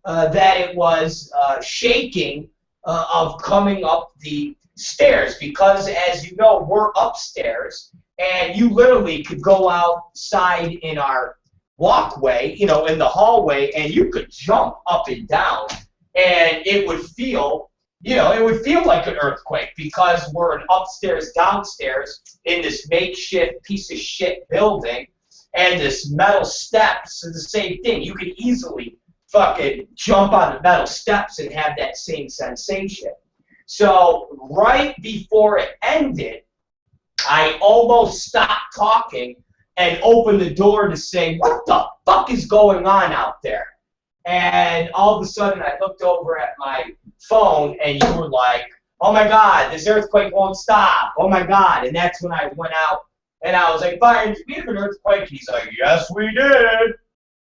that it was shaking of coming up the stairs because, as you know, we're upstairs and you literally could go outside in our walkway, you know, in the hallway, and you could jump up and down and it would feel, you know, it would feel like an earthquake because we're an upstairs, downstairs in this makeshift piece of shit building, and this metal steps is the same thing. You could easily fucking jump on the metal steps and have that same sensation. So right before it ended, I almost stopped talking and opened the door to say, "What the fuck is going on out there?" And all of a sudden I looked over at my phone and you were like, "Oh my God, this earthquake won't stop. Oh my God." And that's when I went out and I was like, "Byron, did we have an earthquake?" And he's like, "Yes, we did."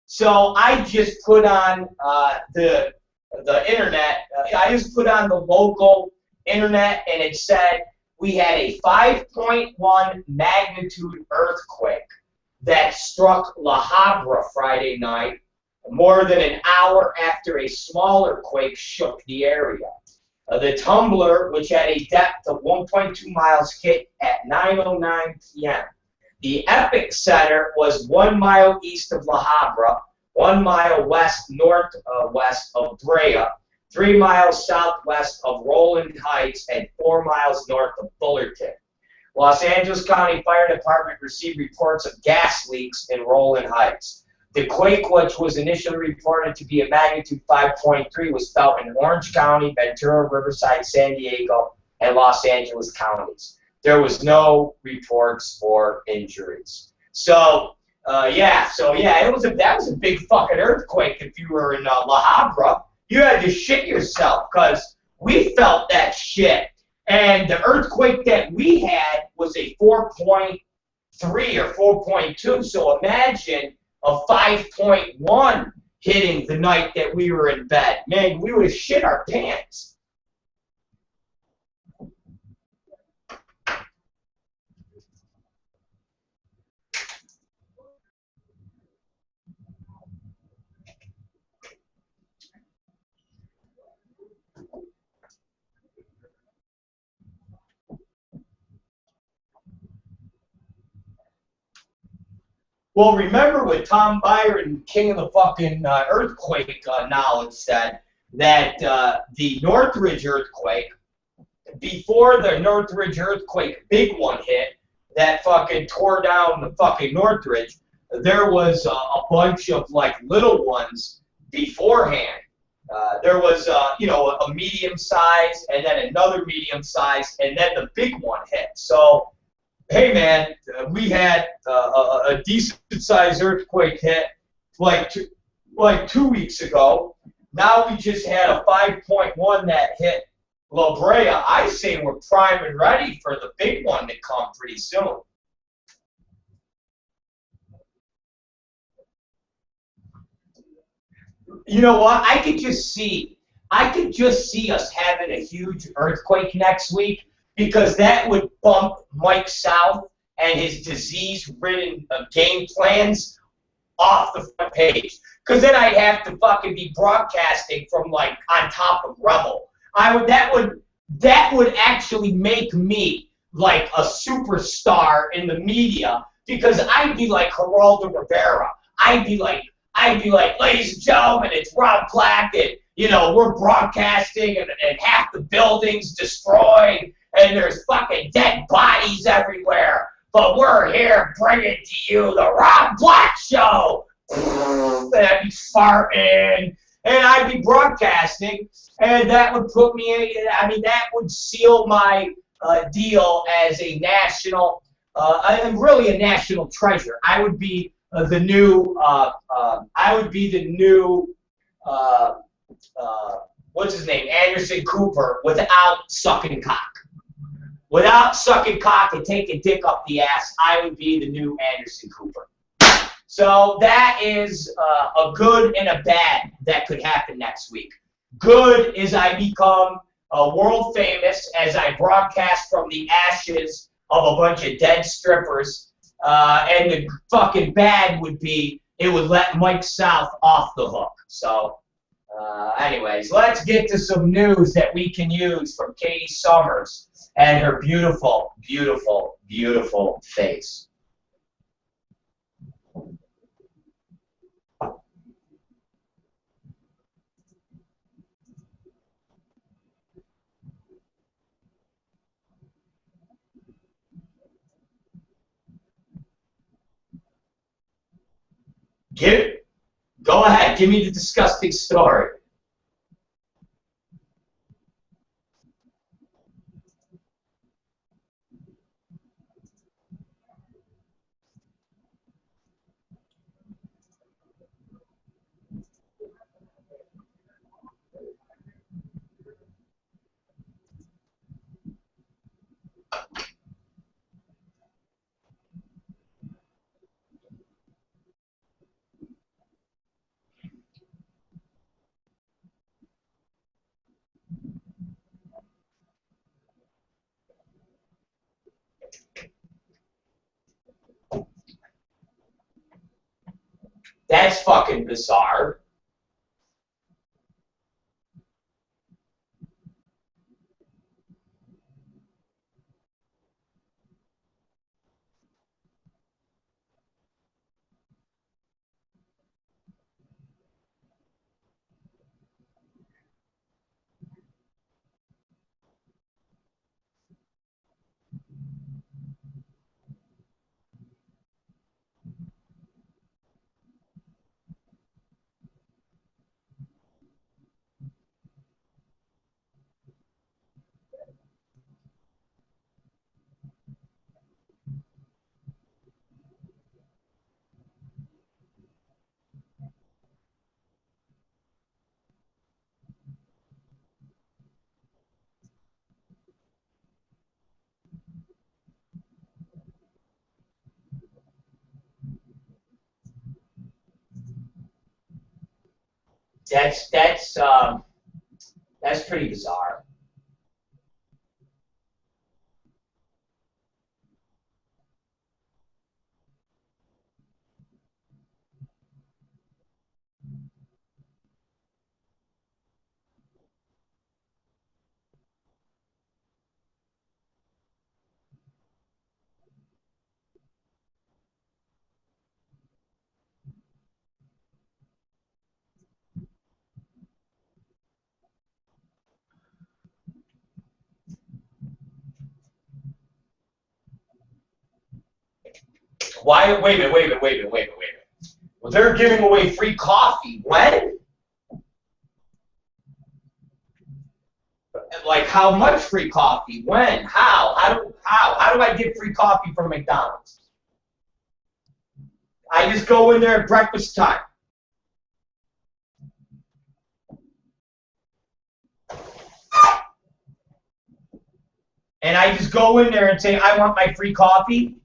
So I just put on the internet. I just put on the local internet, and it said we had a 5.1 magnitude earthquake that struck La Habra Friday night, more than an hour after a smaller quake shook the area. The tumbler, which had a depth of 1.2 miles, hit at 9:09 p.m. The epicenter was 1 mile east of La Habra, 1 mile west-northwest of Brea, 3 miles southwest of Rowland Heights, and 4 miles north of Fullerton. Los Angeles County Fire Department received reports of gas leaks in Rowland Heights. The quake, which was initially reported to be a magnitude 5.3, was felt in Orange County, Ventura, Riverside, San Diego, and Los Angeles counties. There was no reports or injuries. So, that was a big fucking earthquake. If you were in La Habra, you had to shit yourself because we felt that shit. And the earthquake that we had was a 4.3 or 4.2. So imagine a 5.1 hitting the night that we were in bed. Man, we would have shit our pants. Well, remember what Tom Byron, king of the fucking earthquake knowledge, said, that the Northridge earthquake, before the Northridge earthquake big one hit, that fucking tore down the fucking Northridge, there was a bunch of like little ones beforehand. There was, a medium size, and then another medium size, and then the big one hit. So, hey man, we had a decent sized earthquake hit like 2 weeks ago, Now we just had a 5.1 that hit La Brea. I say we're prime and ready for the big one to come pretty soon. You know what? I could just see us having a huge earthquake next week, because that would bump Mike South and his disease-ridden game plans off the front page. Because then I'd have to fucking be broadcasting from like on top of Rebel. That would actually make me like a superstar in the media, because I'd be like Geraldo Rivera. I'd be like, ladies and gentlemen, it's Rob Black, and we're broadcasting, and half the building's destroyed, and there's fucking dead bodies everywhere. But we're here bringing to you the Rob Black Show. And I'd be farting, and I'd be broadcasting, and that would put me, that would seal my deal as a national, I'm really a national treasure. I would be the new, what's his name, Anderson Cooper, without sucking cock. Without sucking cock and taking dick up the ass, I would be the new Anderson Cooper. So that is a good and a bad that could happen next week. Good is I become world famous as I broadcast from the ashes of a bunch of dead strippers. And the fucking bad would be it would let Mike South off the hook. So anyways, let's get to some news that we can use from Katie Summers and her beautiful, beautiful, beautiful face. Go ahead, give me the disgusting story. That's fucking bizarre. That's pretty bizarre. Why? Wait a minute. Well, they're giving away free coffee. When? Like, how much free coffee? When? How? How do I get free coffee from McDonald's? I just go in there at breakfast time. and I just go in there and say, I want my free coffee.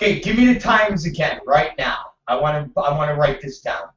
Okay, give me the times again right now. I want to write this down.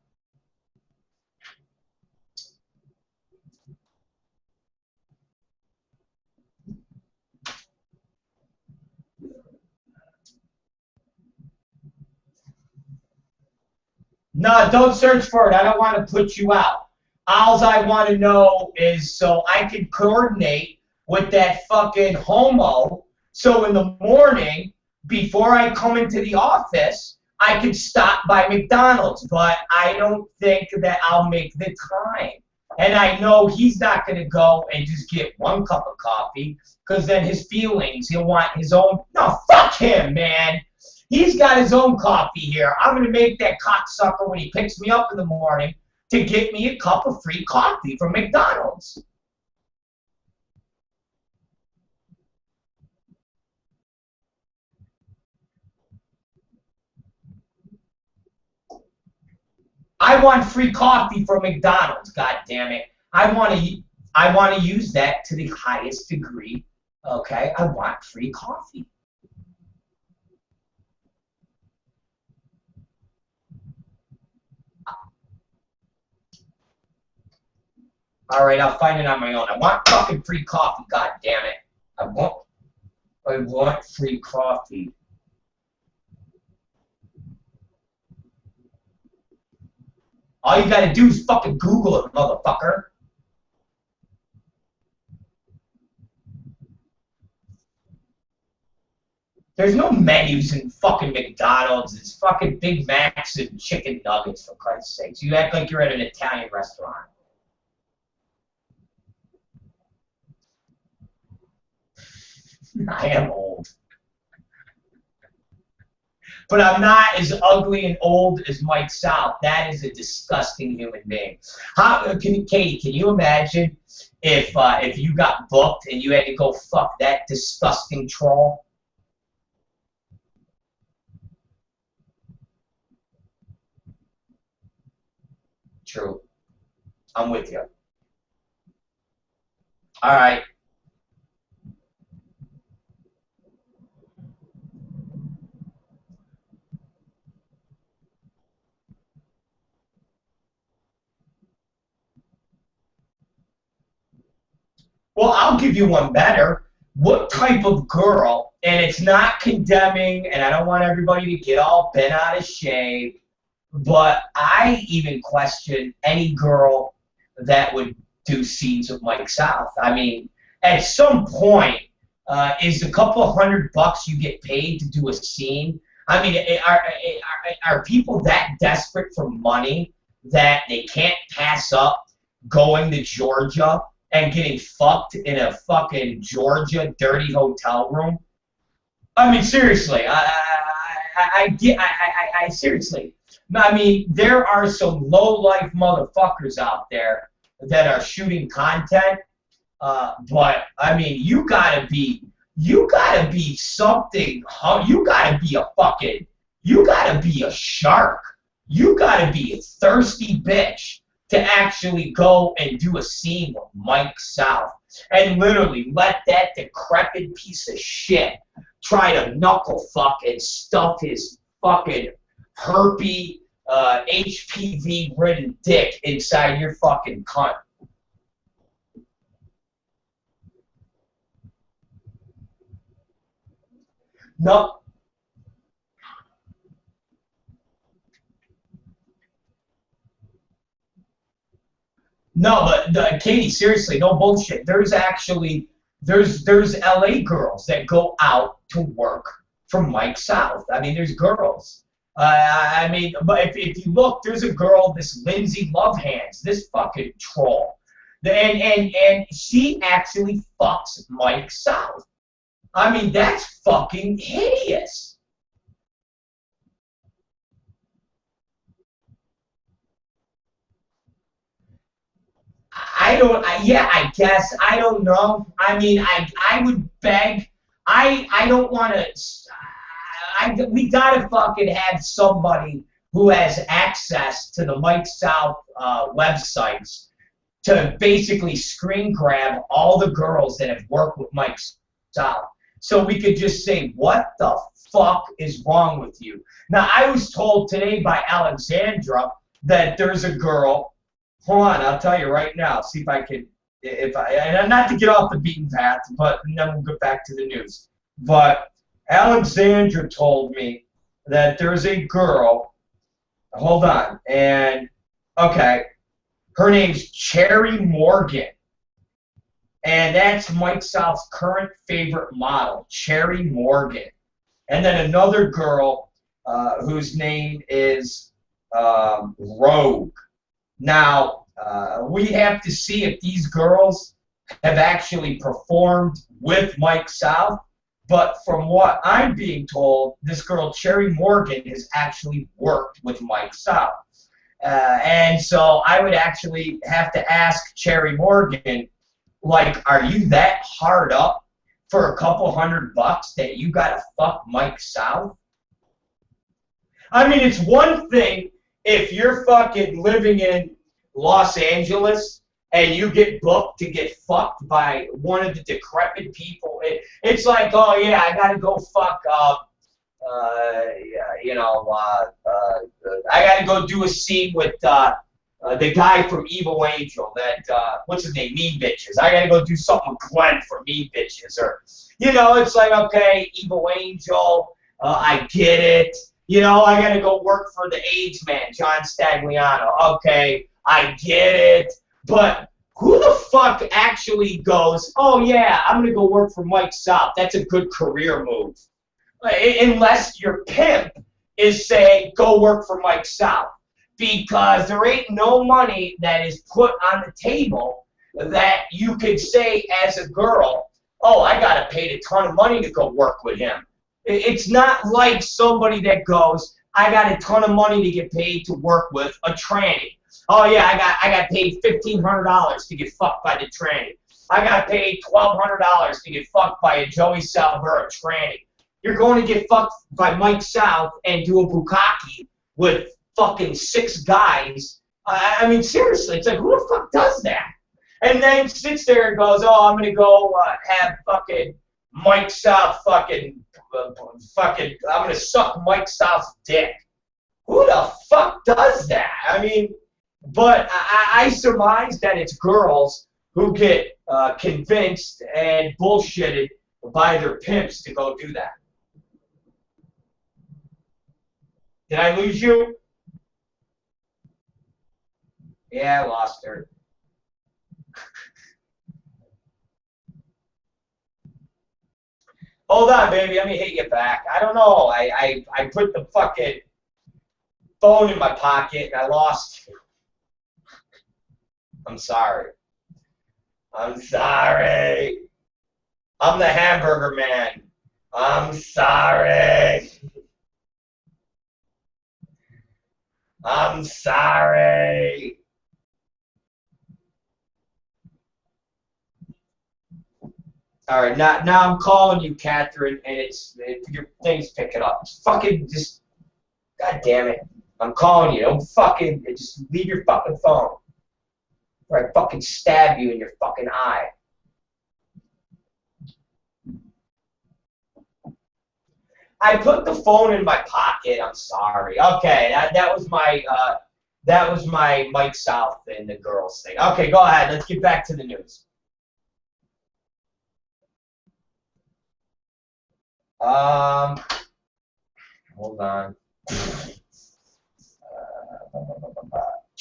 No, don't search for it. I don't want to put you out. All I want to know is so I can coordinate with that fucking homo so in the morning, before I come into the office, I can stop by McDonald's. But I don't think that I'll make the time. And I know he's not going to go and just get one cup of coffee because then his feelings, he'll want his own. No, fuck him, man. He's got his own coffee here. I'm going to make that cocksucker when he picks me up in the morning to get me a cup of free coffee from McDonald's. I want free coffee from McDonald's, god damn it. I want to use that to the highest degree. Okay? I want free coffee. All right, I'll find it on my own. I want fucking free coffee, god damn it. I want free coffee. All you gotta do is fucking Google it, motherfucker. There's no menus in fucking McDonald's. It's fucking Big Macs and chicken nuggets, for Christ's sakes. You act like you're at an Italian restaurant. I am old. But I'm not as ugly and old as Mike South. That is a disgusting human being. Katie, can you imagine if you got booked and you had to go fuck that disgusting troll? True. I'm with you. All right. Well, I'll give you one better. What type of girl, and it's not condemning, and I don't want everybody to get all bent out of shape, but I even question any girl that would do scenes with Mike South. I mean, at some point, is a couple $100 you get paid to do a scene? I mean, are people that desperate for money that they can't pass up going to Georgia and getting fucked in a fucking Georgia dirty hotel room? I mean, seriously, I seriously. I mean, there are some low-life motherfuckers out there that are shooting content, but I mean, you gotta be something. You gotta be a fucking, you gotta be a shark. You gotta be a thirsty bitch to actually go and do a scene with Mike South and literally let that decrepit piece of shit try to knuckle fuck and stuff his fucking herpy, HPV-ridden dick inside your fucking cunt. No, No, but Katie, seriously, no bullshit. There's actually there's LA girls that go out to work for Mike South. I mean, there's girls. I mean, but if you look, there's a girl, this Lindsay Lovehands, this fucking troll, and she actually fucks Mike South. I mean, that's fucking hideous. Yeah, I guess. I don't know. I mean, I would beg. I don't want to. We gotta fucking have somebody who has access to the Mike South websites to basically screen grab all the girls that have worked with Mike South. So we could just say, what the fuck is wrong with you? Now, I was told today by Alexandra that there's a girl. Hold on, I'll tell you right now. See if I can, and not to get off the beaten path, but then we'll get back to the news. But Alexandra told me that there's a girl. Hold on, and okay, her name's Cherry Morgan, and that's Mike South's current favorite model, Cherry Morgan. And then another girl whose name is Rogue. Now, we have to see if these girls have actually performed with Mike South, but from what I'm being told, this girl, Cherry Morgan, has actually worked with Mike South. And so I would actually have to ask Cherry Morgan, like, are you that hard up for a couple $100 that you gotta fuck Mike South? I mean, it's one thing if you're fucking living in Los Angeles and you get booked to get fucked by one of the decrepit people. It's like, oh yeah, I gotta go fuck I gotta go do a scene with the guy from Evil Angel, that what's his name, Mean Bitches. I gotta go do something with Glenn from Mean Bitches, or it's like, okay, Evil Angel, I get it. I gotta go work for the AIDS man, John Stagliano. Okay, I get it. But who the fuck actually goes, oh yeah, I'm gonna go work for Mike South. That's a good career move. Unless your pimp is saying, go work for Mike South. Because there ain't no money that is put on the table that you could say as a girl, oh, I got to pay a ton of money to go work with him. It's not like somebody that goes, I got a ton of money to get paid to work with a tranny. Oh yeah, I got paid $1,500 to get fucked by the tranny. I got paid $1,200 to get fucked by a Joey Salvera tranny. You're going to get fucked by Mike South and do a bukkake with fucking 6 guys. I mean, seriously, it's like, who the fuck does that? And then sits there and goes, oh, I'm going to go have fucking Mike South fucking, I'm going to suck Mike South's dick. Who the fuck does that? I mean, but I surmise that it's girls who get convinced and bullshitted by their pimps to go do that. Did I lose you? Yeah, I lost her. Hold on, baby. Let me hit you back. I don't know. I put the fucking phone in my pocket and I lost you. I'm sorry. I'm sorry. I'm the hamburger man. I'm sorry. I'm sorry. All right, now I'm calling you, Catherine, and your thing's picking up. Just, God damn it. I'm calling you. Don't fucking, just leave your fucking phone. Or I fucking stab you in your fucking eye. I put the phone in my pocket. I'm sorry. Okay, that was my Mike South and the girls thing. Okay, go ahead. Let's get back to the news. Hold on.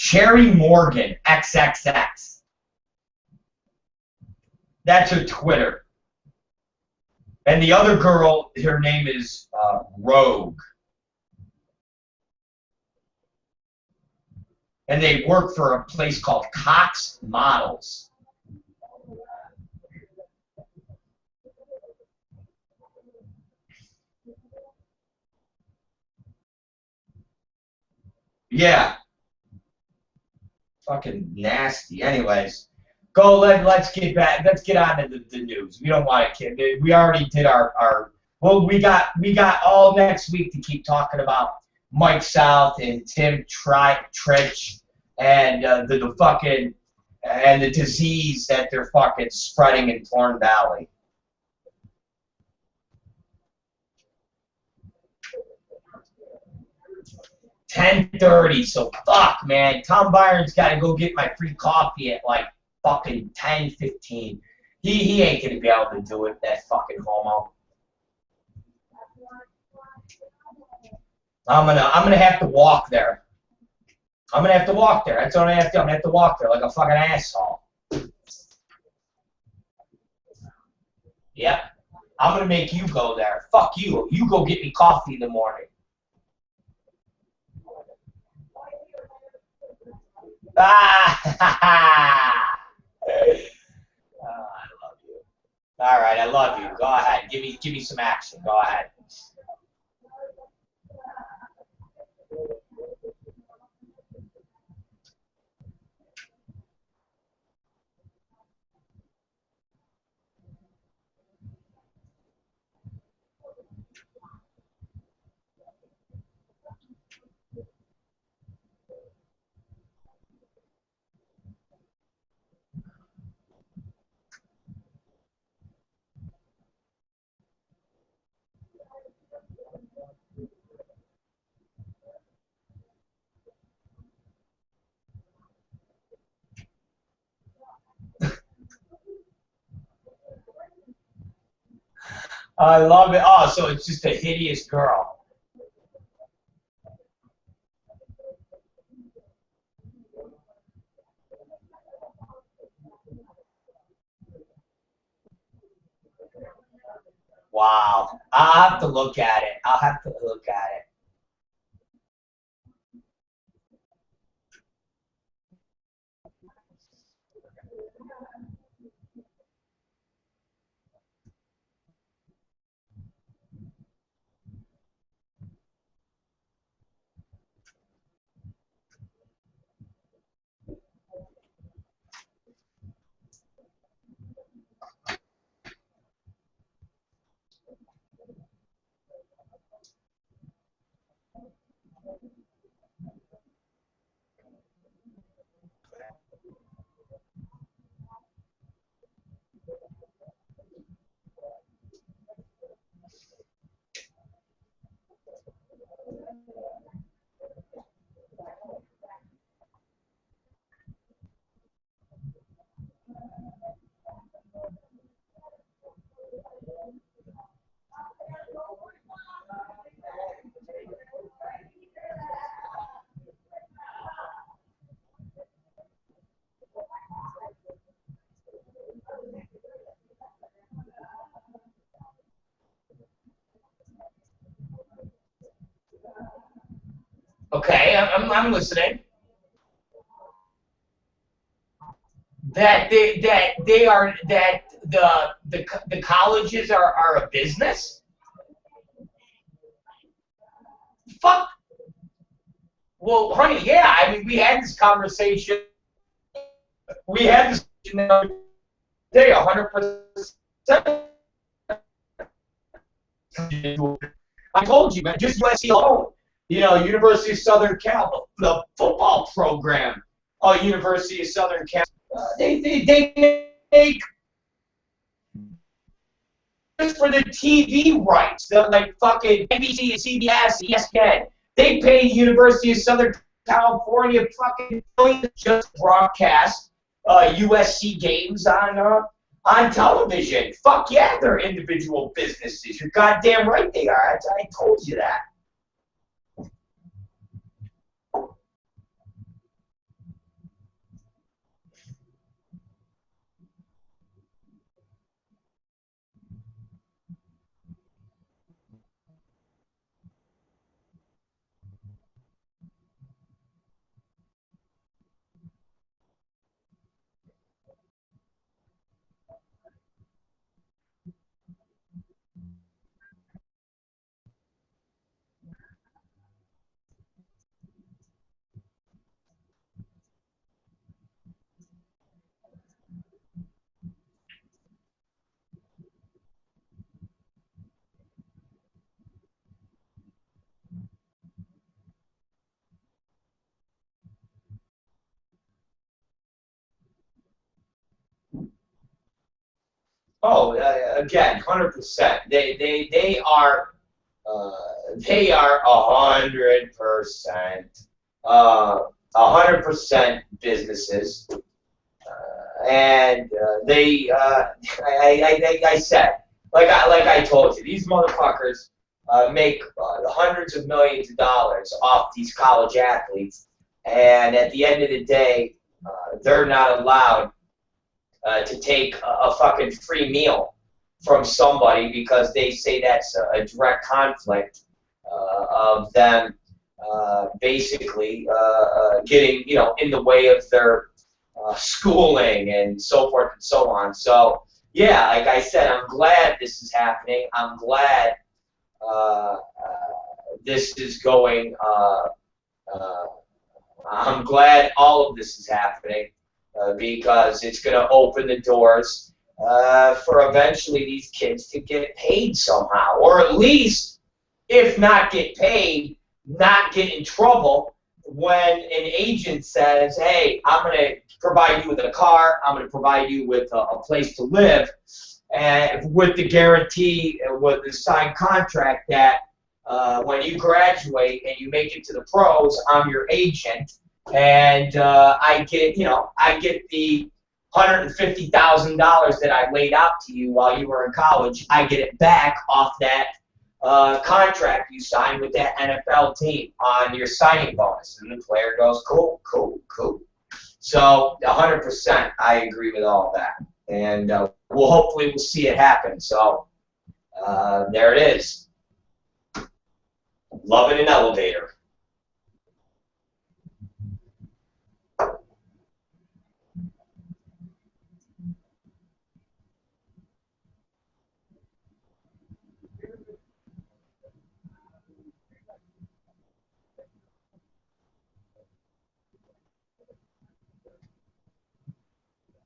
Cherry Morgan XXX. That's her Twitter. And the other girl, her name is Rogue. And they work for a place called Cox Models. Yeah. Fucking nasty. Anyways, let's get back. Let's get on to the news. We don't want to kid. We already did our. Well, we got all next week to keep talking about Mike South and Tim Tritch and the fucking and the disease that they're fucking spreading in Torn Valley. $10:30, so fuck, man. Tom Byron's got to go get my free coffee at like fucking 10:15. He ain't gonna be able to do it, that fucking homo. I'm gonna have to walk there. I'm gonna have to walk there. That's what I have to do. I'm gonna have to walk there like a fucking asshole. Yep. I'm gonna make you go there. Fuck you. You go get me coffee in the morning. I love you. All right, I love you. Go ahead. Give me some action. Go ahead. I love it. Oh, so it's just a hideous girl. Wow. I'll have to look at it. I'll have to look at it. Okay, I'm listening. That the colleges are a business? Fuck. Well, honey, yeah. I mean, we had this conversation. We had this the other day, 100%. I told you, man. Just USC alone. You know, University of Southern Cal, the football program. University of Southern Cal. They make just for the TV rights, like fucking NBC, CBS, ESPN. They pay University of Southern California fucking millions just broadcast USC games on television. Fuck yeah, they're individual businesses. You're goddamn right they are. I told you that. Oh, again, 100%. They are 100%, 100% businesses, and I said, like I told you, these motherfuckers make hundreds of millions of dollars off these college athletes, and at the end of the day, they're not allowed to take a fucking free meal from somebody because they say that's a direct conflict of them basically getting, in the way of their schooling and so forth and so on. So, yeah, like I said, I'm glad this is happening. I'm glad this is going, I'm glad all of this is happening because it's going to open the doors for eventually these kids to get paid somehow, or at least, if not get paid, not get in trouble when an agent says, hey, I'm going to provide you with a car, I'm going to provide you with a place to live, and with the guarantee, with the signed contract that when you graduate and you make it to the pros, I'm your agent, and I get the $150,000 that I laid out to you while you were in college. I get it back off that contract you signed with that NFL team on your signing bonus. And the player goes, cool, cool, cool. So 100%, I agree with all that. And we'll see it happen. So there it is. Love in an elevator.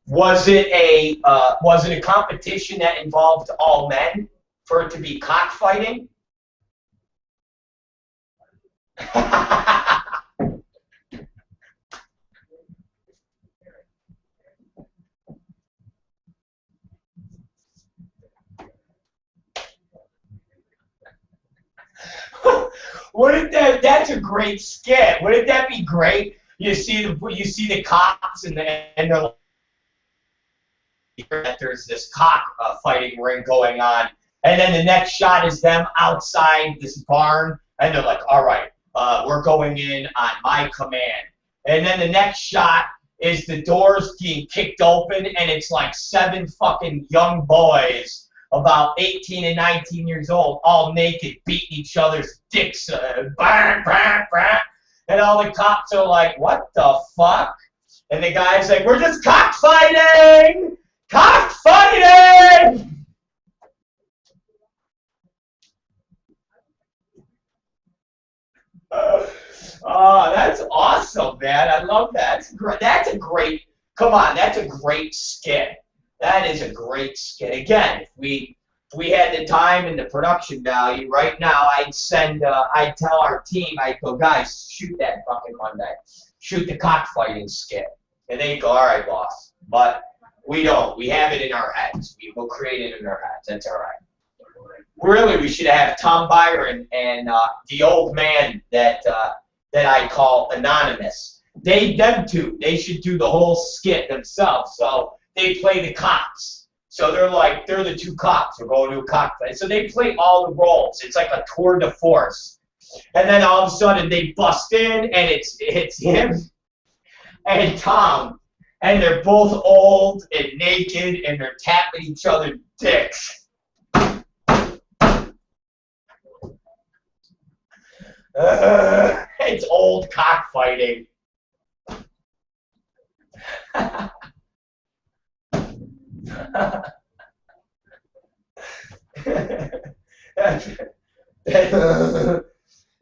Was it a competition that involved all men for it to be cockfighting? Wouldn't that's a great skit. Wouldn't that be great? You see the cops and they're like, that there's this cock fighting ring going on, and then the next shot is them outside this barn, and they're like, all right, we're going in on my command. And then the next shot is the doors being kicked open, and it's like 7 fucking young boys, about 18 and 19 years old, all naked, beating each other's dicks, bang, bang, bang. And all the cops are like, what the fuck? And the guy's like, we're just cockfighting! Cockfighting! Oh, that's awesome, man. I love that. That's a great, come on, that's a great skit. That is a great skit. Again, if we had the time and the production value right now, I'd tell our team, I'd go, guys, shoot that fucking Monday. Shoot the cockfighting skit. And they'd go, all right, boss. But we don't. We have it in our heads. We'll create it in our heads. That's all right. Really, we should have Tom Byron and the old man that I call Anonymous. Them two, they should do the whole skit themselves. So they play the cops. So they're the two cops. We're going to a cockfight. So they play all the roles. It's like a tour de force. And then all of a sudden they bust in, and it's him and Tom. And they're both old and naked, and they're tapping each other's dicks. It's old cockfighting.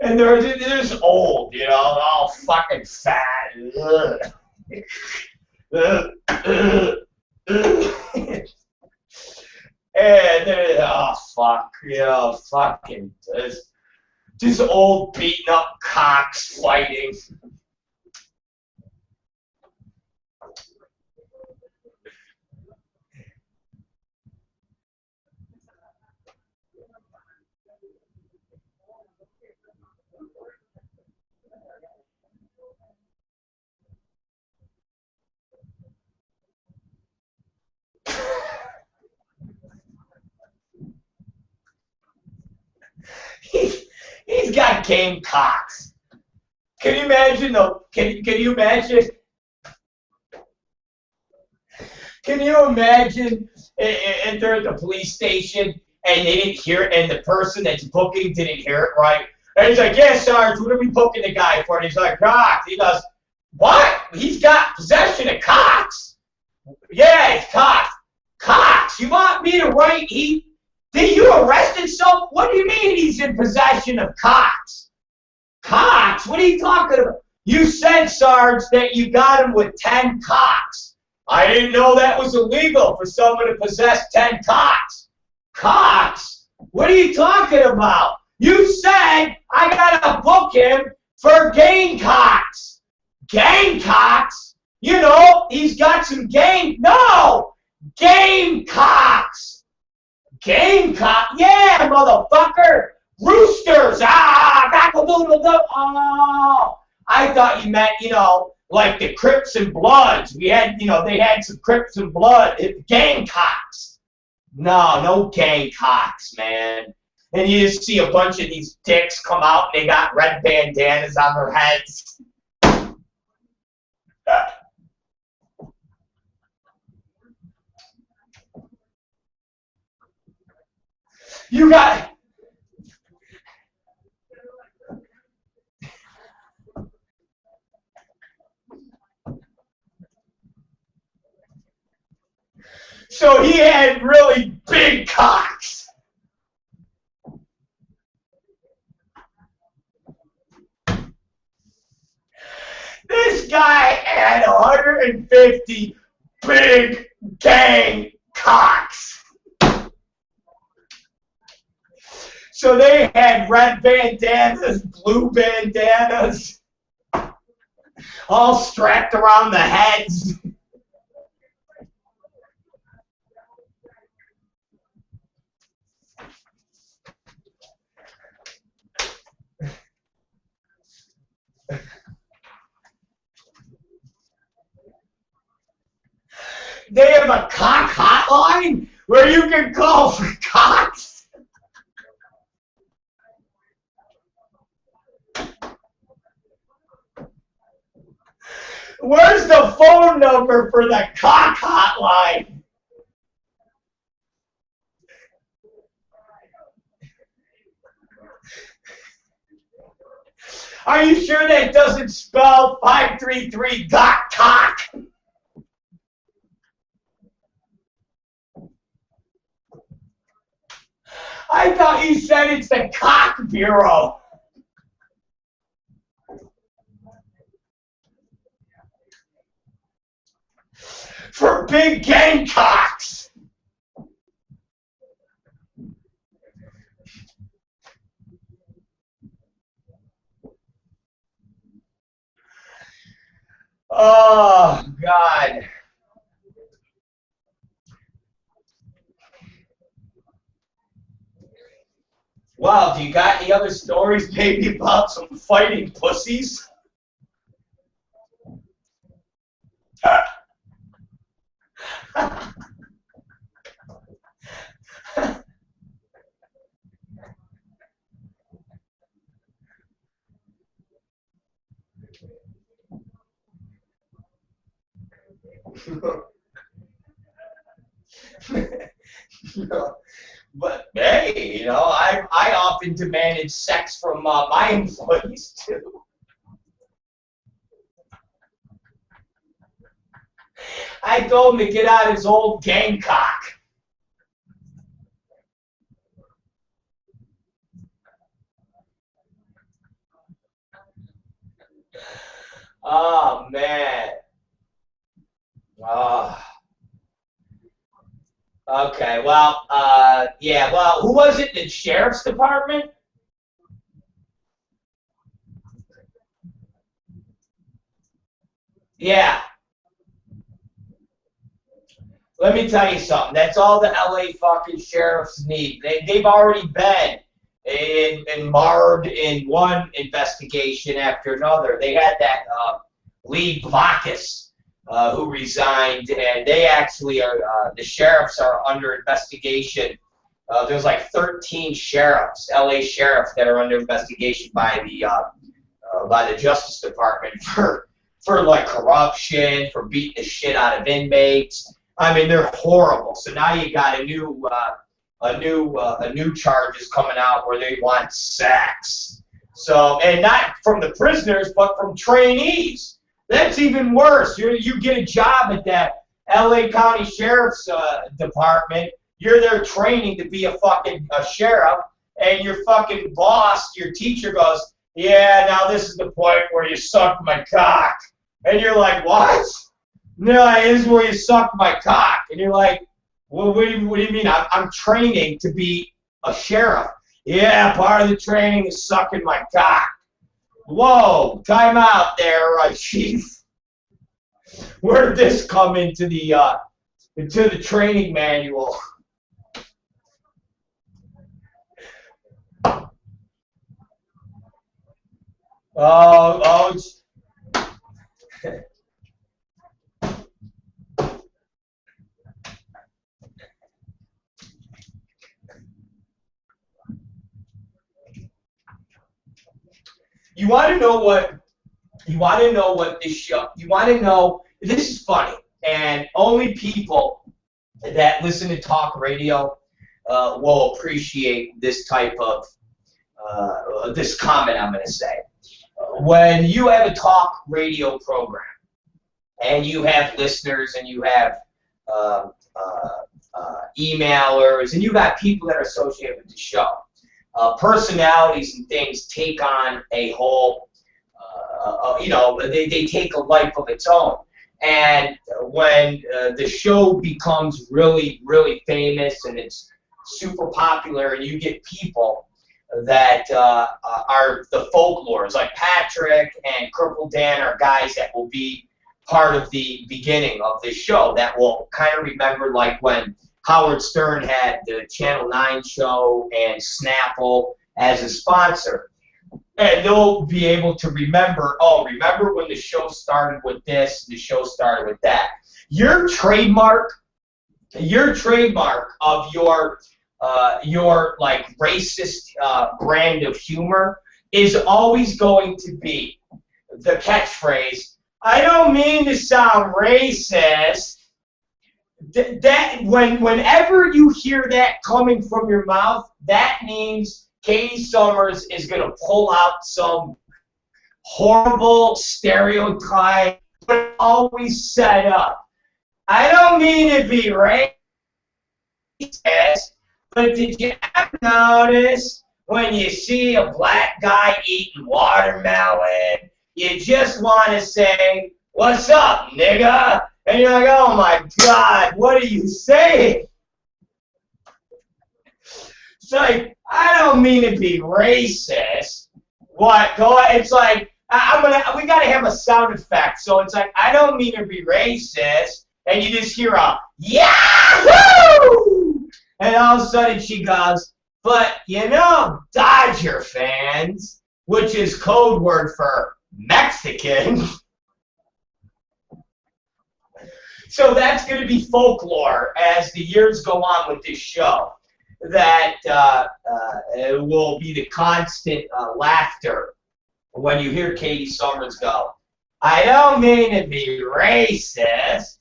And they're just old, all fucking fat. And oh fuck, fucking just old beaten up cocks fighting. He's got gamecocks. Can you imagine though? Can you imagine? Can you imagine if they're at the police station and they didn't hear it, and the person that's booking didn't hear it right? And he's like, "Yeah, Sarge, what are we booking the guy for?" And he's like, "Cocks." He goes, "What? He's got possession of cocks." "Yeah, it's cocks." "Cocks? You want me to write? Did you arrested someone? What do you mean he's in possession of cocks?" "Cocks? What are you talking about?" "You said, Sarge, that you got him with 10 cocks." "I didn't know that was illegal for someone to possess 10 cocks." "Cocks? What are you talking about? You said I gotta book him for gamecocks." "Gamecocks? You know, he's got some game." "No! Gamecocks! Gamecock? Yeah, motherfucker! Roosters! Ah! Cock-a-doodle-doo! Oh! I thought you meant, you know, like the Crips and Bloods. We had, you know, they had some Crips and Blood. Gamecocks. No gamecocks, man. And you just see a bunch of these dicks come out and they got red bandanas on their heads. You got... So he had really big cocks. This guy had 150 big gang cocks. So they had red bandanas, blue bandanas, all strapped around the heads. They have a cock hotline where you can call for cocks. Where's the phone number for the cock hotline? Are you sure that doesn't spell 533.cock? I thought you said it's the Cock Bureau. For big gamecocks. Oh, God. Wow, do you got any other stories maybe about some fighting pussies? No. But hey, you know, I often demanded sex from my employees too. I told him to get out his old gamecock. Oh man. Okay, well, yeah, well, who was it? The sheriff's department? Yeah. Let me tell you something. That's all the LA fucking sheriffs need. They've already been marred in one investigation after another. They had that Lee Bacchus who resigned, and they actually are, the sheriffs are under investigation there's like 13 sheriffs, LA sheriffs, that are under investigation by the Justice Department for like corruption, for beating the shit out of inmates. I mean, they're horrible. So now you got a new charge is coming out where they want sex. So, and not from the prisoners, but from trainees. That's even worse. You get a job at that LA County Sheriff's Department. You're there training to be a sheriff, and your fucking boss, your teacher goes, yeah, now this is the point where you suck my cock. And you're like, what? No, this is where you suck my cock. And you're like, well, what do you mean? I'm training to be a sheriff. Yeah, part of the training is sucking my cock. Whoa, time out there, Chief. Where did this come into the training manual? Oh. You want to know what this show, you want to know, this is funny, and only people that listen to talk radio will appreciate this type of, this comment I'm going to say. When you have a talk radio program, and you have listeners, and you have emailers, and you got people that are associated with the show, personalities and things take on a whole, they take a life of its own. And when the show becomes really, really famous and it's super popular, and you get people that are the folklores, like Patrick and Cripple Dan are guys that will be part of the beginning of this show, that will kind of remember like when Howard Stern had the Channel 9 show and Snapple as a sponsor. And they'll be able to remember, oh, remember when the show started with this, the show started with that. Your trademark of your like racist brand of humor is always going to be the catchphrase, I don't mean to sound racist. Whenever you hear that coming from your mouth, that means Katie Summers is going to pull out some horrible stereotype, but always set up. I don't mean to be racist, but did you ever notice when you see a black guy eating watermelon, you just want to say, what's up, nigga? And you're like, oh my God, what are you saying? It's like, I don't mean to be racist. What? Go ahead. It's like, we gotta have a sound effect. So it's like, I don't mean to be racist. And you just hear a Yahoo! And all of a sudden she goes, but you know, Dodger fans, which is code word for Mexican. So that's going to be folklore as the years go on with this show. That it will be the constant laughter when you hear Katie Summers go, I don't mean to be racist.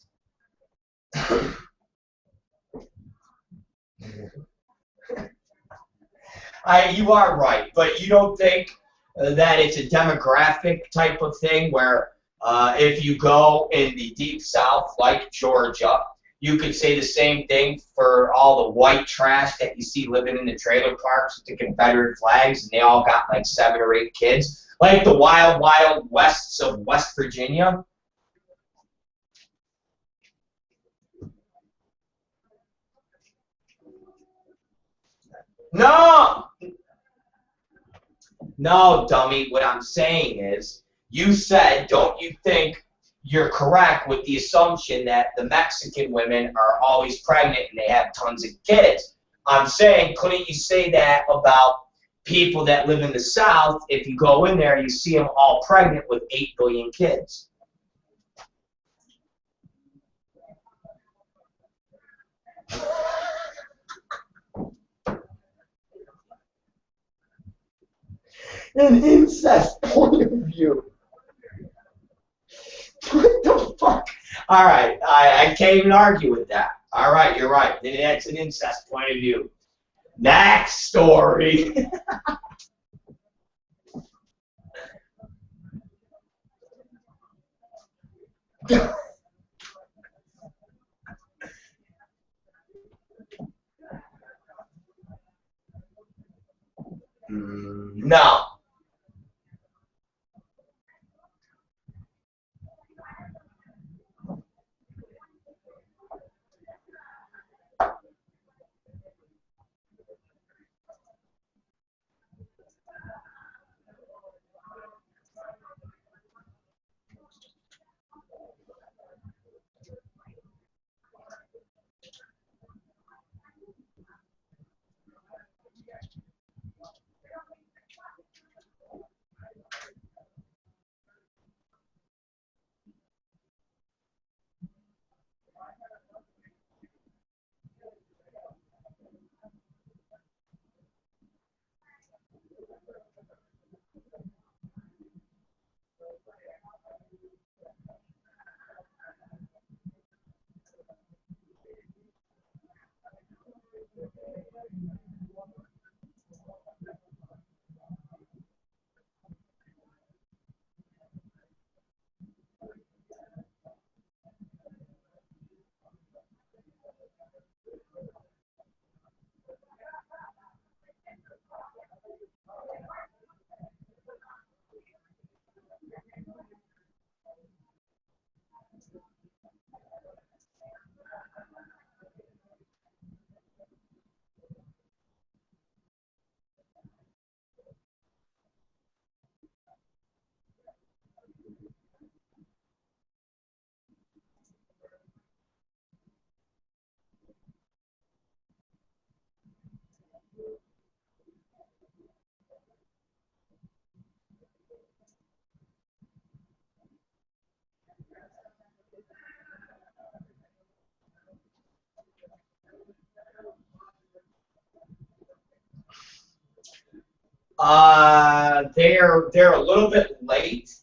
You are right, but you don't think that it's a demographic type of thing where if you go in the deep south like Georgia, you could say the same thing for all the white trash that you see living in the trailer parks with the Confederate flags, and they all got like 7 or 8 kids, like the wild, wild wests of West Virginia. No, dummy. What I'm saying is, you said, don't you think you're correct with the assumption that the Mexican women are always pregnant and they have tons of kids? I'm saying, couldn't you say that about people that live in the South? If you go in there, you see them all pregnant with 8 billion kids. an incest point of view. What the fuck? All right, I can't even argue with that. All right, you're right. That's an incest point of view. Next story. No. They're a little bit late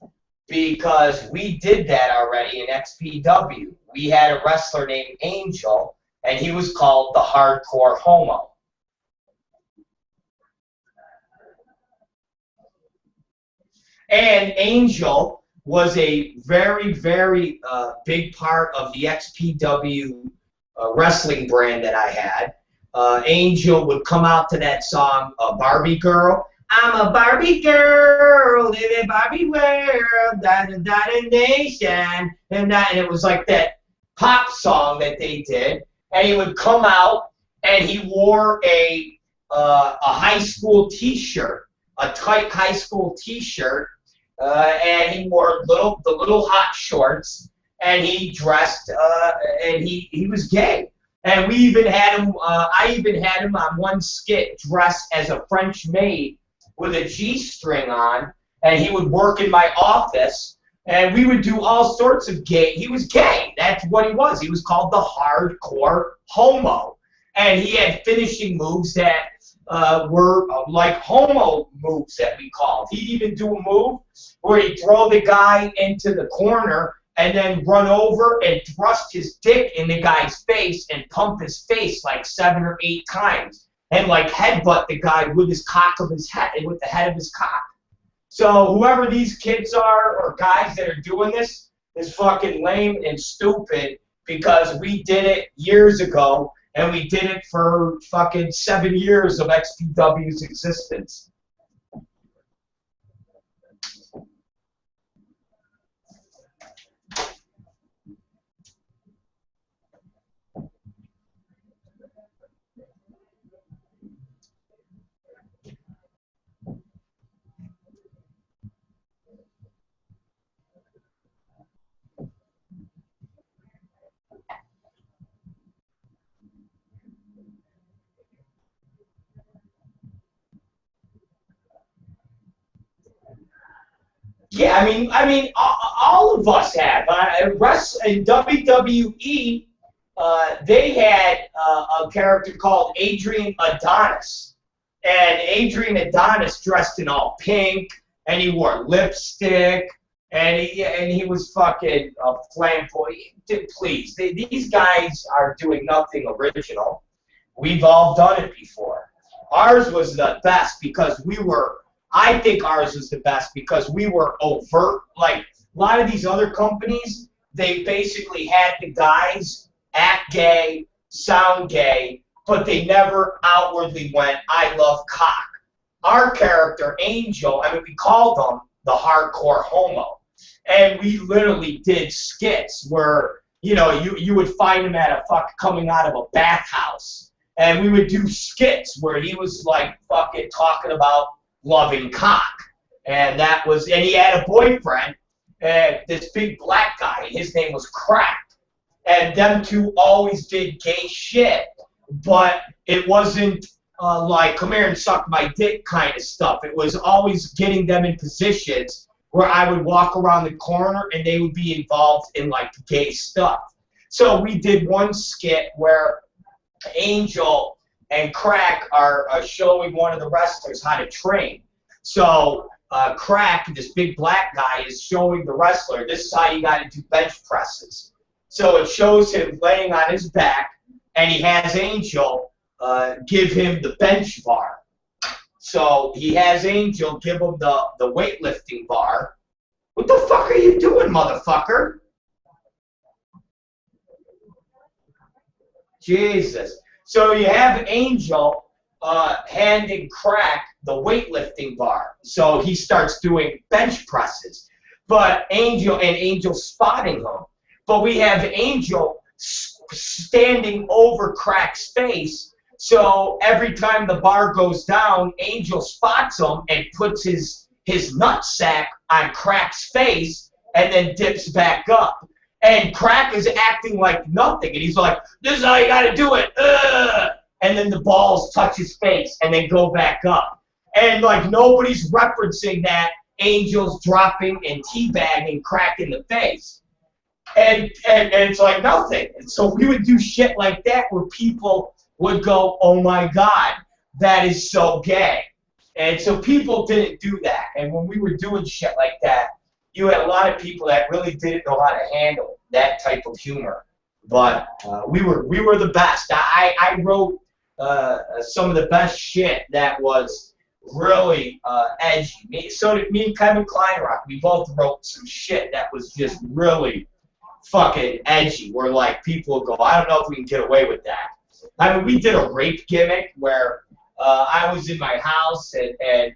because we did that already in XPW. We had a wrestler named Angel, and he was called the Hardcore Homo. And Angel was a very, very big part of the XPW wrestling brand that I had. Angel would come out to that song, Barbie Girl. I'm a Barbie girl, live in Barbie world, da-da-da-da nation, and it was like that pop song that they did. And he would come out, and he wore a high school T-shirt, a tight high school T-shirt, and he wore the little hot shorts, and he dressed, and he was gay. And we even had him. I even had him on one skit dressed as a French maid with a G-string on, and he would work in my office, and we would do all sorts of gay. He was gay. That's what he was. He was called the Hardcore Homo, and he had finishing moves that were like homo moves that we called. He'd even do a move where he'd throw the guy into the corner and then run over and thrust his dick in the guy's face and pump his face like 7 or 8 times. And like headbutt the guy with his cock of his head, with the head of his cock. So whoever these kids are or guys that are doing this is fucking lame and stupid because we did it years ago and we did it for fucking 7 years of XPW's existence. Yeah, I mean, all of us have. In WWE, they had a character called Adrian Adonis, and Adrian Adonis dressed in all pink, and he wore lipstick, and he was fucking flamboyant. Please, these guys are doing nothing original. We've all done it before. Ours was the best because we were. I think ours was the best because we were overt. Like a lot of these other companies, they basically had the guys act gay, sound gay, but they never outwardly went, I love cock. Our character, Angel, I mean, we called him the hardcore homo. And we literally did skits where, you know, you would find him at coming out of a bathhouse. And we would do skits where he was like fucking talking about loving cock. And he had a boyfriend, this big black guy. His name was Crack. And them two always did gay shit. But it wasn't like, come here and suck my dick kind of stuff. It was always getting them in positions where I would walk around the corner and they would be involved in like gay stuff. So we did one skit where Angel and Crack are showing one of the wrestlers how to train. So Crack, this big black guy, is showing the wrestler, this is how you got to do bench presses. So it shows him laying on his back, and he has Angel give him the bench bar. So he has Angel give him the weightlifting bar. What the fuck are you doing, motherfucker? Jesus. So you have Angel handing Crack the weightlifting bar. So he starts doing bench presses. But Angel spotting him. But we have Angel standing over Crack's face. So every time the bar goes down, Angel spots him and puts his nutsack on Crack's face and then dips back up. And Crack is acting like nothing. And he's like, this is how you got to do it. Ugh! And then the balls touch his face and then go back up. And like nobody's referencing that Angel's dropping and teabagging Crack in the face. And it's like nothing. And so we would do shit like that where people would go, oh my God, that is so gay. And so people didn't do that. And when we were doing shit like that, you had a lot of people that really didn't know how to handle that type of humor. But we were the best. I wrote some of the best shit that was really edgy. So did me and Kevin Kleinrock. We both wrote some shit that was just really fucking edgy. Where like people go, I don't know if we can get away with that. I mean, we did a rape gimmick where I was in my house and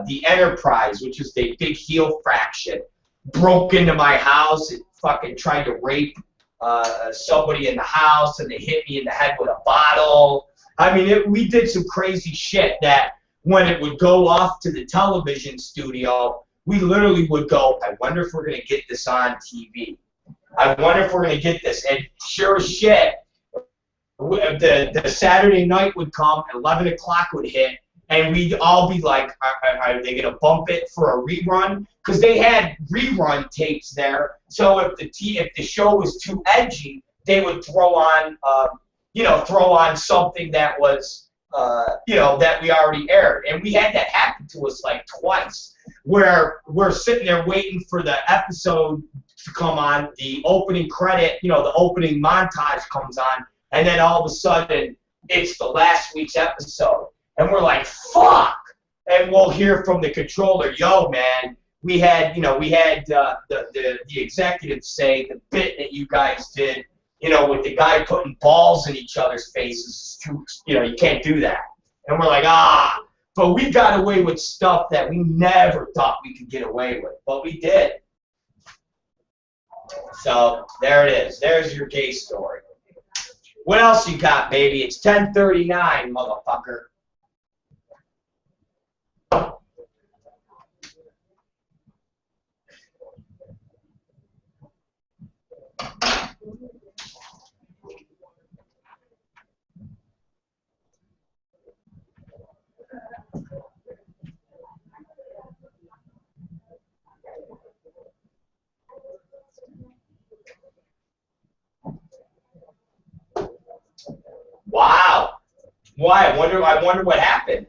the Enterprise, which is the big heel fraction, broke into my house and fucking tried to rape somebody in the house, and they hit me in the head with a bottle. I mean, we did some crazy shit that when it would go off to the television studio, we literally would go, I wonder if we're going to get this on TV. I wonder if we're going to get this. And sure as shit, the Saturday night would come, 11 o'clock would hit, and we'd all be like, are they going to bump it for a rerun? Because they had rerun tapes there, so if the show was too edgy, they would throw on something that was, that we already aired. And we had that happen to us like twice, where we're sitting there waiting for the episode to come on, the opening credit, the opening montage comes on, and then all of a sudden, it's the last week's episode. And we're like, fuck! And we'll hear from the controller, yo, man, we had the executives say the bit that you guys did, with the guy putting balls in each other's faces is too, you can't do that. And we're like, but we got away with stuff that we never thought we could get away with, but we did. So there it is. There's your gay story. What else you got, baby? It's 10:39, motherfucker. Wow. Why? I wonder what happened.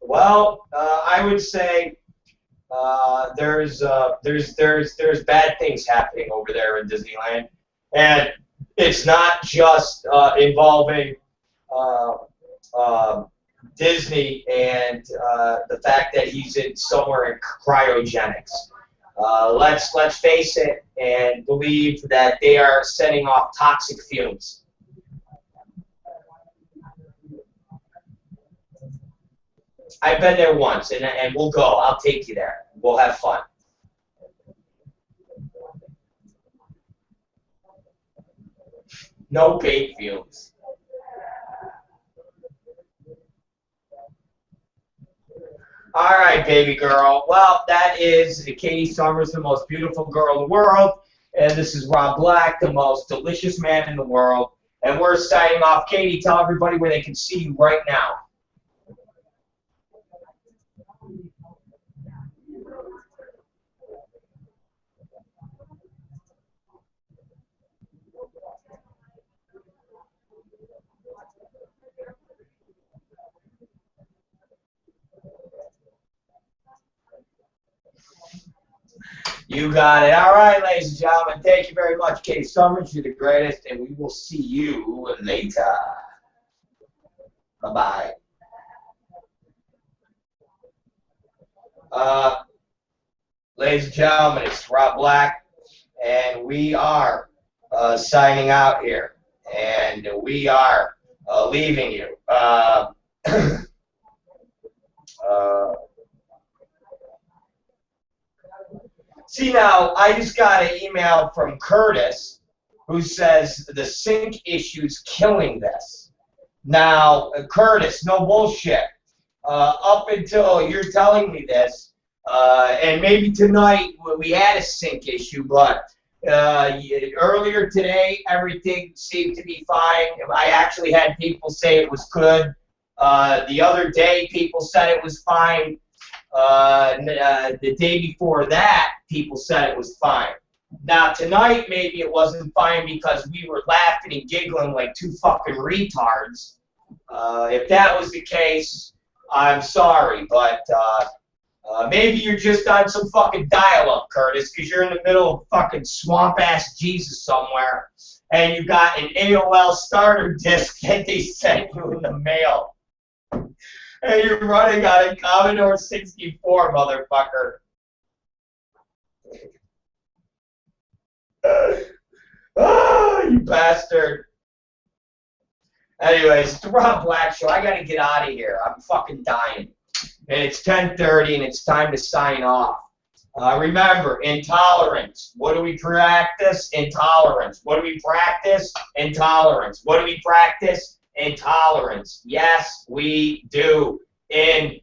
Well, I would say there's bad things happening over there in Disneyland, and it's not just involving uh, uh, Disney and the fact that he's in somewhere in cryogenics. Let's face it and believe that they are setting off toxic fumes. I've been there once, and we'll go. I'll take you there. We'll have fun. No paint fumes. All right, baby girl. Well, that is Katie Summers, the most beautiful girl in the world. And this is Rob Black, the most delicious man in the world. And we're signing off. Katie, tell everybody where they can see you right now. You got it. All right, ladies and gentlemen. Thank you very much, Katie Summers. You're the greatest, and we will see you later. Bye-bye. Ladies and gentlemen, it's Rob Black, and we are signing out here, and we are leaving you. See, now, I just got an email from Curtis who says the sync issue's killing this. Now, Curtis, no bullshit. Up until you're telling me this, and maybe tonight we had a sync issue, but earlier today everything seemed to be fine. I actually had people say it was good. The other day people said it was fine. The day before that, people said it was fine. Now, tonight, maybe it wasn't fine because we were laughing and giggling like two fucking retards. If that was the case, I'm sorry, but maybe you're just on some fucking dial-up, Curtis, because you're in the middle of fucking swamp-ass Jesus somewhere, and you got an AOL starter disc that they sent you in the mail. And you're running on a Commodore 64, motherfucker. Oh, you bastard. Anyways, it's the Rob Black Show. I gotta get out of here. I'm fucking dying. And it's 10:30, and it's time to sign off. Remember, intolerance. What do we practice? Intolerance. What do we practice? Intolerance. What do we practice? Intolerance. Yes, we do. Intolerance.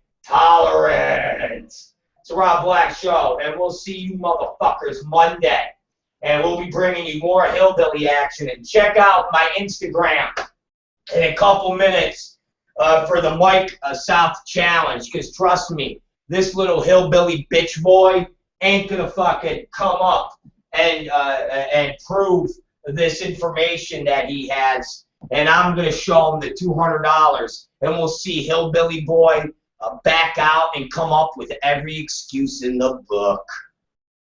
It's the Rob Black Show, and we'll see you motherfuckers Monday. And we'll be bringing you more hillbilly action. And check out my Instagram in a couple minutes for the Mike South Challenge. Because trust me, this little hillbilly bitch boy ain't gonna fucking come up and prove this information that he has. And I'm going to show him the $200, and we'll see Hillbilly Boy back out and come up with every excuse in the book.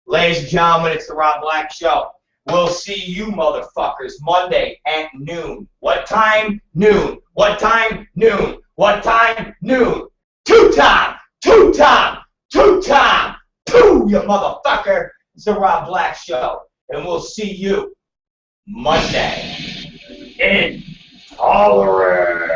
Ladies and gentlemen, it's the Rob Black Show. We'll see you motherfuckers Monday at noon. What time? Noon. What time? Noon. What time? Noon. Two-time, you motherfucker. It's the Rob Black Show, and we'll see you Monday. Intolerant.